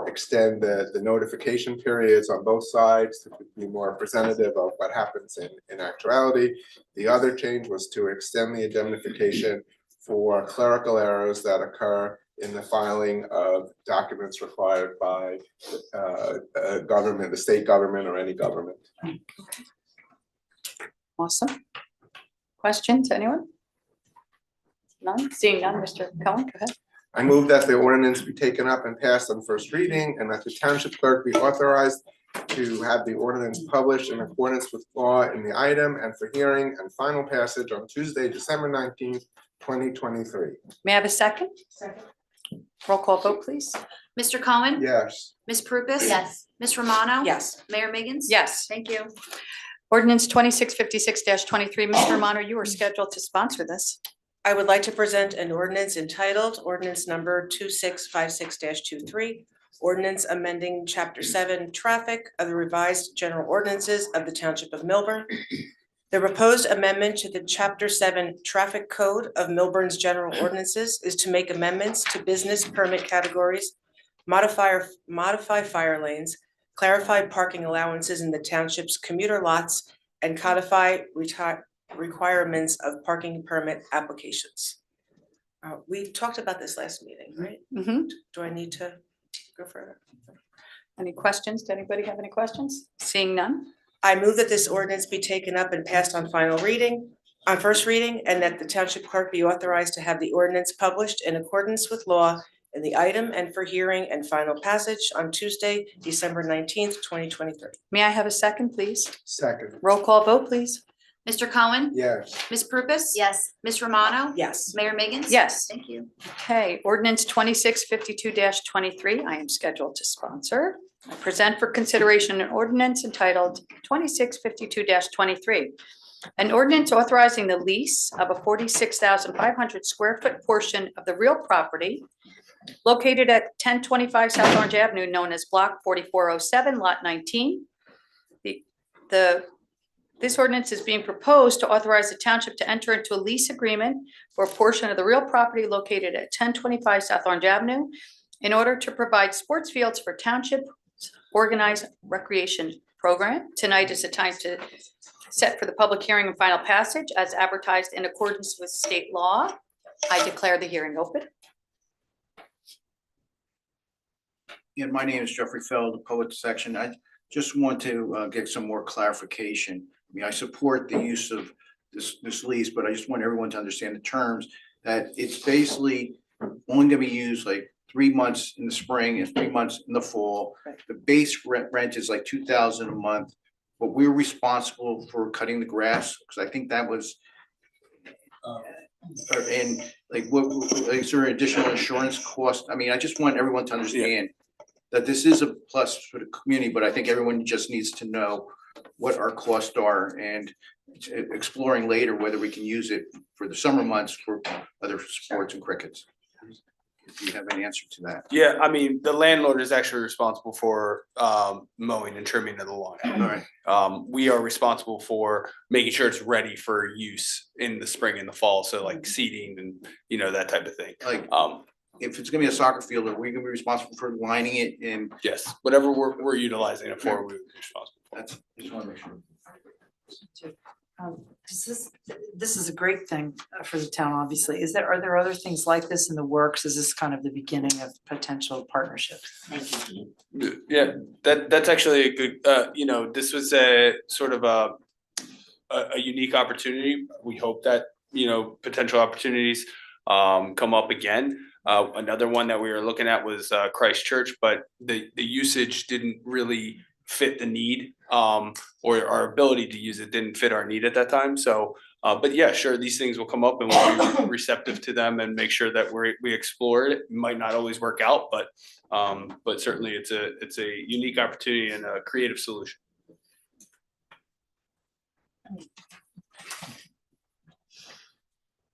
extend the notification periods on both sides to be more representative of what happens in actuality. The other change was to extend the indemnification for clerical errors that occur in the filing of documents required by government, the state government, or any government. Awesome. Questions, anyone? None? Seeing none, Mr. Cohen, go ahead. I move that the ordinance be taken up and passed on first reading, and that the township clerk be authorized to have the ordinance published in accordance with law in the item and for hearing and final passage on Tuesday, December 19th, 2023. May I have a second? Second. Roll call vote, please. Mr. Cohen? Yes. Ms. Prupus? Yes. Ms. Romano? Yes. Mayor Miggins? Yes. Thank you. Ordinance 2656-23, Mr. Romano, you are scheduled to sponsor this. I would like to present an ordinance entitled ordinance number 2656-23. Ordinance amending chapter 7 traffic of the revised general ordinances of the Township of Milburn. The proposed amendment to the chapter 7 traffic code of Milburn's general ordinances is to make amendments to business permit categories, modify fire lanes, clarify parking allowances in the township's commuter lots, and codify requirements of parking permit applications. We talked about this last meeting, right? Mhm. Do I need to go further? Any questions? Does anybody have any questions? Seeing none? I move that this ordinance be taken up and passed on first reading, and that the township clerk be authorized to have the ordinance published in accordance with law in the item and for hearing and final passage on Tuesday, December 19th, 2023. May I have a second, please? Second. Roll call vote, please. Mr. Cohen? Yes. Ms. Prupus? Yes. Ms. Romano? Yes. Mayor Miggins? Yes. Thank you. Okay, ordinance 2652-23, I am scheduled to sponsor. I present for consideration an ordinance entitled 2652-23. An ordinance authorizing the lease of a 46,500 square foot portion of the real property located at 1025 South Orange Avenue, known as Block 4407, Lot 19. This ordinance is being proposed to authorize the township to enter into a lease agreement for a portion of the real property located at 1025 South Orange Avenue in order to provide sports fields for township organized recreation program. Tonight is the time to set for the public hearing and final passage as advertised in accordance with state law. I declare the hearing open. Yeah, my name is Jeffrey Feld, the poet section. I just want to get some more clarification. I mean, I support the use of this lease, but I just want everyone to understand the terms, that it's basically only gonna be used like 3 months in the spring and 3 months in the fall. The base rent is like $2,000 a month, but we're responsible for cutting the grass, because I think that was and like what is there additional insurance cost? I mean, I just want everyone to understand that this is a plus for the community, but I think everyone just needs to know what our costs are and exploring later whether we can use it for the summer months for other sports and crickets. Do you have any answer to that? Yeah, I mean, the landlord is actually responsible for mowing and trimming of the lawn. All right. We are responsible for making sure it's ready for use in the spring and the fall. So like seeding and, you know, that type of thing. Like, if it's gonna be a soccer field, are we gonna be responsible for lining it in? Yes, whatever we're utilizing it for, we would be responsible for. That's, just wanna make sure. This is a great thing for the town, obviously. Are there other things like this in the works? Is this kind of the beginning of potential partnerships? Thank you. Yeah, that's actually a good, you know, this was a sort of a unique opportunity. We hope that, you know, potential opportunities come up again. Another one that we were looking at was Christchurch, but the usage didn't really fit the need, or our ability to use it didn't fit our need at that time. So, but yeah, sure, these things will come up and we'll be receptive to them and make sure that we explore it. It might not always work out, but certainly it's a unique opportunity and a creative solution.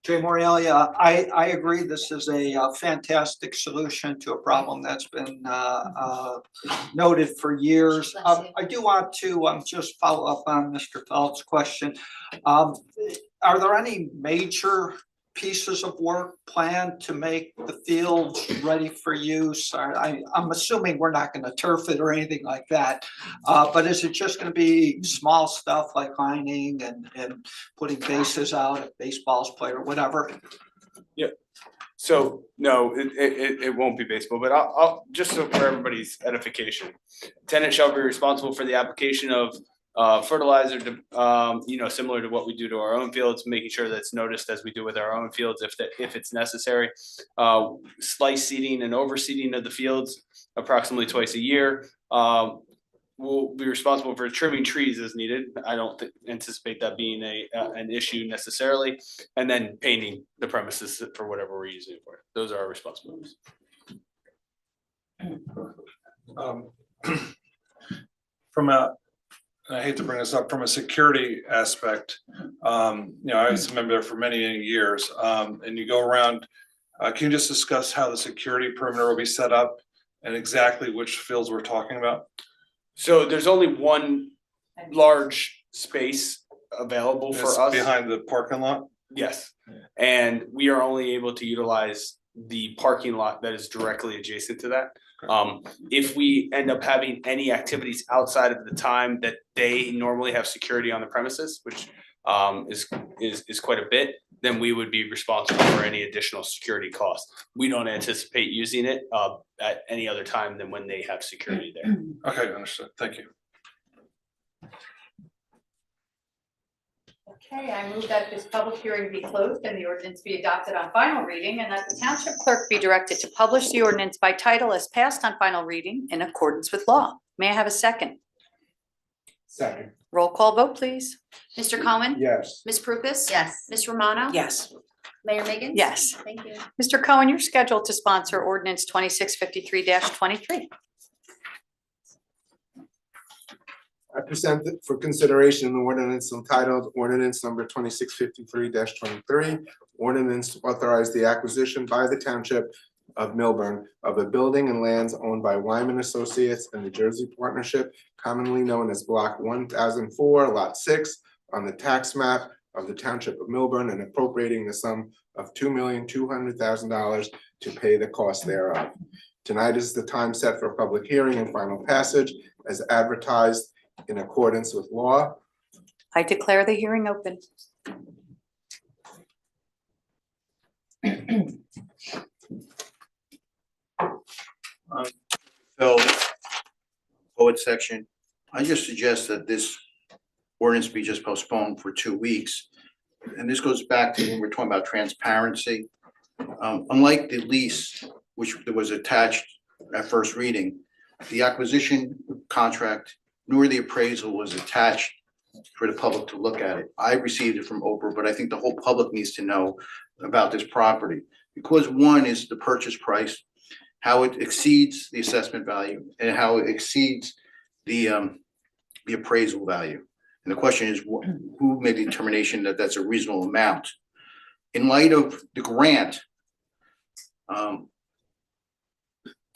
Jay Morelia, I agree, this is a fantastic solution to a problem that's been noted for years. I do want to just follow up on Mr. Feld's question. Are there any major pieces of work planned to make the fields ready for use? I'm assuming we're not going to turf it or anything like that, but is it just going to be small stuff like lining and putting bases out if baseball's played or whatever? Yeah. So no, it won't be baseball, but I'll just so for everybody's edification, tenant shall be responsible for the application of fertilizer to, you know, similar to what we do to our own fields, making sure that's noticed as we do with our own fields if it's necessary. Slice seeding and overseeding of the fields approximately twice a year. We'll be responsible for trimming trees as needed. I don't anticipate that being an issue necessarily. And then painting the premises for whatever we're using it for. Those are our responsibilities. From a and I hate to bring this up from a security aspect. I was a member there for many, many years, and you go around, can you just discuss how the security perimeter will be set up and exactly which fields we're talking about? So there's only one large space available for It's us. behind the parking lot? Yes, and we are only able to utilize the parking lot that is directly adjacent to that. If we end up having any activities outside of the time that they normally have security on the premises, which is quite a bit, then we would be responsible for any additional security costs. We don't anticipate using it at any other time than when they have security there. Okay, understood. Thank you. Okay, I move that this public hearing be closed and the ordinance be adopted on final reading, and that the township clerk be directed to publish the ordinance by title as passed on final reading in accordance with law. May I have a second? Second. Roll call vote, please. Mr. Cohen? Yes. Ms. Prupus? Yes. Ms. Romano? Yes. Mayor Megan? Yes. Thank you. Mr. Cohen, you're scheduled to sponsor ordinance 2653-23. I present for consideration an ordinance entitled ordinance number 2653-23. Ordinance to authorize the acquisition by the township of Milburn of a building and lands owned by Wyman Associates and the Jersey Partnership, commonly known as Block 1004, Lot 6, on the tax map of the township of Milburn, and appropriating the sum of $2,200,000 to pay the cost thereof. Tonight is the time set for public hearing and final passage as advertised in accordance with law. I declare the hearing open. Phil, poet section, I just suggest that this ordinance be just postponed for 2 weeks. And this goes back to when we're talking about transparency. Unlike the lease, which was attached at first reading, the acquisition contract nor the appraisal was attached for the public to look at it. I received it from Oprah, but I think the whole public needs to know about this property. Because one is the purchase price, how it exceeds the assessment value, and how it exceeds the appraisal value. And the question is, who made the determination that that's a reasonable amount? In light of the grant,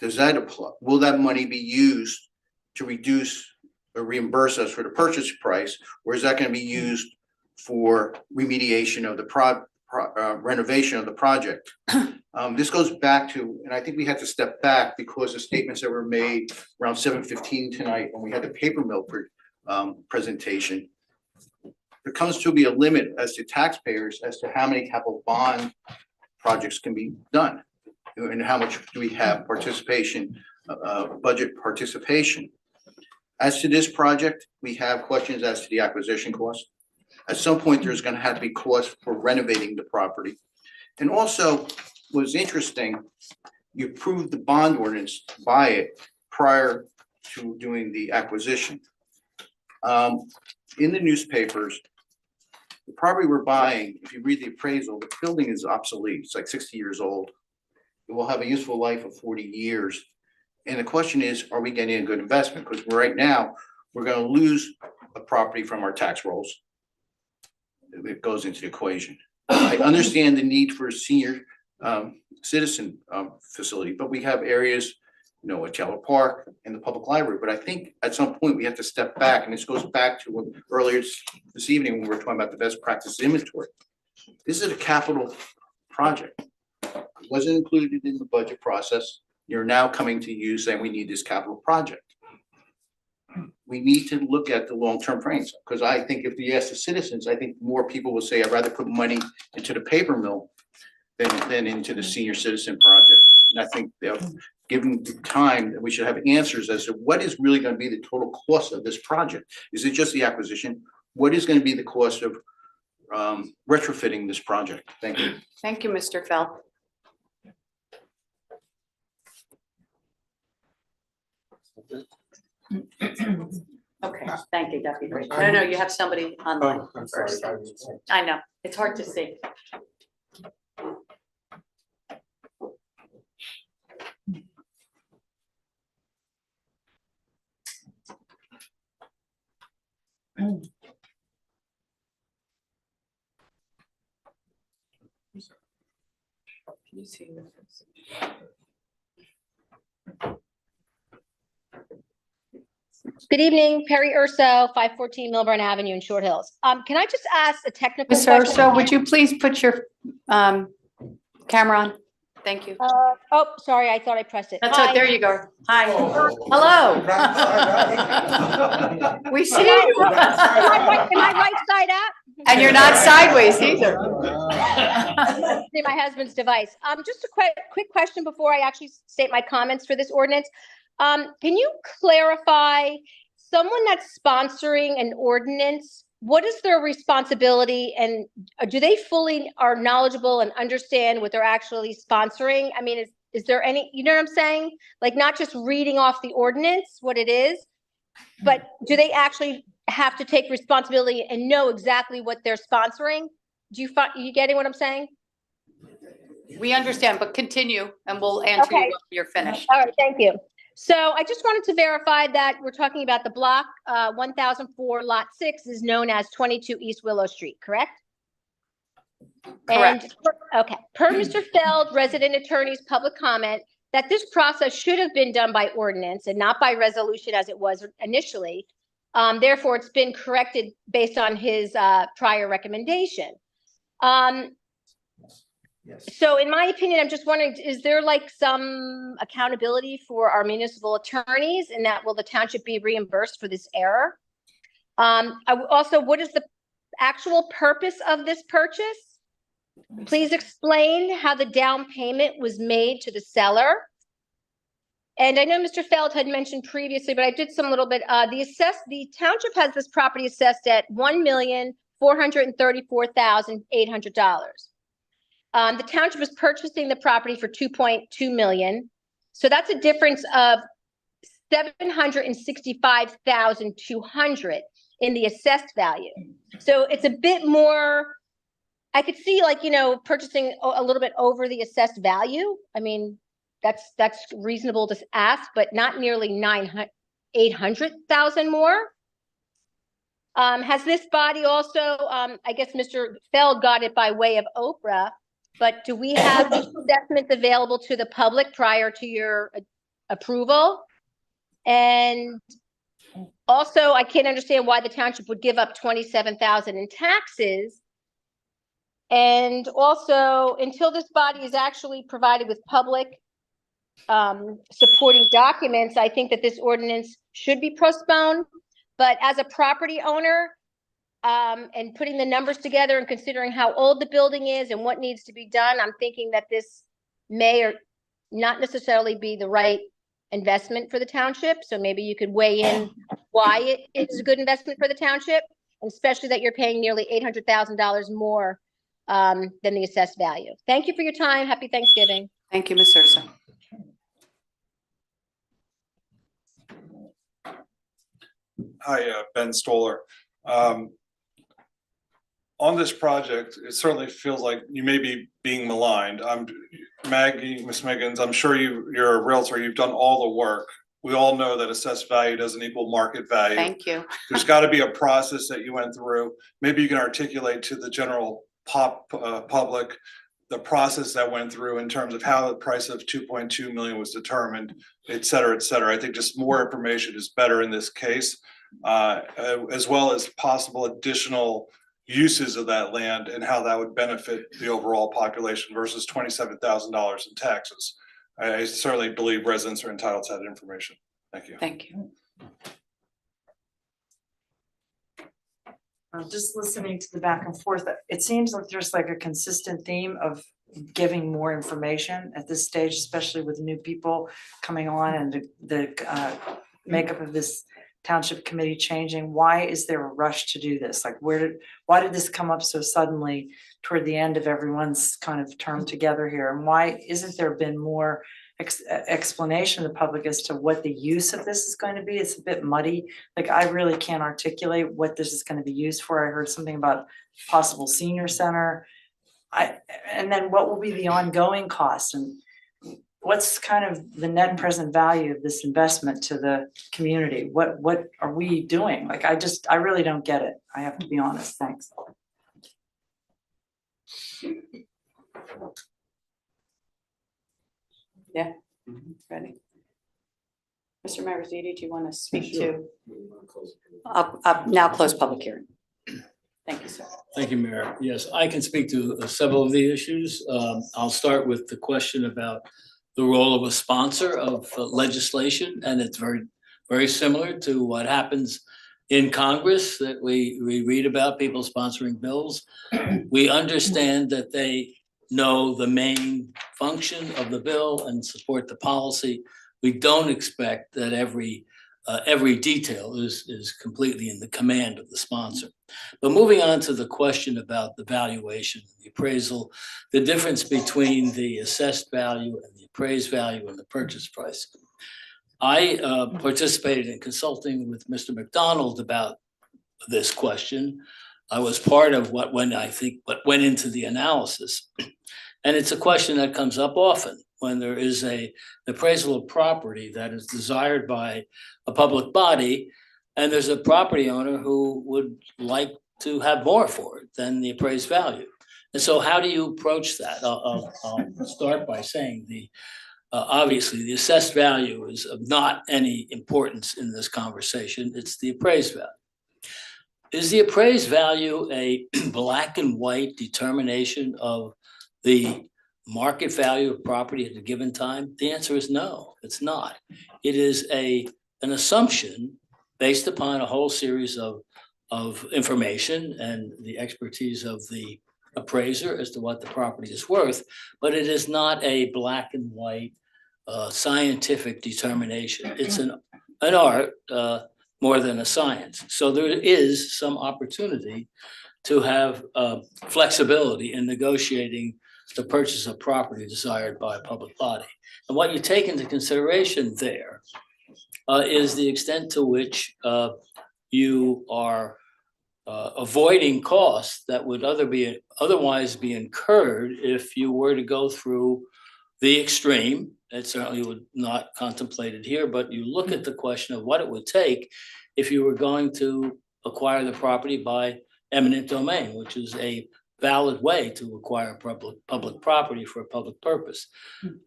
does that apply? Will that money be used to reduce or reimburse us for the purchase price, or is that going to be used for remediation of the renovation of the project? This goes back to, and I think we had to step back because the statements that were made around 7:15 tonight when we had the paper mill presentation. There comes to be a limit as to taxpayers as to how many capital bond projects can be done, and how much do we have participation, budget participation. As to this project, we have questions as to the acquisition cost. At some point, there's going to have to be costs for renovating the property. And also, what's interesting, you approved the bond ordinance by it prior to doing the acquisition. In the newspapers, the property we're buying, if you read the appraisal, the building is obsolete. It's like 60 years old. It will have a useful life of 40 years. And the question is, are we getting a good investment? Because right now, we're going to lose a property from our tax rolls. It goes into the equation. I understand the need for a senior citizen facility, but we have areas, at Keller Park and the public library. But I think at some point we have to step back, and this goes back to what earlier this evening when we were talking about the best practice inventory. This is a capital project. It wasn't included in the budget process. You're now coming to you saying we need this capital project. We need to look at the long-term frames, because I think if we ask the citizens, I think more people will say, I'd rather put money into the paper mill than into the senior citizen project. And I think given the time that we should have answers as to what is really going to be the total cost of this project. Is it just the acquisition? What is going to be the cost of retrofitting this project? Thank you. Thank you, Mr. Fell. Okay, thank you, Deputy Director. No, you have somebody online Oh, I'm sorry. first. I know, it's hard to see. Good evening, Perry Urso, 514 Milburn Avenue in Short Hills. Can I just ask a technical Ms. question? Urso, would you please put your camera on? Thank you. Oh, sorry, I thought I pressed it. That's Hi. it. There you go. Hi. Hello. We see you. Am I right side up? And you're not sideways either. See my husband's device. Just a quick question before I actually state my comments for this ordinance. Can you clarify, someone that's sponsoring an ordinance, what is their responsibility, and do they fully are knowledgeable and understand what they're actually sponsoring? I mean, is there any, you know what I'm saying? Like, not just reading off the ordinance, what it is, but do they actually have to take responsibility and know exactly what they're sponsoring? You getting what I'm saying? We understand, but continue and we'll answer you Okay. when you're finished. All right, thank you. So I just wanted to verify that we're talking about the block 1004 lot 6 is known as 22 East Willow Street, correct? Correct. And, okay, per Mr. Feld, resident attorney's public comment, that this process should have been done by ordinance and not by resolution as it was initially. Therefore, it's been corrected based on his prior recommendation. So in my opinion, I'm just wondering, is there like some accountability for our municipal attorneys, and that will the township be reimbursed for this error? Also, what is the actual purpose of this purchase? Please explain how the down payment was made to the seller. And I know Mr. Feld had mentioned previously, but I did some little bit, the township has this property assessed at $1,434,800. The township is purchasing the property for $2.2 million. So that's a difference of $765,200 in the assessed value. So it's a bit more, I could see, like, you know, purchasing a little bit over the assessed value. I mean, that's reasonable to ask, but not nearly 800,000 more. Has this body also, I guess Mr. Feld got it by way of Oprah, but do we have these assessments available to the public prior to your approval? And also, I can't understand why the township would give up $27,000 in taxes. And also, until this body is actually provided with public supporting documents, I think that this ordinance should be postponed. But as a property owner, and putting the numbers together and considering how old the building is and what needs to be done, I'm thinking that this may or not necessarily be the right investment for the township. So maybe you could weigh in why it is a good investment for the township, especially that you're paying nearly $800,000 more than the assessed value. Thank you for your time. Happy Thanksgiving. Thank you, Ms. Urso. Hi, Ben Stoller. On this project, it certainly feels like you may be being maligned. Maggie, Ms. Miggins, I'm sure you're a realtor, you've done all the work. We all know that assessed value doesn't equal market value. Thank you. There's got to be a process that you went through. Maybe you can articulate to the general public the process that went through in terms of how the price of 2.2 million was determined, et cetera, et cetera. I think just more information is better in this case, as well as possible additional uses of that land and how that would benefit the overall population versus $27,000 in taxes. I certainly believe residents are entitled to that information. Thank you. Thank you. Just listening to the back and forth, it seems like there's like a consistent theme of giving more information at this stage, especially with new people coming on and the makeup of this township committee changing. Why is there a rush to do this? Like, why did this come up so suddenly toward the end of everyone's kind of term together here? And why isn't there been more explanation to the public as to what the use of this is going to be? It's a bit muddy. Like, I really can't articulate what this is going to be used for. I heard something about possible senior center. And then what will be the ongoing cost? And what's kind of the net present value of this investment to the community? What are we doing? Like, I really don't get it. I have to be honest. Thanks. Yeah, ready. Mr. Mariziti, do you want to speak to? I'll now close public hearing. Thank you, sir. Thank you, Mayor. Yes, I can speak to several of the issues. I'll start with the question about the role of a sponsor of legislation, and it's very similar to what happens in Congress that we read about people sponsoring bills. We understand that they know the main function of the bill and support the policy. We don't expect that every detail is completely in the command of the sponsor. But moving on to the question about the valuation, the appraisal, the difference between the assessed value and the appraised value and the purchase price. I participated in consulting with Mr. McDonald about this question. I was part of what went into the analysis. And it's a question that comes up often when there is an appraisal of property that is desired by a public body, and there's a property owner who would like to have more for it than the appraised value. And so how do you approach that? I'll start by saying obviously the assessed value is of not any importance in this conversation. It's the appraised value. Is the appraised value a black and white determination of the market value of property at a given time? The answer is no, it's not. It is an assumption based upon a whole series of information and the expertise of the appraiser as to what the property is worth, but it is not a black and white scientific determination. It's an art more than a science. So there is some opportunity to have flexibility in negotiating the purchase of property desired by a public body. And what you take into consideration there is the extent to which you are avoiding costs that would otherwise be incurred if you were to go through the extreme. It certainly would not contemplated here, but you look at the question of what it would take if you were going to acquire the property by eminent domain, which is a valid way to acquire public property for a public purpose.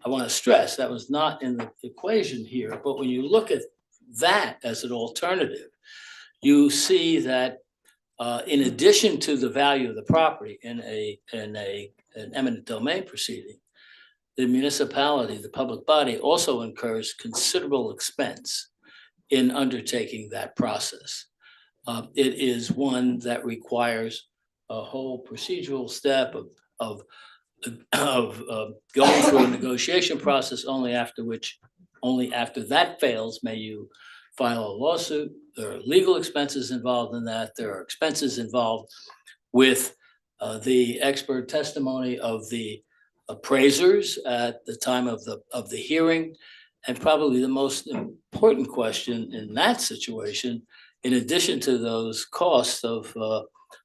I want to stress that was not in the equation here, but when you look at that as an alternative, you see that in addition to the value of the property in an eminent domain proceeding, the municipality, the public body, also incurs considerable expense in undertaking that process. It is one that requires a whole procedural step of going through a negotiation process, only after that fails may you file a lawsuit. There are legal expenses involved in that. There are expenses involved with the expert testimony of the appraisers at the time of the hearing. And probably the most important question in that situation, in addition to those costs of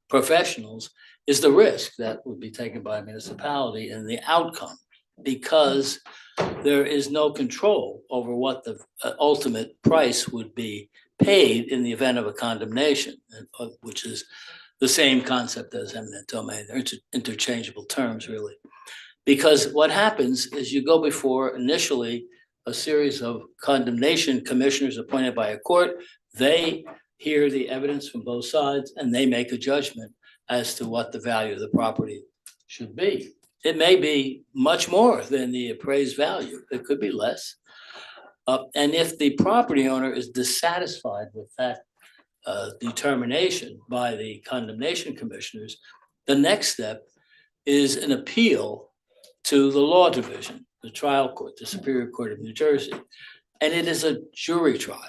professionals, is the risk that would be taken by a municipality and the outcome, because there is no control over what the ultimate price would be paid in the event of a condemnation, which is the same concept as eminent domain. They're interchangeable terms, really. Because what happens is you go before initially a series of condemnation commissioners appointed by a court. They hear the evidence from both sides and they make a judgment as to what the value of the property should be. It may be much more than the appraised value. It could be less. And if the property owner is dissatisfied with that determination by the condemnation commissioners, the next step is an appeal to the law division, the trial court, the Superior Court of New Jersey. And it is a jury trial.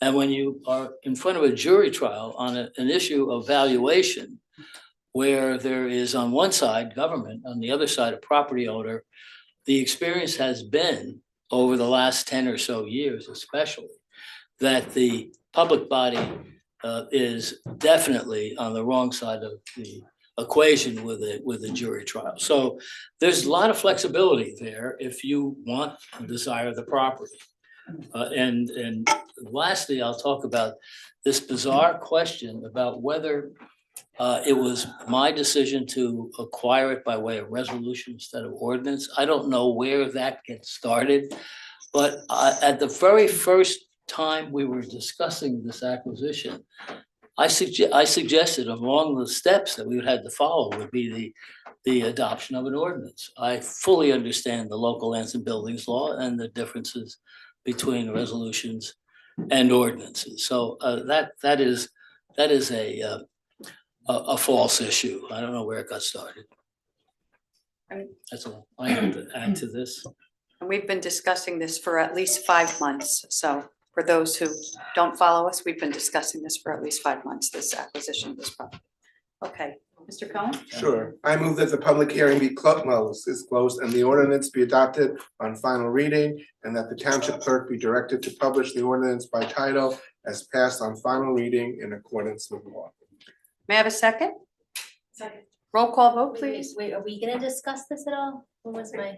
And when you are in front of a jury trial on an issue of valuation, where there is on one side government, on the other side a property owner, the experience has been over the last 10 or so years especially, that the public body is definitely on the wrong side of equation with a jury trial. So there's a lot of flexibility there if you want and desire the property. And lastly, I'll talk about this bizarre question about whether it was my decision to acquire it by way of resolution instead of ordinance. I don't know where that gets started, but at the very first time we were discussing this acquisition, I suggested among the steps that we would have to follow would be the adoption of an ordinance. I fully understand the local lands and buildings law and the differences between resolutions and ordinances. So that is a false issue. I don't know where it got started. That's all I have to add to this. And we've been discussing this for at least 5 months. So for those who don't follow us, we've been discussing this for at least 5 months, this acquisition of this property. Okay, Mr. Cohen? Sure. I move that the public hearing be closed and the ordinance be adopted on final reading, and that the township clerk be directed to publish the ordinance by title as passed on final reading in accordance with law. May I have a second? Second. Roll call vote, please. Wait, are we gonna discuss this at all? What was my?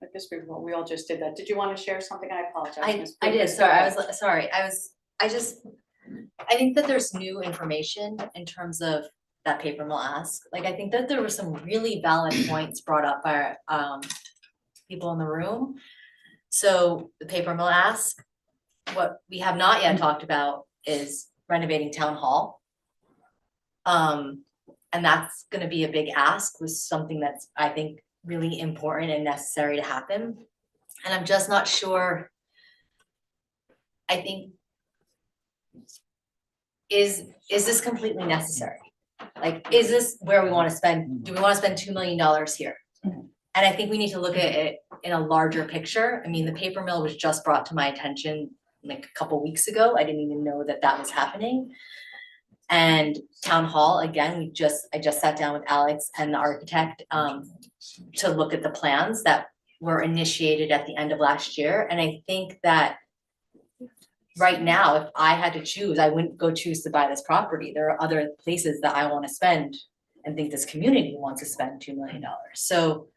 I guess we all just did that. Did you want to share something? I apologize. I did, sorry, I think that there's new information in terms of that paper mill ask. Like, I think that there were some really valid points brought up by people in the room. So the paper mill ask, what we have not yet talked about is renovating town hall. And that's gonna be a big ask, with something that's, I think, really important and necessary to happen. And I'm just not sure. I think, is this completely necessary? Like, is this where we wanna spend, do we wanna spend $2 million here? And I think we need to look at it in a larger picture. I mean, the paper mill was just brought to my attention like a couple weeks ago. I didn't even know that that was happening. And town hall, again, I just sat down with Alex and the architect to look at the plans that were initiated at the end of last year. And I think that right now, if I had to choose, I wouldn't go choose to buy this property. There are other places that I want to spend and think this community wants to spend $2 million. So,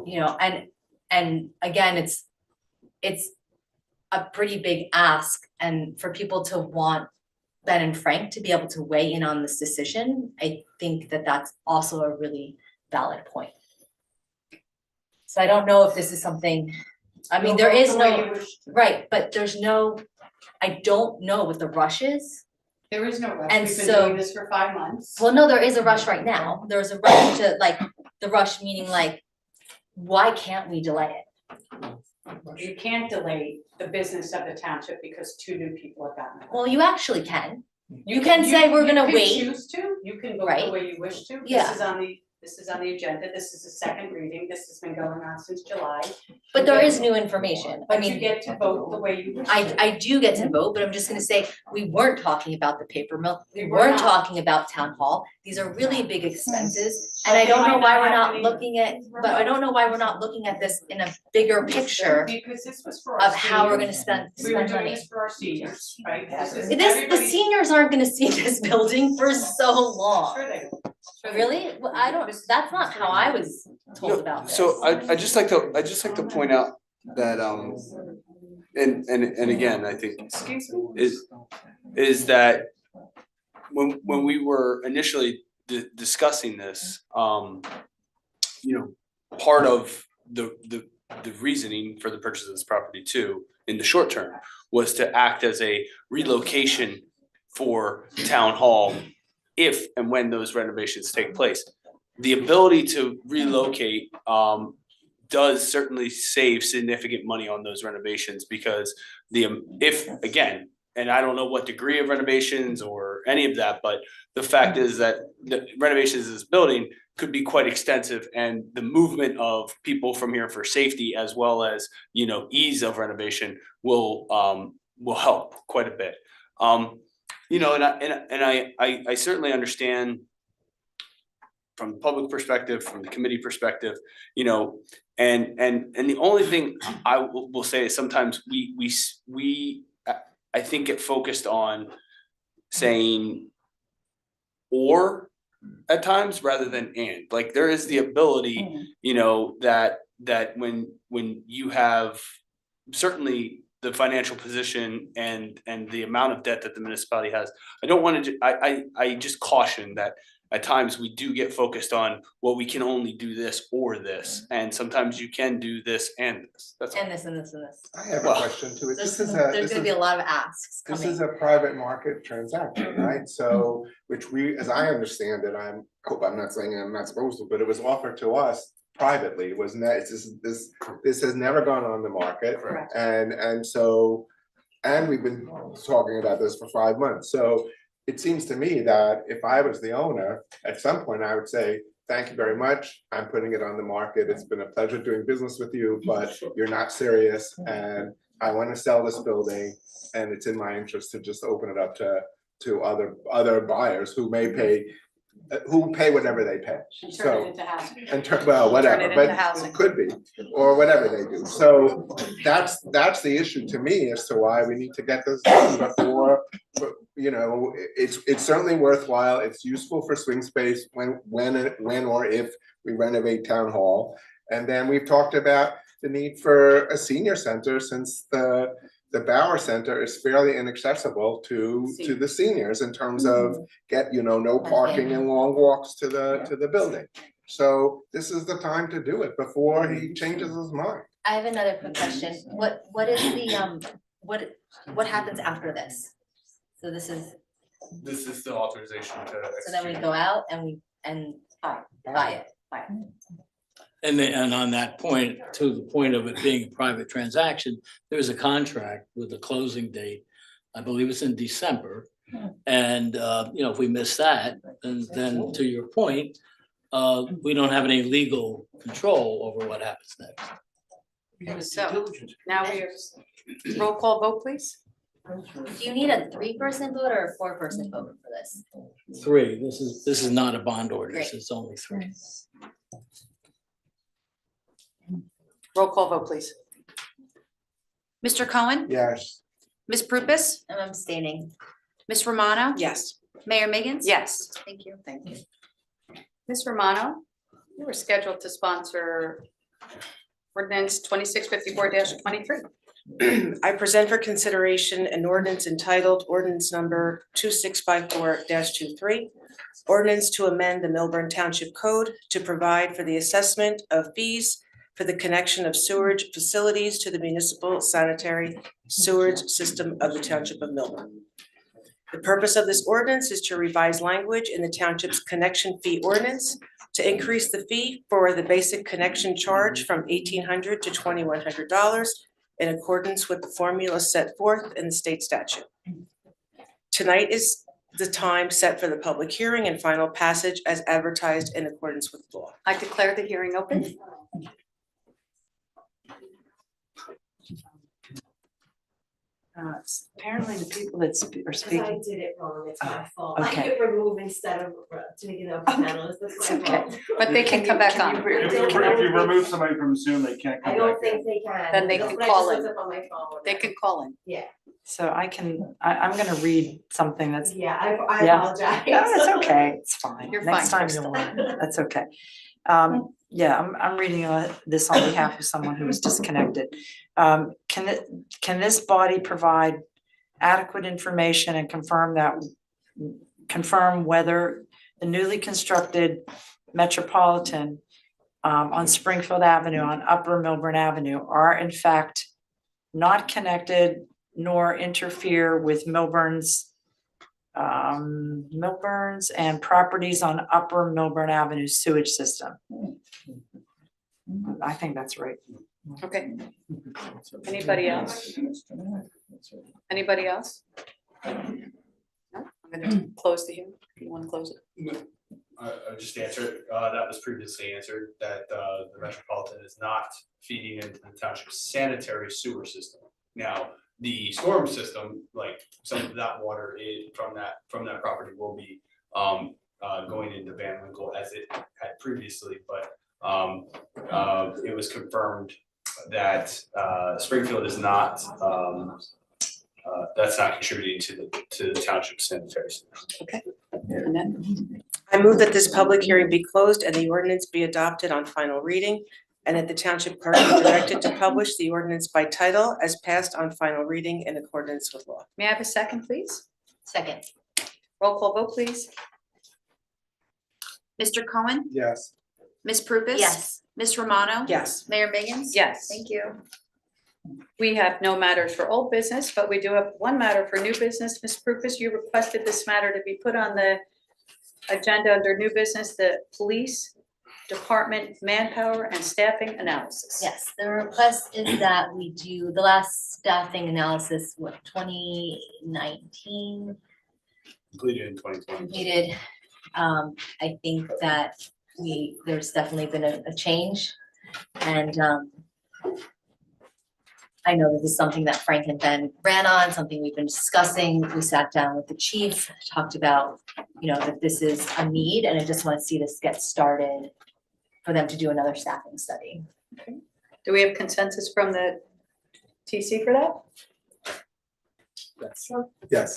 you know, and again, it's a pretty big ask, and for people to want Ben and Frank to be able to weigh in on this decision, I think that that's also a really valid point. So I don't know if this is something, I mean, there is no, right, but there's no, I don't know what the rush is. There is no rush. And We've been so- doing this for 5 months. Well, no, there is a rush right now. There's a rush to, like, the rush meaning like, why can't we delay it? You can't delay the business of the township because 2 new people have gotten it. Well, you actually can. You can say we're gonna You wait. can choose to, you can vote Right. the way you wish to. Yeah. This is on the agenda, this is the second reading, this has been going on since July. But there is new information. I But you mean, get to vote the way you wish. I do get to vote, but I'm just gonna say, we weren't talking about the paper mill. We We were weren't not. talking about town hall. These are really big expenses. But And I they don't know might why not we're not happen looking at, but I don't know why we're not looking at this in a bigger picture Because this was for our of how we're seniors. gonna We were spend doing money. this for our seniors, right? The everybody- seniors aren't gonna see this building for so long. Sure they will. Sure they Really? Well, I don't, that's not how I was told about this. So I just like to point out that and again, I think Excuse me? is that when we were initially discussing this, you know, part of the reasoning for the purchase of this property too, in the short term, was to act as a relocation for town hall if and when those renovations take place. The ability to relocate does certainly save significant money on those renovations, because if again, and I don't know what degree of renovations or any of that, but the fact is that the renovations of this building could be quite extensive, and the movement of people from here for safety as well as, you know, ease of renovation will help quite a bit. You know, and I certainly understand from the public perspective, from the committee perspective, you know, and the only thing I will say is sometimes we I think get focused on saying or at times rather than and. Like there is the ability, you know, that when you have certainly the financial position and the amount of debt that the municipality has, I don't want to, I just caution that at times we do get focused on, well, we can only do this or this, and sometimes you can do this and this. That's all. And this and this and this. I have a Well, question to it. There's gonna be a lot of asks This coming. is a private market transaction, right? So, which we, as I understand it, hope I'm not saying I'm not supposed to, but it was offered to us privately. It wasn't that, this has never gone on the market. Correct. And so, and we've been talking about this for 5 months. So it seems to me that if I was the owner, at some point I would say, thank you very much. I'm putting it on the market. It's been a pleasure doing business with you, but you're not serious. And I want to sell this building, and it's in my interest to just open it up to other buyers who may pay, who pay whatever they pay. And turn it So, into housing. and well, whatever, Turn it but into housing. it could be, or whatever they do. So that's the issue to me as to why we need to get this done before, you know, it's certainly worthwhile. It's useful for swing space when or if we renovate town hall. And then we've talked about the need for a senior center, since the Bauer Center is fairly inaccessible to the seniors in terms of no parking and long walks to the building. So this is the time to do it before he changes his mind. I have another quick question. What is the, what happens after this? So this is, the authorization to. so then we go out and buy it. And on that point, to the point of it being a private transaction, there's a contract with a closing date. I believe it's in December. And, if we miss that, then to your point, we don't have any legal control over what happens next. So now we roll call vote, please. Do you need a 3-person vote or a 4-person vote for this? 3, this is not a bond ordinance, Great. it's only 3. Roll call vote, please. Mr. Cohen? Yes. Ms. Prupus? I'm abstaining. Ms. Romano? Yes. Mayor Miggins? Yes. Thank you. Thank you. Ms. Romano, you were scheduled to sponsor ordinance 2654-23. I present for consideration an ordinance entitled ordinance number 2654-23. Ordinance to amend the Milburn Township Code to provide for the assessment of fees for the connection of sewage facilities to the municipal sanitary sewage system of the Township of Milburn. The purpose of this ordinance is to revise language in the township's connection fee ordinance to increase the fee for the basic connection charge from $1,800 to $2,100 in accordance with the formula set forth in the state statute. Tonight is the time set for the public hearing and final passage as advertised in accordance with law. I declare the hearing open. Apparently the people that are speaking. did it wrong, it's my fault. okay. I hit remove instead of taking up panelists, that's my fault. But they can come back on. If you remove somebody from Zoom, they can't I come don't back in. think they can. Then they That's can what I call just in. looked up on my phone. They can call in. Yeah, So I'm gonna read something that's. yeah, I Yeah. apologize. No, it's okay, it's fine. You're Next fine, time you'll Krista. learn, that's okay. Yeah, I'm reading this on behalf of someone who was disconnected. Can this body provide adequate information and confirm whether the newly constructed Metropolitan on Springfield Avenue, on Upper Milburn Avenue, are in fact not connected nor interfere with Milburn's and properties on Upper Milburn Avenue sewage system? I think that's right. Okay. Anybody else? Anybody else? No? I'm gonna close the hearing. If you want to close it. I just answered, that was previously answered, that the Metropolitan is not feeding into the township's sanitary sewer system. Now, the storm system, like some of that water from that property will be going into Van Winkle as it had previously, but it was confirmed that Springfield is not, that's not contributing to the township sanitary system. Okay. And then, I move that this public hearing be closed and the ordinance be adopted on final reading, and that the township clerk be directed to publish the ordinance by title as passed on final reading in accordance with law. may I have a second, please? Second. Roll call vote, please. Mr. Cohen, Yes. Ms. Prupus. Yes. Ms. Romano. Yes. Mayor Miggins. Yes. Thank you. We have no matters for old business, but we do have one matter for new business. Ms. Prupus, you requested this matter to be put on the agenda under new business, the police department manpower and staffing analysis. Yes, the request is that we do the last staffing analysis, what, 2019? Completed in 2020. Completed. I think that there's definitely been a change. And I know this is something that Frank and Ben ran on, something we've been discussing. We sat down with the chief, talked about, that this is a need, and I just want to see this get started for them to do another staffing study. Do we have consensus from the TC for that? Yes.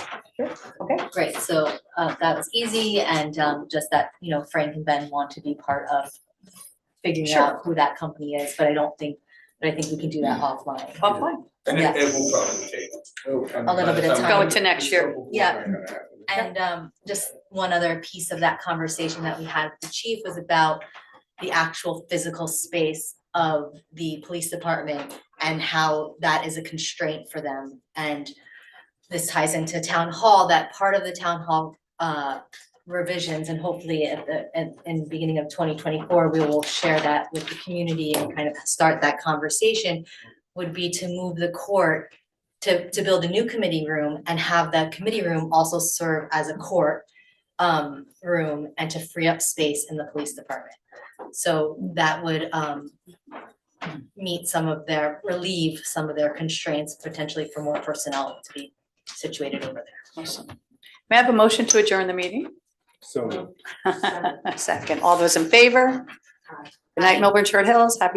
Okay. Great, so that was easy, and just that, Frank and Ben want to be part of figuring out who that company is, but I think we can do that offline. Offline. And Yes. it will probably take A little bit of time. Go into next year. Yeah. And just one other piece of that conversation that we had with the chief was about the actual physical space of the police department and how that is a constraint for them. And this ties into town hall, that part of the town hall revisions, and hopefully in the beginning of 2024, we will share that with the community and kind of start that conversation, would be to move the court to build a new committee room and have that committee room also serve as a court room, and to free up space in the police department. So that would relieve some of their constraints, potentially for more personnel to be situated over there. Awesome. May I have a motion to adjourn the meeting? So. Second, all those in favor? Good night, Milburn Short Hills. Happy